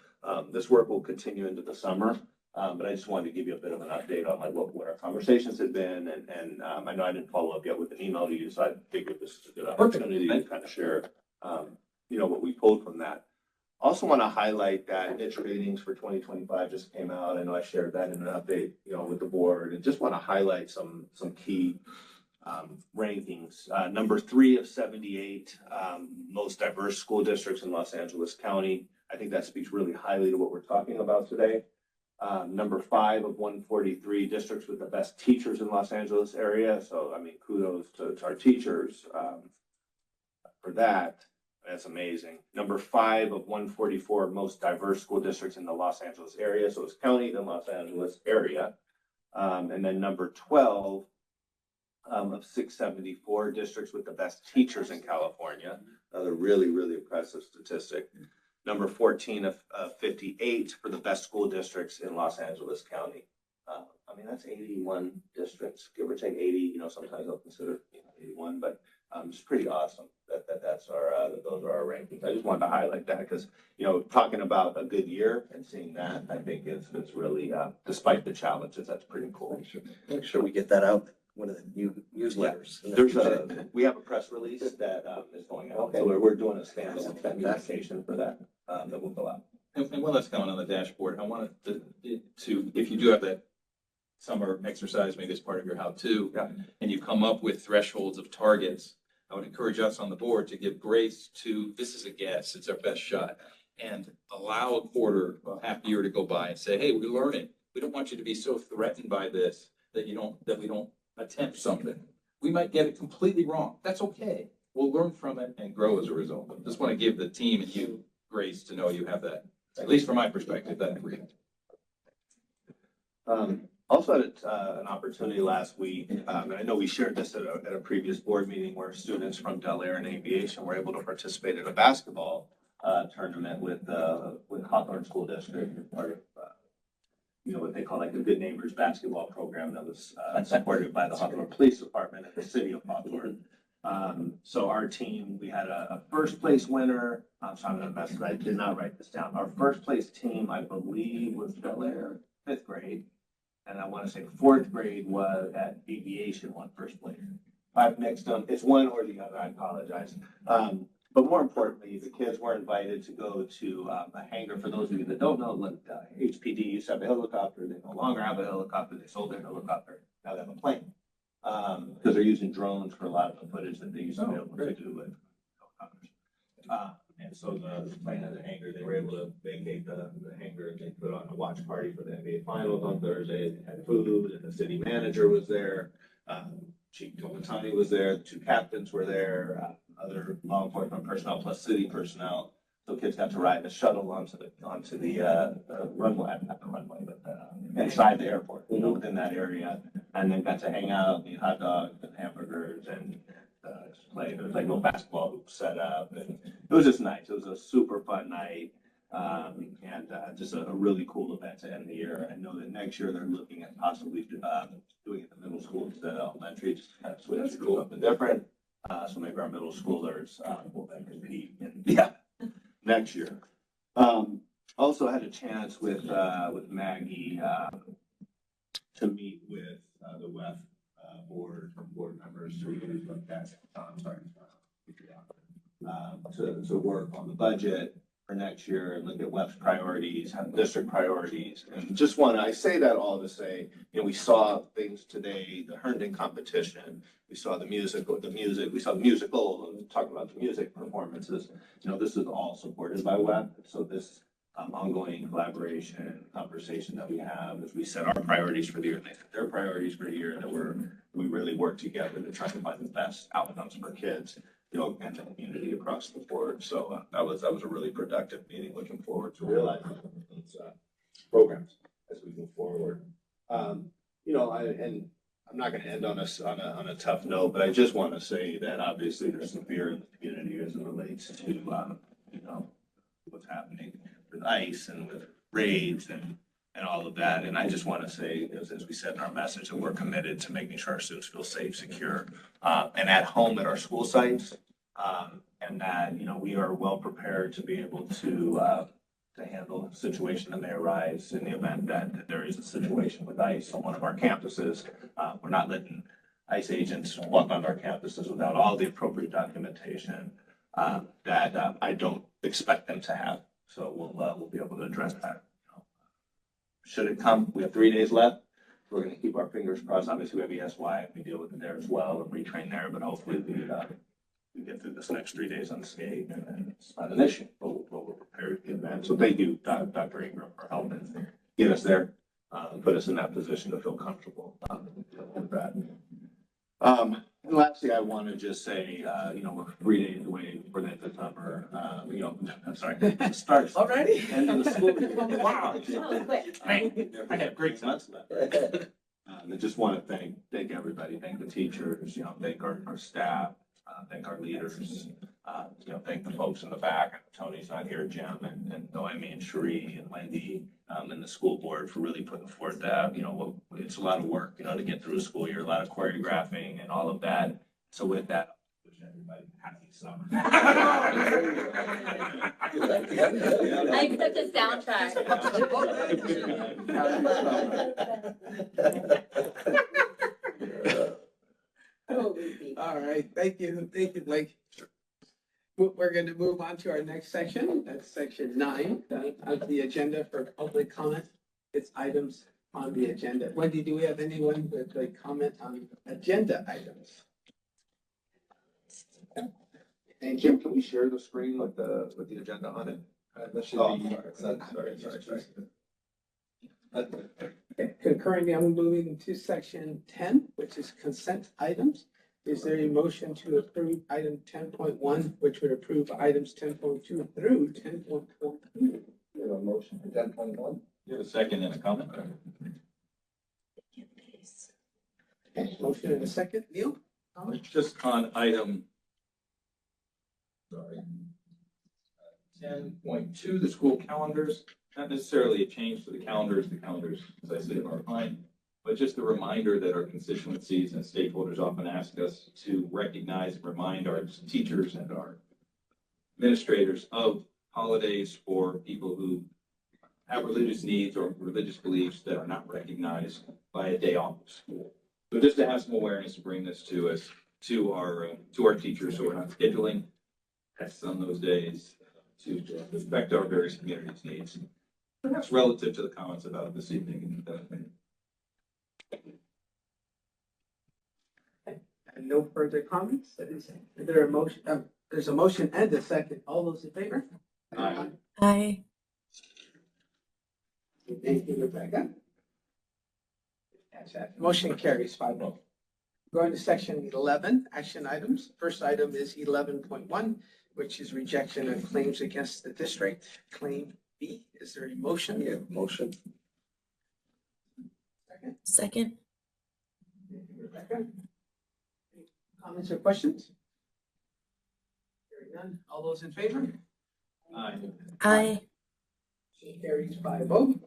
this work will continue into the summer, but I just wanted to give you a bit of an update on what our conversations had been. And I know I didn't follow up yet with an email to you, so I figured this is a good opportunity to kind of share, what we pulled from that. Also want to highlight that niche ratings for 2025 just came out. I know I shared that in an update, with the board, and just want to highlight some key rankings. Number 3 of 78 most diverse school districts in Los Angeles County. I think that speaks really highly to what we're talking about today. Number 5 of 143 districts with the best teachers in Los Angeles area. So, kudos to our teachers for that. That's amazing. Number 5 of 144 most diverse school districts in the Los Angeles area. So it's county and Los Angeles area. And then number 12 of 674 districts with the best teachers in California. Another really, really impressive statistic. Number 14 of 58 for the best school districts in Los Angeles County. That's 81 districts, give or take 80. Sometimes I'll consider 81, but it's pretty awesome that's those are our rankings. I just wanted to highlight that because, talking about a good year and seeing that, I think it's really, despite the challenges, that's pretty cool. Make sure we get that out. One of the new newsletters. Yeah. We have a press release that is going out. Okay. So we're doing a standalone communication for that that will go out. And one last comment on the dashboard. I wanted to if you do have that summer exercise, maybe as part of your how-to, and you come up with thresholds of targets, I would encourage us on the board to give grace to, this is a guess, it's our best shot. and allow a quarter, well, half a year to go by and say, hey, we're learning. We don't want you to be so threatened by this that we don't attempt something. We might get it completely wrong. That's okay. We'll learn from it and grow as a result. I just want to give the team and you grace to know you have that, at least from my perspective, that agreement. Also had an opportunity last week, and I know we shared this at a previous board meeting where students from Del Air and Aviation were able to participate in a basketball tournament with Hawthorne School District, part of what they call like the Good Neighbors basketball program that was supported by the Hawthorne Police Department and the city of Hawthorne. So our team, we had a first place winner. So I'm gonna mess it. I did not write this down. Our first place team, I believe, was Del Air, 5th grade. And I want to say 4th grade was at Aviation won first place. I've mixed them. It's one or the other. I apologize. But more importantly, the kids were invited to go to a hangar. For those of you that don't know, like, HPD used to have a helicopter. They no longer have a helicopter. They sold their helicopter. Now they have a plane. Because they're using drones for a lot of the footage that they used to be able to do with helicopters. And so the plane had a hangar. They were able to vacate the hangar and they put on a watch party for the NBA Finals on Thursday. They had food and the city manager was there. Chief Tomatani was there. The 2 captains were there. Other law enforcement personnel plus city personnel. So kids got to ride the shuttle onto the runway, not the runway, but inside the airport, within that area, and then got to hang out, eat hot dogs and hamburgers and play. There was like no basketball hoops set up, and it was just nice. It was a super fun night, and just a really cool event to end the year. I know that next year they're looking at possibly doing it in the middle school instead of elementary, just to kind of switch it up and different. So maybe our middle schoolers will then compete next year. Also had a chance with Maggie to meet with the WEF board members to work on the budget for next year and look at WEF's priorities, district priorities. And just I say that all to say, we saw things today, the Herndon competition, we saw the music, we saw the musical, talking about the music performances. This is all supported by WEF. So this ongoing collaboration, conversation that we have as we set our priorities for the year, and they set their priorities for the year, that we really work together to try to find the best outcomes for kids, and the community across the board. So that was a really productive meeting. Looking forward to realizing those programs as we move forward. And I'm not going to end on a tough note, but I just want to say that obviously there's some fear in the community as it relates to what's happening with ICE and with raids and all of that. And I just want to say, as we said in our message, that we're committed to making sure our students feel safe, secure, and at home at our school sites. And that, we are well prepared to be able to handle a situation that may arise in the event that there is a situation with ICE on one of our campuses. We're not letting ICE agents walk onto our campuses without all the appropriate documentation that I don't expect them to have. So we'll be able to address that. Should it come, we have 3 days left. We're going to keep our fingers crossed. Obviously, we have ESY, we deal with it there as well, and retrain there, but hopefully we get through this next 3 days unscathed, and then it's not an issue, but we're prepared to get that. So thank you, Dr. Ingram, for helping get us there, and put us in that position to feel comfortable with that. And lastly, I want to just say, we're 3 days away for the end of summer. I'm sorry, it starts already. End of the school year. Wow. I have great months left. I just want to thank everybody, thank the teachers, thank our staff, thank our leaders, thank the folks in the back. Tony's not here, Jim, and Noemi and Cherie and Wendy, and the school board for really putting forth that, it's a lot of work, to get through a school year, a lot of choreographing and all of that. So with that, I wish everybody happy summer. I accept a soundtrack. All right, thank you, Blake. We're going to move on to our next section. That's section 9 of the agenda for public comment. It's items on the agenda. Wendy, do we have anyone with a comment on agenda items? And Jim, can we share the screen with the agenda on it? That should Oh, be, sorry. Okay, concurrently, I'm moving to section 10, which is consent items. Is there a motion to approve item 10.1, which would approve items 10.2 through 10.4? You have a motion for 10.1? You have a second and a comment? Okay, motion and a second. Neil? Just on item, sorry, 10.2, the school calendars, not necessarily a change to the calendars, as I say, are fine, but just a reminder that our constituencies and stakeholders often ask us to recognize and remind our teachers and our administrators of holidays for people who have religious needs or religious beliefs that are not recognized by a day off of school. So just to have some awareness to bring this to us, to our teachers, so we're not scheduling tests on those days to affect our various communities' needs. Perhaps relative to the comments about this evening. And no further comments? Is there a motion? There's a motion and a second. All those in favor? Aye. Aye. Thank you, Rebecca. Motion carries 5-0. Going to section 11, action items. First item is 11.1, which is rejection of claims against the district. Claim B. Is there a motion? Yeah, motion. Second. Second. Thank you, Rebecca. Any comments or questions? Hearing none. All those in favor? Aye. Aye. Carries 5-0.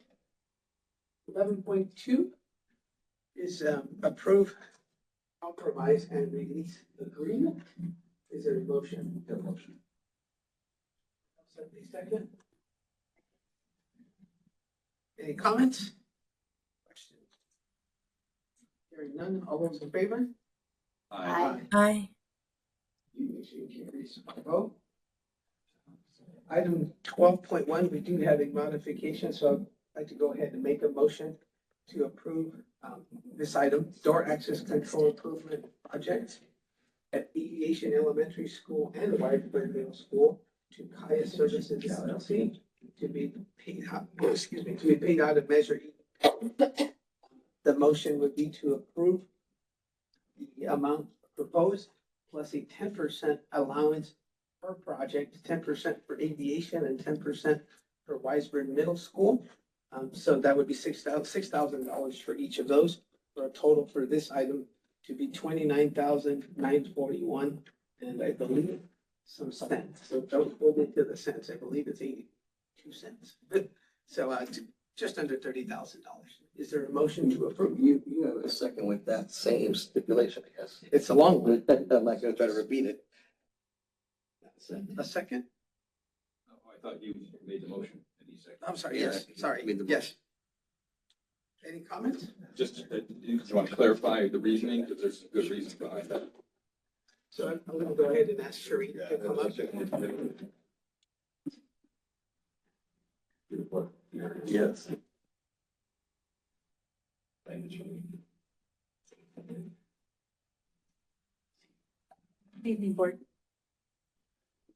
11.2 is approve compromise and release agreement. Is there a motion? Yeah, motion. Somebody second. Any comments? Questions? Hearing none. All those in favor? Aye. Aye. Motion carries 5-0. Item 12.1, we do have a modification, so I'd like to go ahead and make a motion to approve this item, door access control improvement project at Aviation Elementary School and Whitebird Middle School to Kaya Services LLC to be paid out, to be paid out of Measure E. The motion would be to approve the amount proposed plus a 10% allowance per project, 10% for aviation and 10% for Weisberg Middle School. So that would be $6,000 for each of those, for a total for this item to be $29,941, and I believe some cents. So don't hold me to the cents. I believe it's 82 cents. So just under $30,000. Is there a motion to approve? You have a second with that same stipulation, I guess. It's a long one. I'm not gonna try to repeat it. A second? Oh, I thought you made the motion. and he seconded. I'm sorry, yes, sorry, yes. Any comments? Just, do you want to clarify the reasoning? Because there's some good reasons behind that. So I'm gonna go ahead and ask Sheree to come up. Yes. Good evening, board.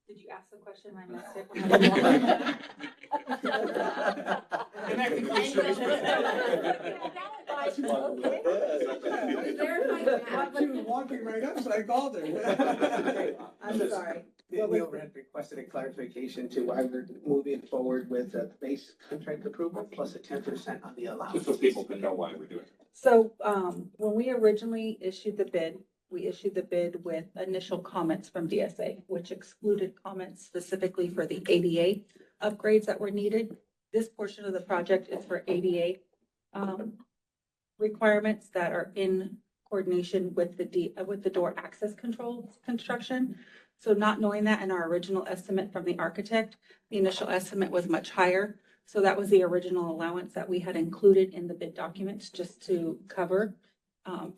Did you ask the question? I missed it. She was walking right up, so I called her. I'm sorry. Neil had requested a clarification to why we're moving forward with a base contract approval plus a 10% on the allowance. Just so people can know why we're doing it. So, when we originally issued the bid, we issued the bid with initial comments from DSA, which excluded comments specifically for the ADA upgrades that were needed. This portion of the project is for ADA requirements that are in coordination with the door access control construction. So not knowing that in our original estimate from the architect, the initial estimate was much higher. So that was the original allowance that we had included in the bid documents just to cover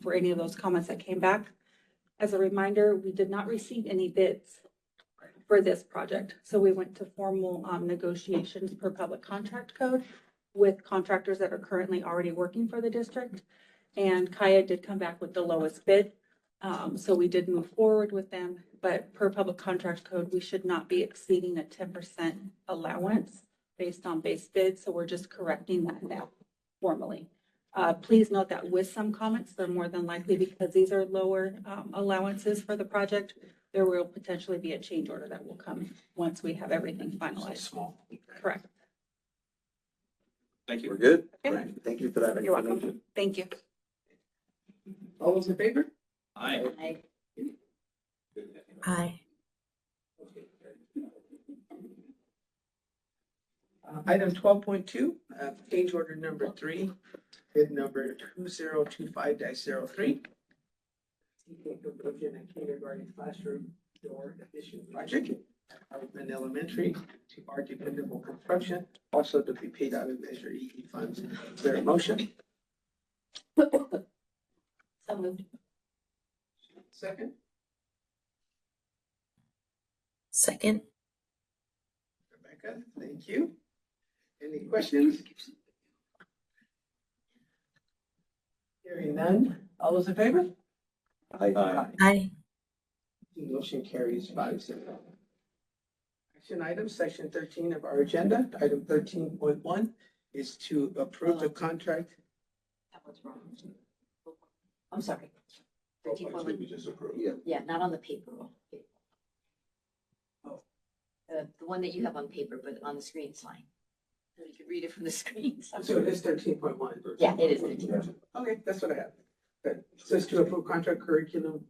for any of those comments that came back. As a reminder, we did not receive any bids for this project. So we went to formal negotiations per public contract code with contractors that are currently already working for the district. And Kaya did come back with the lowest bid. So we did move forward with them, but per public contract code, we should not be exceeding a 10% allowance based on base bid. So we're just correcting that now formally. Please note that with some comments, they're more than likely, because these are lower allowances for the project, there will potentially be a change order that will come once we have everything finalized. Small. Correct. Thank you. We're good? Okay. Right. Thank you for that. You're welcome. explanation. Thank you. All those in favor? Aye. Aye. Item 12.2, change order number 3, bid number 2025-03. Conversion and kindergarten classroom door addition project, Hartman Elementary to our dependable construction, also to be paid out of Measure E funds. Is there a motion? So moved. Second? Second. Rebecca, thank you. Any questions? Hearing none. All those in favor? Aye. Aye. Motion carries 5-0. Action items, section 13 of our agenda. Item 13.1 is to approve the contract. That was wrong. I'm sorry. 13.1. We just approved. Yeah, not on the paper. Oh. The one that you have on paper, but on the screen is fine. So you can read it from the screen. So it is 13.1. Yeah, it is 13. Okay, that's what I have. Good. It says to approve contract curriculum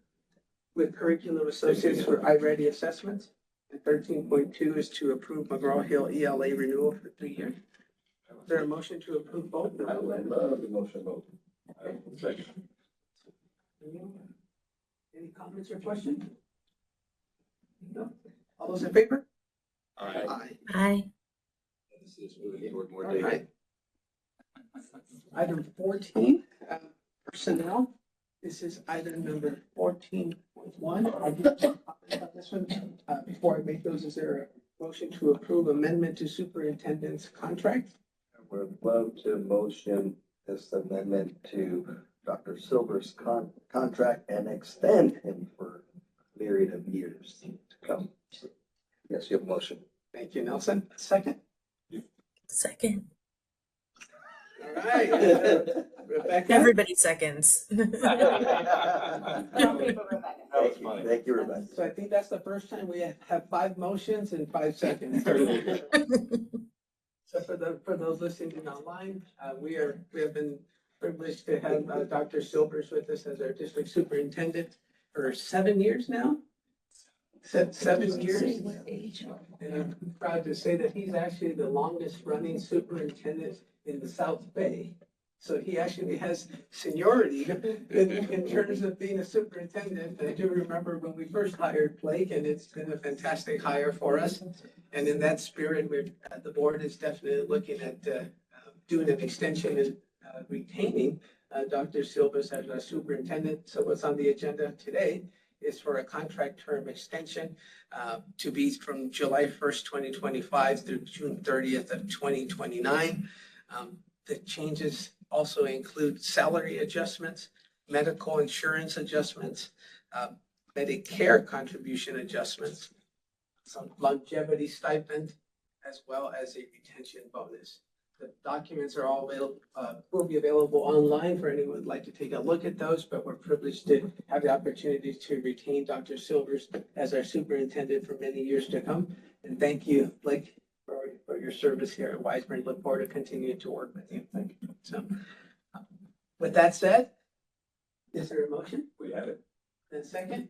with Curriculum Associates for iReady assessments. And 13.2 is to approve McGraw-Hill ELA renewal for 3 years. Is there a motion to approve both? I love the motion vote. Second. Any comments or questions? No? All those in favor? Aye. Aye. Aye. This is moving toward more All data. right. Item 14, personnel. This is item number 14.1. This one, before I make those, is there a motion to approve amendment to superintendent's contract? We're love to motion this amendment to Dr. Silver's contract and extend him for a myriad of years to come. Yes, you have a motion. Thank you, Nelson. Second? Second. All right. Rebecca? Everybody seconds. Thank you. Thank you, Rebecca. So I think that's the first time we have 5 motions in 5 seconds. So for those listening online, we have been privileged to have Dr. Silvers with us as our district superintendent for 7 years now. 7 years. And I'm proud to say that he's actually the longest running superintendent in the South Bay. So he actually has seniority in terms of being a superintendent. I do remember when we first hired Blake, and it's been a fantastic hire for us. And in that spirit, the board is definitely looking at doing an extension and retaining Dr. Silvas as our superintendent. So what's on the agenda today is for a contract term extension to be from July 1st, 2025 through June 30th of 2029. The changes also include salary adjustments, medical insurance adjustments, Medicare contribution adjustments, some longevity stipend, as well as a retention bonus. The documents are all available, will be available online for anyone who'd like to take a look at those, but we're privileged to have the opportunity to retain Dr. Silvers as our superintendent for many years to come. And thank you, Blake, for your service here at Wiseman. Look forward to continuing to work with you. Thank you. So with that said, is there a motion? We have it. And second?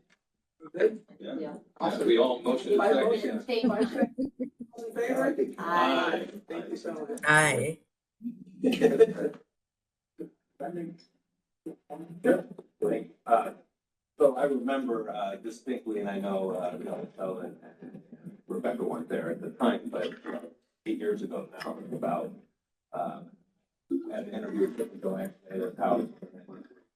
We're good? Yeah. Awesome. We all motioned. Five second, motions, yeah. 5 seconds. All in favor? Aye. Thank you so much. Aye. So I remember distinctly, and I know, Michelle and Rebecca weren't there at the time, but 8 years ago now, about, had an interview with Joanne at his house.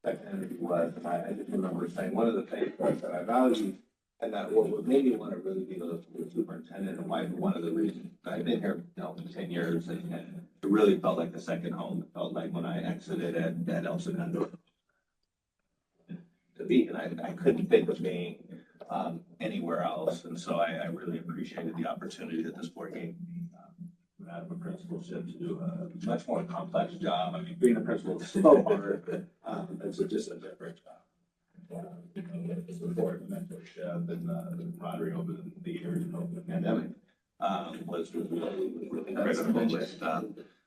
That interview was, and I just remember saying, one of the things that I value, and that what made me want to really be the superintendent, and why one of the reasons I've been here, 10 years, and it really felt like the second home. It felt like when I exited at El Segundo. to be, and I couldn't think of being anywhere else. And so I really appreciated the opportunity that this board gave me out of a principalship to do a much more complex job. I mean, being a principal is so hard. It's just a different job. The support and mentorship and the camaraderie over the years of the pandemic was really critical with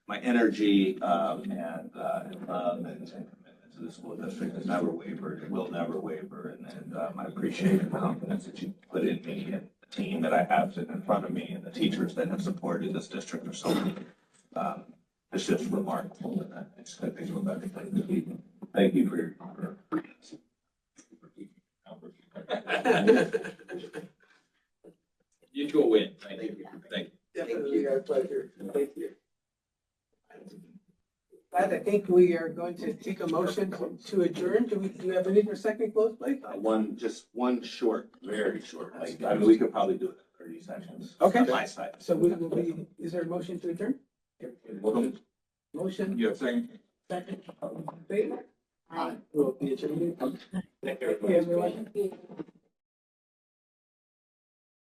my energy and love and commitment to the school district has never wavered, it will never waver. And I appreciate the confidence that you put in me and the team that I have sitting in front of me and the teachers that have supported this district for so many. It's just remarkable. And I just think Rebecca, thank you for your Mutual win. Thank you. Thank you. Definitely our pleasure. Thank you. I think we are going to take a motion to adjourn. Do you have any for second close, Blake? Just one short, very short. Like, I mean, we could probably do it in 30 seconds. Okay. On my side. So we will be, is there a motion to adjourn? Motion? You have a second? Second. Favor? Aye. We'll be adjourned. Thank you, everyone.